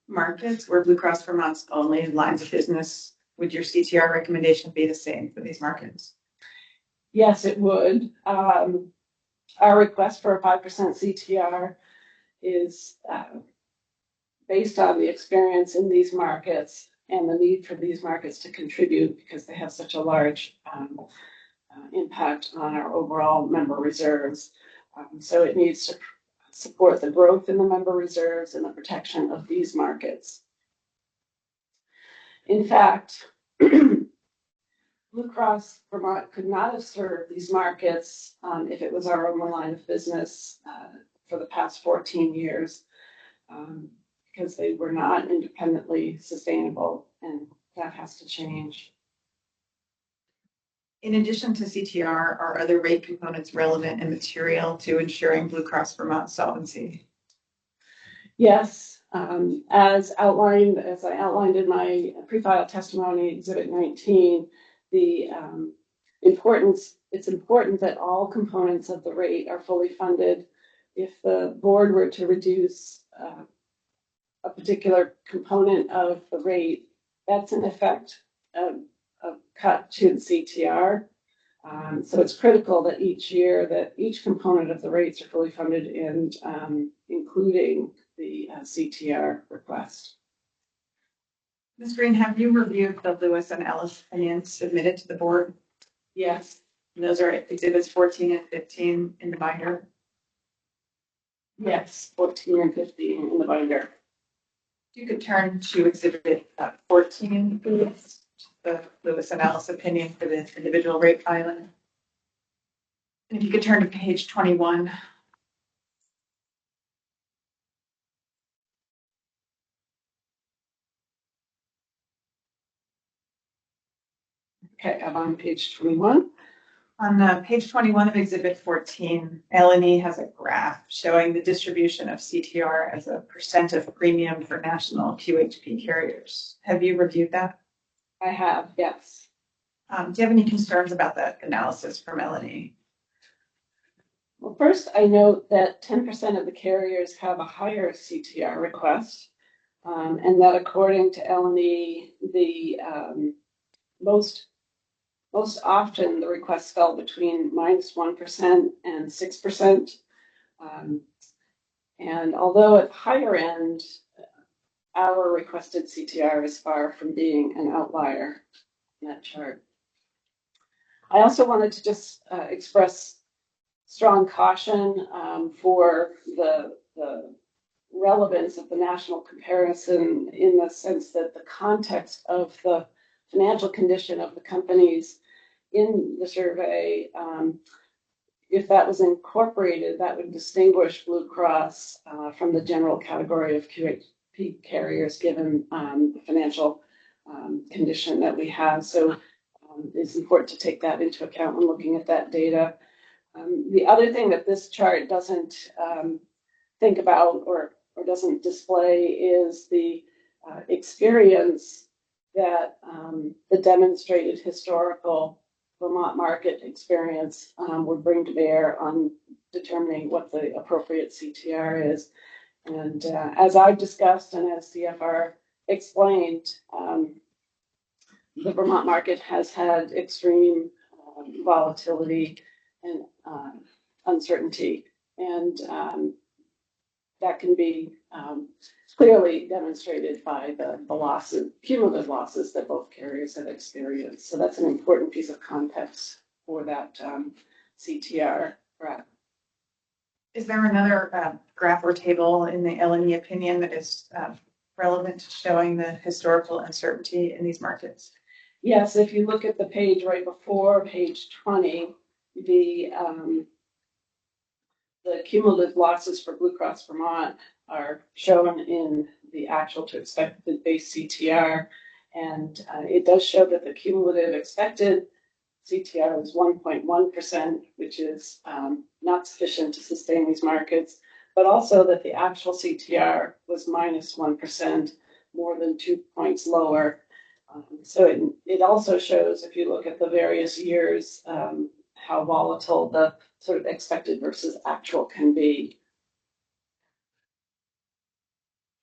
markets were Blue Cross Vermont's only lines of business, would your CTR recommendation be the same for these markets? Yes, it would. Our request for a 5% CTR is based on the experience in these markets and the need for these markets to contribute because they have such a large impact on our overall member reserves. So it needs to support the growth in the member reserves and the protection of these markets. In fact, Blue Cross Vermont could not have served these markets if it was our only line of business for the past 14 years because they were not independently sustainable, and that has to change. In addition to CTR, are other rate components relevant and material to ensuring Blue Cross Vermont solvency? Yes, as I outlined in my pre-file testimony, Exhibit 19, it's important that all components of the rate are fully funded. If the board were to reduce a particular component of the rate, that's in effect a cut to the CTR. So it's critical that each year that each component of the rates are fully funded and including the CTR request. Ms. Green, have you reviewed the Lewis and Ellis opinions submitted to the board? Yes. And those are exhibits 14 and 15 in the binder? Yes, 14 and 15 in the binder. You could turn to exhibit 14, please. The Lewis and Ellis opinion for the individual rate filing. And if you could turn to page 21. Okay, I'm on page 21. On page 21 of exhibit 14, L&E has a graph showing the distribution of CTR as a percent of premium for national QHP carriers. Have you reviewed that? I have, yes. Do you have any concerns about that analysis from L&E? Well, first, I note that 10% of the carriers have a higher CTR request, and that according to L&E, the most often the requests fell between -1% and 6%. And although at higher end, our requested CTR is far from being an outlier in that chart. I also wanted to just express strong caution for the relevance of the national comparison in the sense that the context of the financial condition of the companies in the survey, if that was incorporated, that would distinguish Blue Cross from the general category of QHP carriers given the financial condition that we have. So it's important to take that into account when looking at that data. The other thing that this chart doesn't think about or doesn't display is the experience that the demonstrated historical Vermont market experience would bring to bear on determining what the appropriate CTR is. And as I've discussed and as CFR explained, the Vermont market has had extreme volatility and uncertainty. And that can be clearly demonstrated by the losses, cumulative losses that both carriers have experienced. So that's an important piece of context for that CTR graph. Is there another graph or table in the L&E opinion that is relevant to showing the historical uncertainty in these markets? Yes, if you look at the page right before page 20, the cumulative losses for Blue Cross Vermont are shown in the actual to expected base CTR. And it does show that the cumulative expected CTR was 1.1%, which is not sufficient to sustain these markets, but also that the actual CTR was minus 1%, more than 2 points lower. So it also shows, if you look at the various years, how volatile the sort of expected versus actual can be.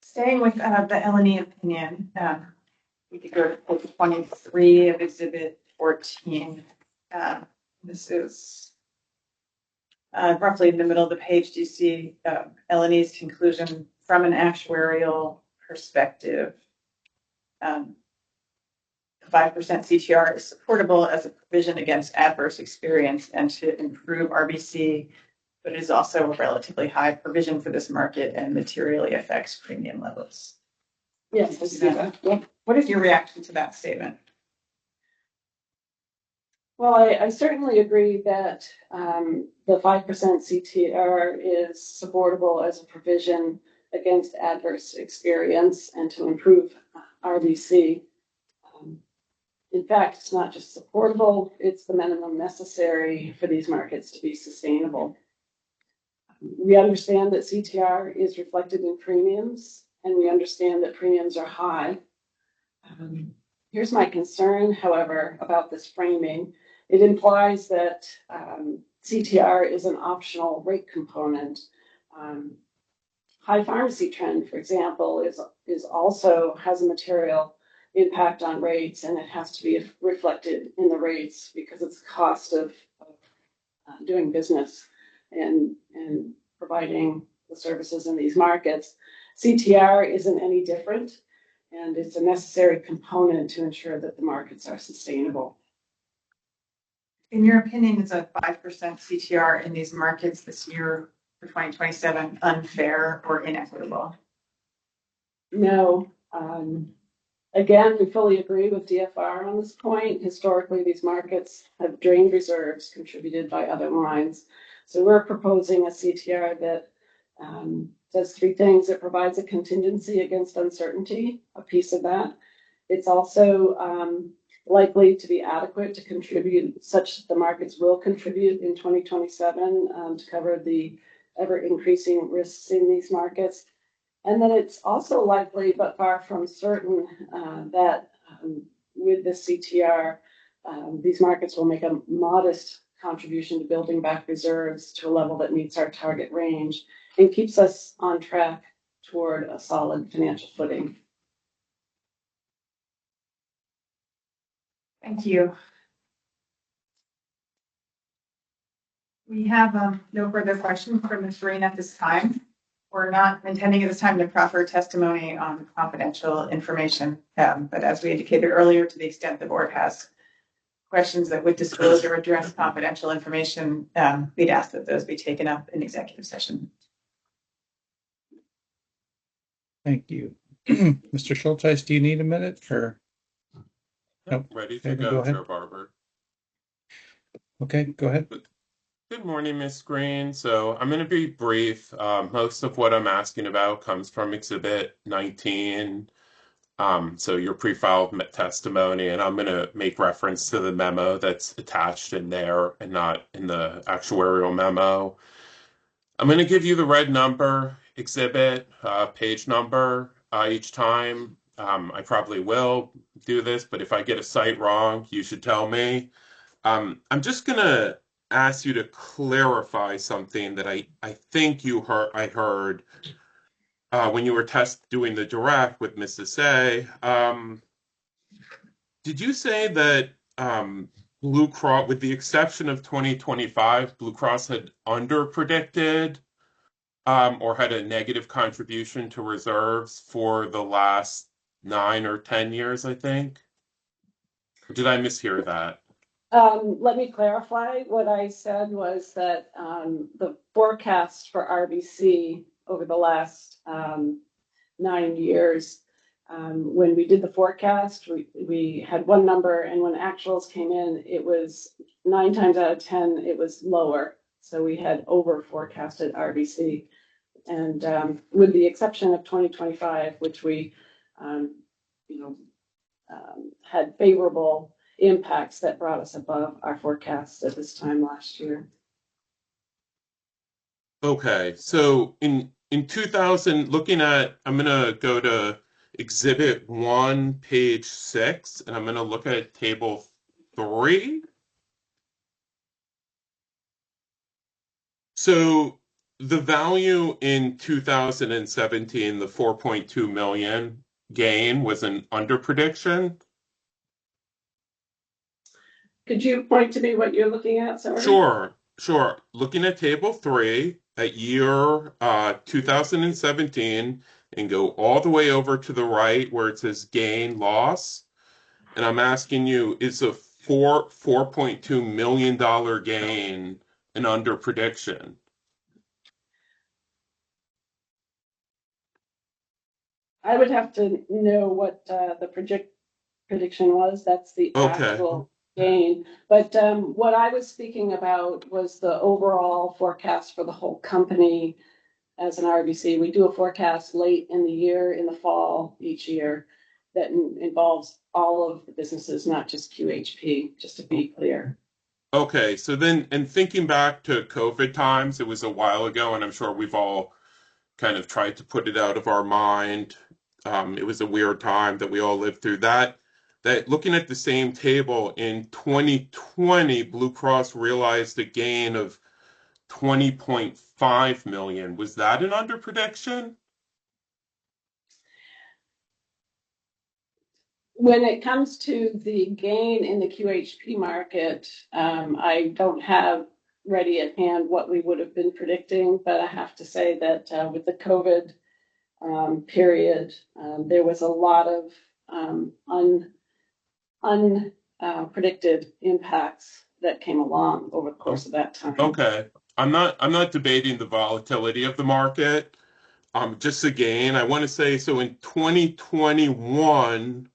Staying with the L&E opinion, we could go to page 23 of Exhibit 14. This is roughly in the middle of the page. Do you see L&E's conclusion from an actuarial perspective? 5% CTR is supportable as a provision against adverse experience and to improve RBC, but it is also a relatively high provision for this market and materially affects premium levels. Yes, I see that. Yeah. What is your reaction to that statement? Well, I certainly agree that the 5% CTR is supportable as a provision against adverse experience and to improve RBC. In fact, it's not just supportable, it's the minimum necessary for these markets to be sustainable. We understand that CTR is reflected in premiums, and we understand that premiums are high. Here's my concern, however, about this framing. It implies that CTR is an optional rate component. High pharmacy trend, for example, is also has a material impact on rates, and it has to be reflected in the rates because it's the cost of doing business and providing the services in these markets. CTR isn't any different, and it's a necessary component to ensure that the markets are sustainable. In your opinion, is a 5% CTR in these markets this year for 2027 unfair or inequitable? No. Again, we fully agree with DFR on this point. Historically, these markets have drained reserves contributed by other lines. So we're proposing a CTR that does three things. It provides a contingency against uncertainty, a piece of that. It's also likely to be adequate to contribute such that the markets will contribute in 2027 to cover the ever increasing risks in these markets. And then it's also likely, but far from certain, that with the CTR, these markets will make a modest contribution to building back reserves to a level that meets our target range and keeps us on track toward a solid financial footing. Thank you. We have no further questions from Ms. Green at this time. We're not intending at this time to proffer testimony on confidential information, but as we indicated earlier, to the extent the board has questions that would disclose or address confidential information, we'd ask that those be taken up in executive session. Thank you. Mr. Schulteis, do you need a minute or? Nope. Ready to Okay, go, ahead. Chair Barber. Okay, go ahead. Good morning, Ms. Green. So I'm going to be brief. Most of what I'm asking about comes from Exhibit 19. So your pre-filed testimony, and I'm going to make reference to the memo that's attached in there and not in the actuarial memo. I'm going to give you the red number, exhibit, page number each time. I probably will do this, but if I get a site wrong, you should tell me. I'm just going to ask you to clarify something that I think I heard when you were doing the direct with Mrs. A. Did you say that Blue Cross, with the exception of 2025, Blue Cross had underpredicted or had a negative contribution to reserves for the last 9 or 10 years, I think. Or did I mishear that? Let me clarify. What I said was that the forecast for RBC over the last 9 years, when we did the forecast, we had one number, and when actuals came in, it was 9 times out of 10, it was lower. So we had over forecasted RBC. And with the exception of 2025, which we, had favorable impacts that brought us above our forecast at this time last year. Okay, so in 2000, looking at, I'm gonna go to Exhibit 1, page 6, and I'm gonna look at Table 3. So the value in 2017, the 4.2 million gain, was an underprediction. Could you point to me what you're looking at, sorry? Sure. Looking at Table 3 at year 2017 and go all the way over to the right where it says gain loss. And I'm asking you, is a $4.2 million gain an underprediction? I would have to know what the prediction was. That's the Okay. actual gain. But what I was speaking about was the overall forecast for the whole company as an RBC. We do a forecast late in the year, in the fall each year, that involves all of the businesses, not just QHP, just to be clear. Okay, so then, and thinking back to COVID times, it was a while ago, and I'm sure we've all kind of tried to put it out of our mind. It was a weird time that we all lived through. That looking at the same table in 2020, Blue Cross realized a gain of 20.5 million. Was that an underprediction? When it comes to the gain in the QHP market, I don't have ready at hand what we would have been predicting, but I have to say that with the COVID period, there was a lot of unpredicted impacts that came along over the course of that time. Okay. I'm not debating the volatility of the market. Just a gain. I want to say, so in 2021,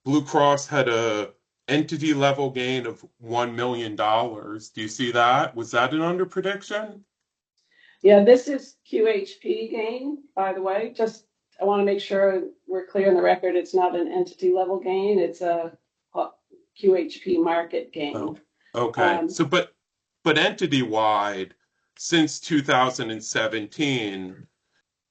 Blue Cross had a entity level gain of $1 million. Do you see that? Was that an underprediction? Yeah, this is QHP gain, by the way. Just I want to make sure we're clear on the record. It's not an entity level gain. It's a QHP market gain. Oh, okay. So, but entity wide, since 2017,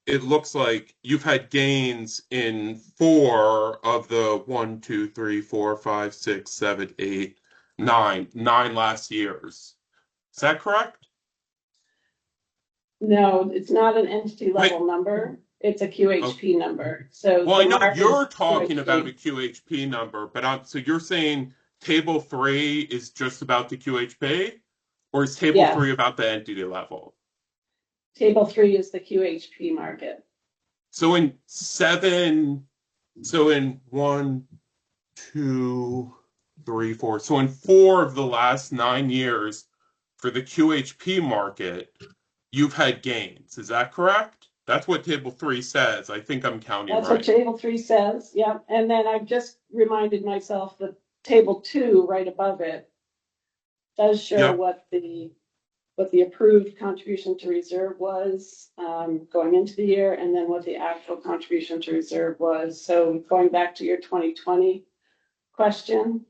it looks like you've had gains in 4 of the 1, 2, 3, 4, 5, 6, 7, 8, 9 last years. Is that correct? No, it's not an entity level number. It's a QHP number. So well, I know you're QHP. talking about a QHP number, but so you're saying Table 3 is just about the QHP, or is Table 3 about the entity level? Table 3 is the QHP market. So in 1, 2, 3, 4. So in 4 of the last 9 years for the QHP market, you've had gains. Is that correct? That's what Table 3 says. I think I'm counting right. That's what Table 3 says. Yeah. And then I've just reminded myself that Table 2 right above it does show what the approved contribution to reserve was going into the year, and then what the actual contribution to reserve was. So going back to your 2020 question,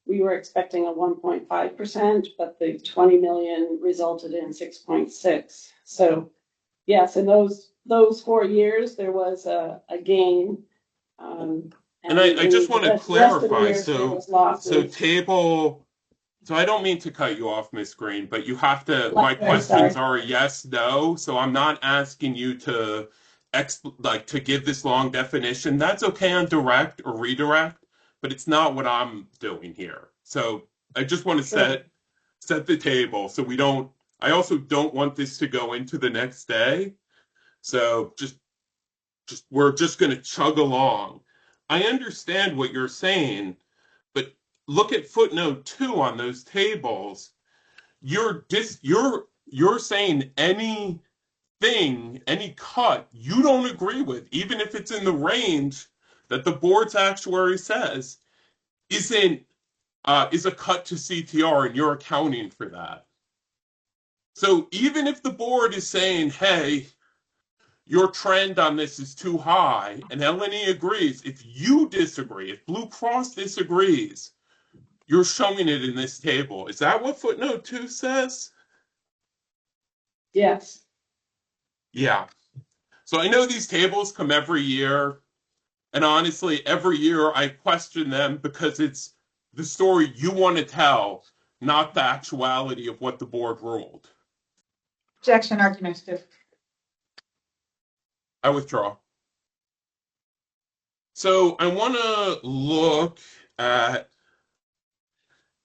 we were expecting a 1.5%, but the 20 million resulted in 6.6. So yes, in those 4 years, there was a gain. And I just want to clarify. So I don't mean to cut you off, Miss Green, but you have to, my questions are yes, no. So I'm not asking you to to give this long definition. That's okay on direct or redirect, but it's not what I'm doing here. So I just want to set the table so we don't. I also don't want this to go into the next day. So just we're just going to chug along. I understand what you're saying, but look at footnote 2 on those tables. You're saying anything, any cut you don't agree with, even if it's in the range that the board's actuary says, isn't is a cut to CTR, and you're accounting for that. So even if the board is saying, hey, your trend on this is too high, and LNE agrees, if you disagree, if Blue Cross disagrees, you're showing it in this table. Is that what footnote 2 says? Yes. Yeah. So I know these tables come every year, and honestly, every year I question them because it's the story you want to tell, not the actuality of what the board ruled. Objection, argumentative. I withdraw. So I want to look at,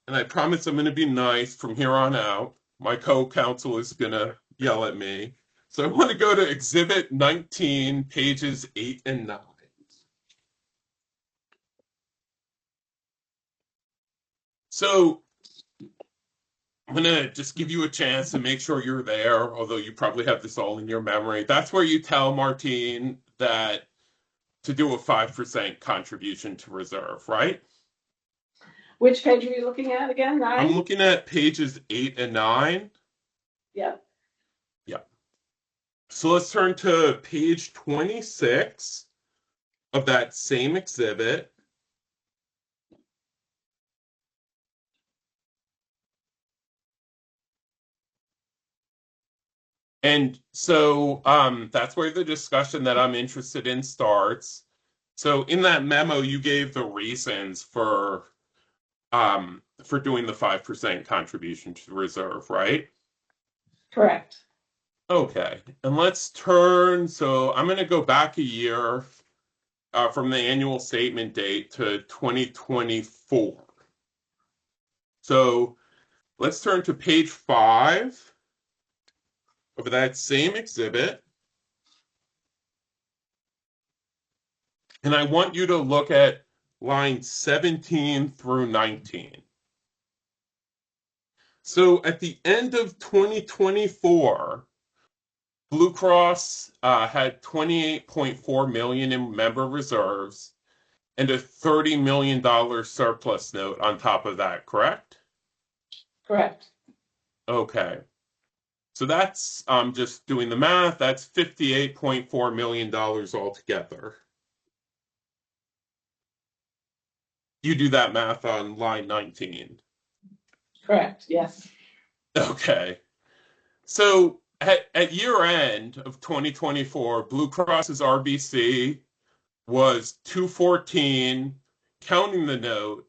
and I promise I'm going to be nice from here on out. My co-counsel is going to yell at me. So I want to go to Exhibit 19, pages 8 and 9. So I'm going to just give you a chance to make sure you're there, although you probably have this all in your memory. That's where you tell Martine that to do a 5% contribution to reserve, right? Which page are you looking at again? 9? I'm looking at pages 8 and 9. Yeah. Yeah. So let's turn to page 26 of that same exhibit. And so that's where the discussion that I'm interested in starts. So in that memo, you gave the reasons for doing the 5% contribution to the reserve, right? Correct. Okay, and let's turn. So I'm going to go back a year from the annual statement date to 2024. So let's turn to page 5 of that same exhibit. And I want you to look at lines 17 through 19. So at the end of 2024, Blue Cross had 28.4 million in member reserves and a $30 million surplus note on top of that, correct? Correct. Okay. So that's just doing the math, that's $58.4 million altogether. You do that math on line 19. Correct. Yes. Okay. So at year end of 2024, Blue Cross's RBC was 214, counting the note,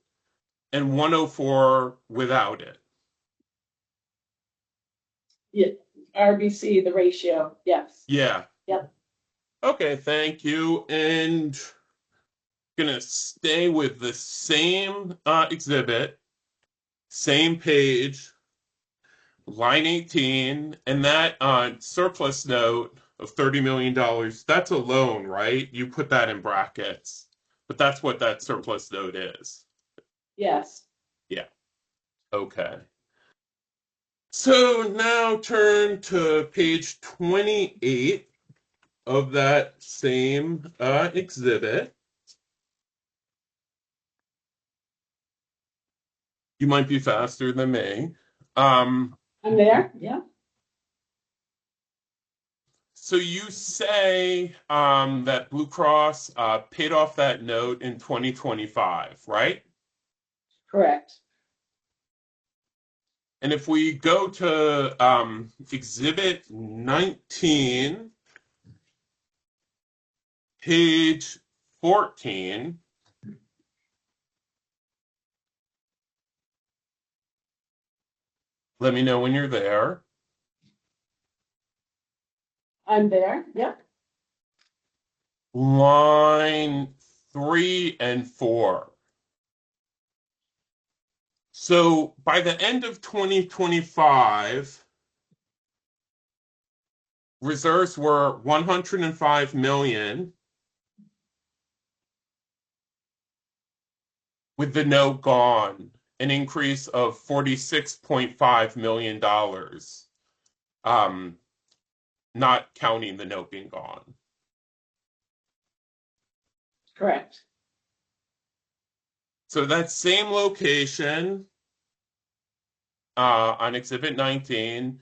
and 104 without it. Yeah. RBC, the ratio. Yes. Yeah. Yep. Okay, thank you. And gonna stay with the same exhibit, same page, line 18, and that surplus note of $30 million, that's a loan, right? You put that in brackets, but that's what that surplus note is. Yes. Yeah. Okay. So now turn to page 28 of that same exhibit. You might be faster than me. I'm there. Yeah. So you say that Blue Cross paid off that note in 2025, right? Correct. And if we go to Exhibit 19, page 14, let me know when you're there. I'm there. Yep. Line 3 and 4. So by the end of 2025, reserves were 105 million, with the note gone, an increase of $46.5 million, not counting the note being gone. Correct. So that same location on Exhibit 19,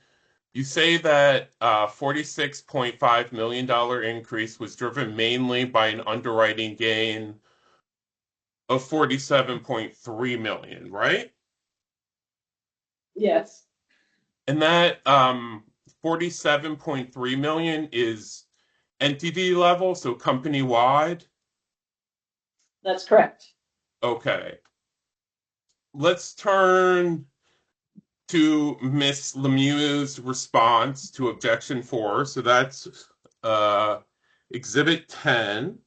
you say that $46.5 million increase was driven mainly by an underwriting gain of 47.3 million, right? Yes, And that 47.3 million is entity level, so company wide. that's correct. Okay. Let's turn to Miss Lemieux's response to objection 4. So that's Exhibit 10.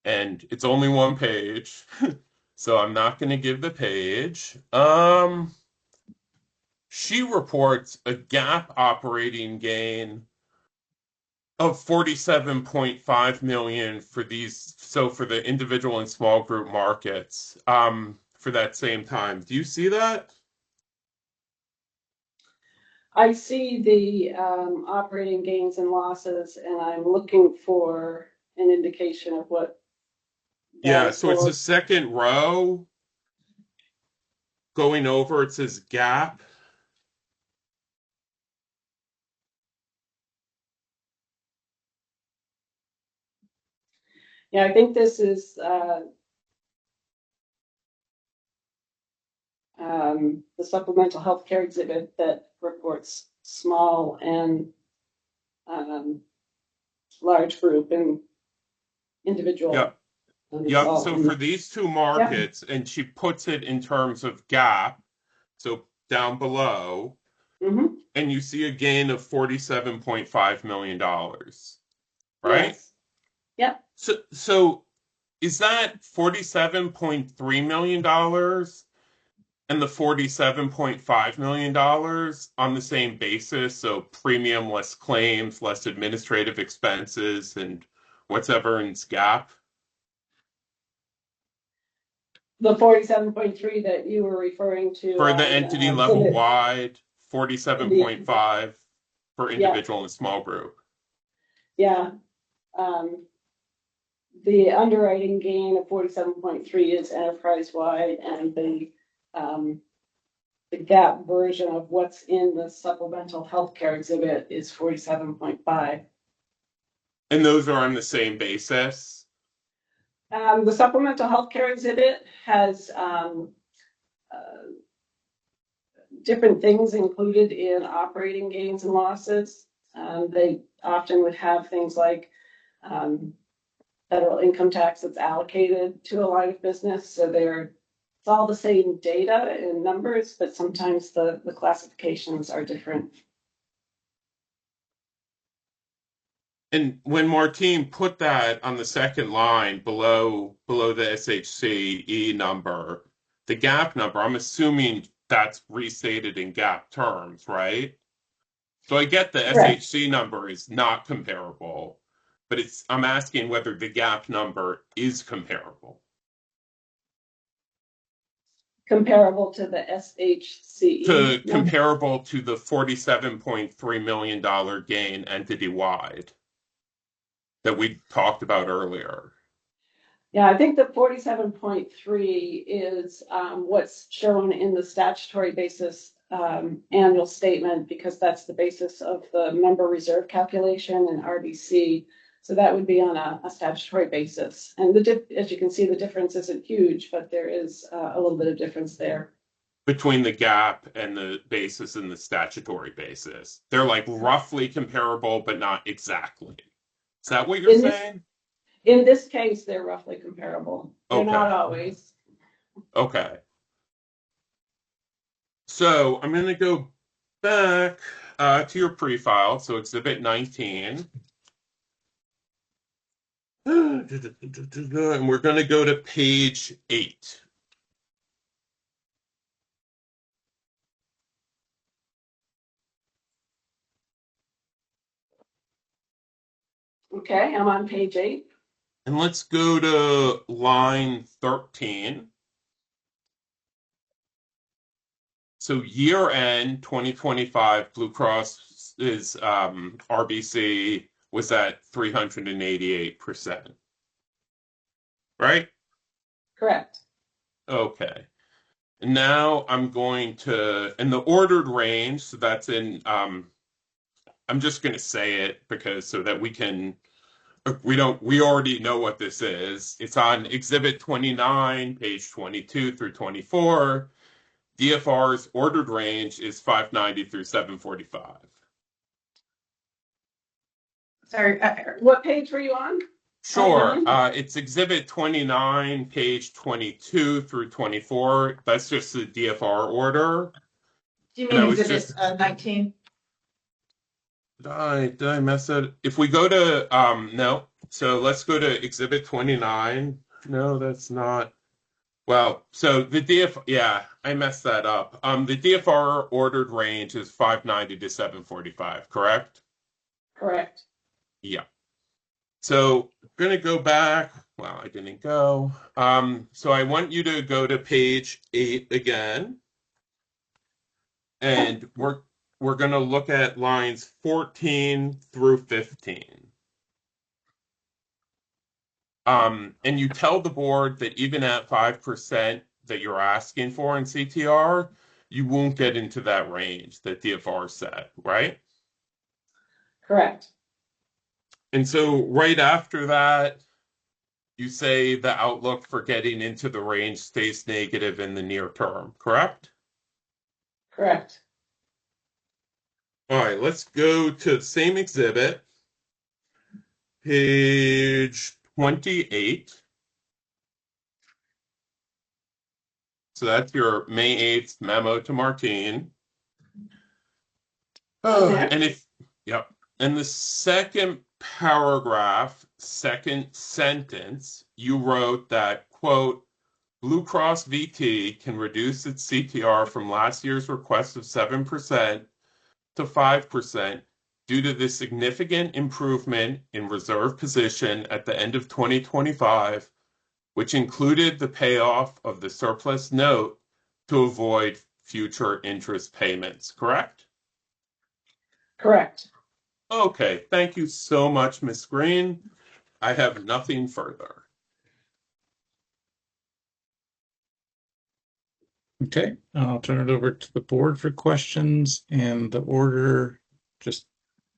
And it's only one page, so I'm not going to give the page. She reports a GAAP operating gain of 47.5 million for these, so for the individual and small group markets, for that same time. Do you see that? I see the operating gains and losses, and I'm looking for an indication of what that Yeah, is so it's for. the second row going over, it says GAAP. Yeah, I think this is the supplemental healthcare exhibit that reports small and large group and individual. Yep. And it's Yep. all So in. for these two markets, and she puts it in terms of GAAP, so down below, Mm-hmm. and you see a gain of $47.5 million, right? Yes. Yep. So is that $47.3 million and the $47.5 million on the same basis? So premium less claims, less administrative expenses, and whatever in GAAP? The 47.3 that you were referring to For the on entity level exhibit wide, in the 47.5 for yeah, individual and small group. yeah. The underwriting gain of 47.3 is enterprise wide, and the GAAP version of what's in the supplemental healthcare exhibit is 47.5. And those are on the same basis. The supplemental healthcare exhibit has different things included in operating gains and losses. They often would have things like federal income tax that's allocated to a line of business. So it's all the same data and numbers, but sometimes the classifications are different. And when Martine put that on the second line below the SHCE number, the GAAP number, I'm assuming that's restated in GAAP terms, right? So I get the Correct. SHC number is not comparable, but I'm asking whether the GAAP number is comparable. Comparable to the SHCE number. Comparable to the $47.3 million gain entity-wide that we talked about earlier. Yeah, I think the 47.3 is what's shown in the statutory basis annual statement, because that's the basis of the member reserve calculation in RBC. So that would be on a statutory basis. And as you can see, the difference isn't huge, but there is a little bit of difference there. Between the GAAP and the basis and the statutory basis. They're like roughly comparable, but not exactly. Is that what you're saying? In this case, they're roughly comparable. They're not always. Okay. So I'm going to go back to your pre-file, so Exhibit 19. And we're going to go to page 8. Okay, I'm on page 8. And let's go to line 13. So year end 2025, Blue Cross's RBC was at 388%. Right? Correct. Okay. And now I'm going to, in the ordered range, so that's in, I'm just going to say it because so that we already know what this is. It's on Exhibit 29, page 22 through 24. DFR's ordered range is 590 through 745. Sorry, what page were you on? Sure. 29? It's Exhibit 29, page 22 through 24. That's just the DFR order. Do you And I mean was exhibit just 19? did I mess it? If we go to no, so let's go to Exhibit 29. No, that's not. Well, so the yeah, I messed that up. The DFR ordered range is 590 to 745, correct? Correct. Yeah. So I'm gonna go back. Well, I didn't go. So I want you to go to page 8 again, and we're gonna look at lines 14 through 15. And you tell the board that even at 5% that you're asking for in CTR, you won't get into that range that DFR set, right? Correct. And so right after that, you say the outlook for getting into the range stays negative in the near term, correct? Correct. All right, let's go to the same exhibit, page 28. So that's your May 8th memo to Martine. Oh, and yep. In the second paragraph, second sentence, you wrote that, quote, Blue Cross VT can reduce its CTR from last year's request of 7% to 5% due to the significant improvement in reserve position at the end of 2025, which included the payoff of the surplus note to avoid future interest payments, correct? Correct. Okay, thank you so much, Ms. Green. I have nothing further. Okay, I'll turn it over to the board for questions, and the order, just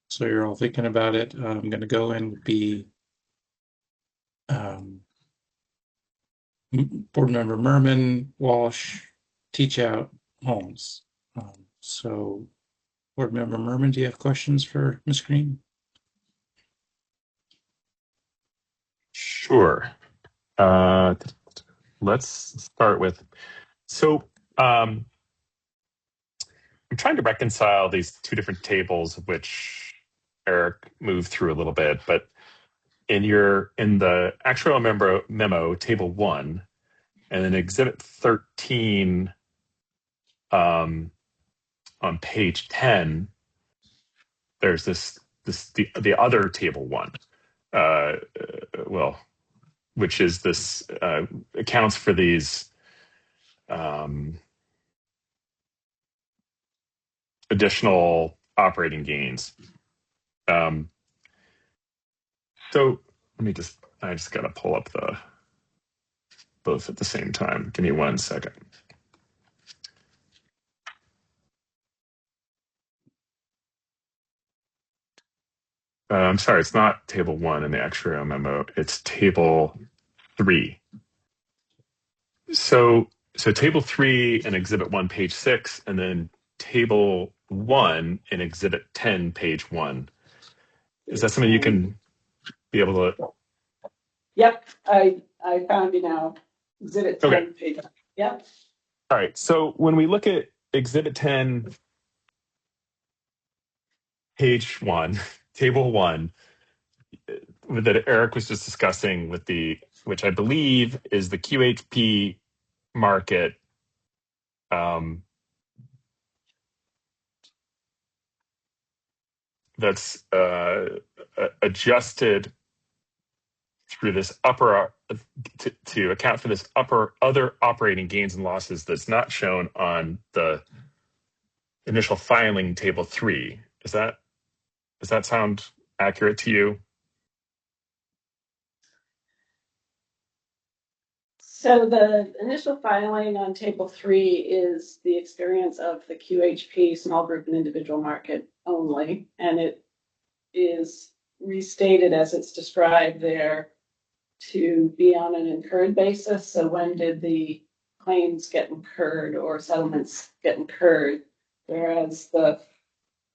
so you're all thinking about it, I'm going to go in would be Board Member Merman, Walsh, Teach Out, Holmes. So Board Member Merman, do you have questions for Ms. Green? Sure. Let's start with, so I'm trying to reconcile these two different tables, which Eric moved through a little bit, but in the actual memo, table 1, and then exhibit 13 on page 10, there's the other table 1. Well, which is this accounts for these additional operating gains. So I just got to pull up both at the same time. Give me 1 second. I'm sorry, it's not table 1 in the actuarial memo. It's table 3. So table 3 in exhibit 1, page 6, and then table 1 in exhibit 10, page 1. Is that something you can be able to? Yep, I found you now. Exhibit 10 Okay. page. Yep. All right. So when we look at exhibit 10, page 1, table 1, that Eric was just discussing with which I believe is the QHP market. That's adjusted through this upper to account for this other operating gains and losses that's not shown on the initial filing table 3. Does that sound accurate to you? So the initial filing on table 3 is the experience of the QHP small group and individual market only, and it is restated as it's described there to be on an incurred basis. So when did the claims get incurred or settlements get incurred? Whereas the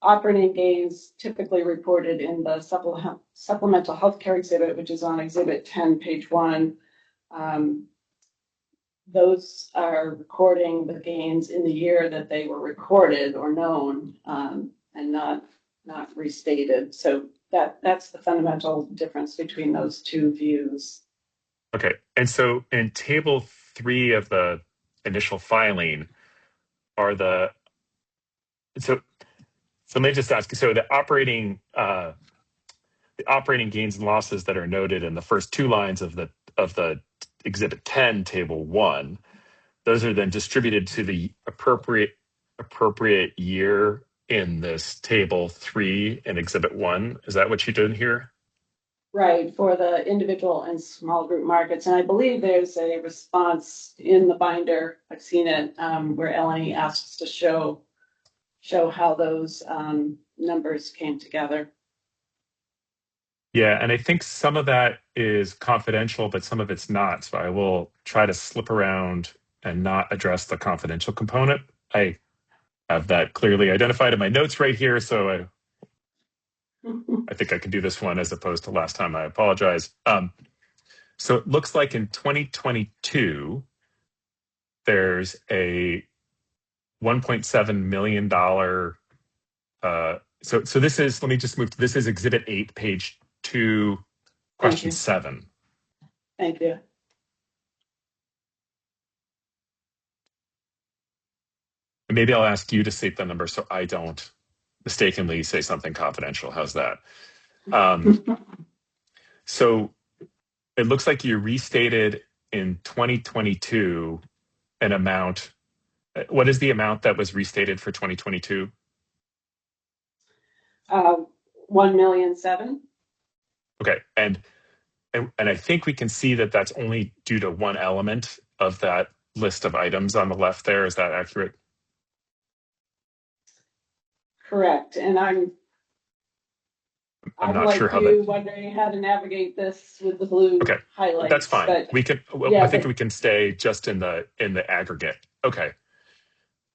operating gains typically reported in the supplemental healthcare exhibit, which is on exhibit 10, page 1, those are recording the gains in the year that they were recorded or known, and not restated. So that's the fundamental difference between those two views. Okay. And so in table 3 of the initial filing so let me just ask, so the operating gains and losses that are noted in the first 2 lines of the exhibit 10 table 1, those are then distributed to the appropriate year in this table 3 in exhibit 1. Is that what you did here? Right, for the individual and small group markets. And I believe there's a response in the binder, I've seen it, where Eleni asks to show how those numbers came together. Yeah, and I think some of that is confidential, but some of it's not. So I will try to slip around and not address the confidential component. I have that clearly identified in my notes right here, so I think I can do this one as opposed to last time. I apologize. So it looks like in 2022, there's a $1.7 million. So this is, let me just move to, this is Exhibit 8, page 2, question 7. Thank you. Maybe I'll ask you to state the number so I don't mistakenly say something confidential. How's that? So it looks like you restated in 2022 an amount. What is the amount that was restated for 2022? 1,000,007. Okay, and I think we can see that that's only due to one element of that list of items on the left there. Is that accurate? Correct. And I'm not like sure how you, wondering how to navigate this with the blue highlights. That's fine. But We can. Well, I think we can stay just in the aggregate. Okay.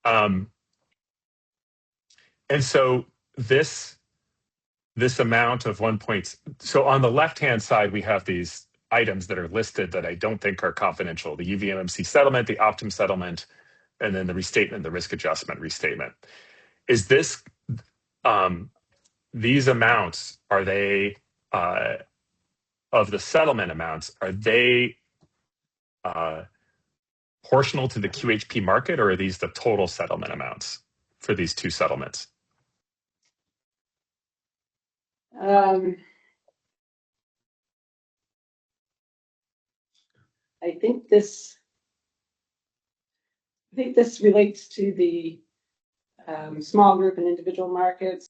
And so this amount of 1 point. So on the left hand side, we have these items that are listed that I don't think are confidential: the UVMMC settlement, the Optum settlement, and then the restatement, the risk adjustment restatement. Is this these amounts, are they of the settlement amounts, are they proportional to the QHP market, or are these the total settlement amounts for these 2 settlements? I think this relates to the small group and individual markets.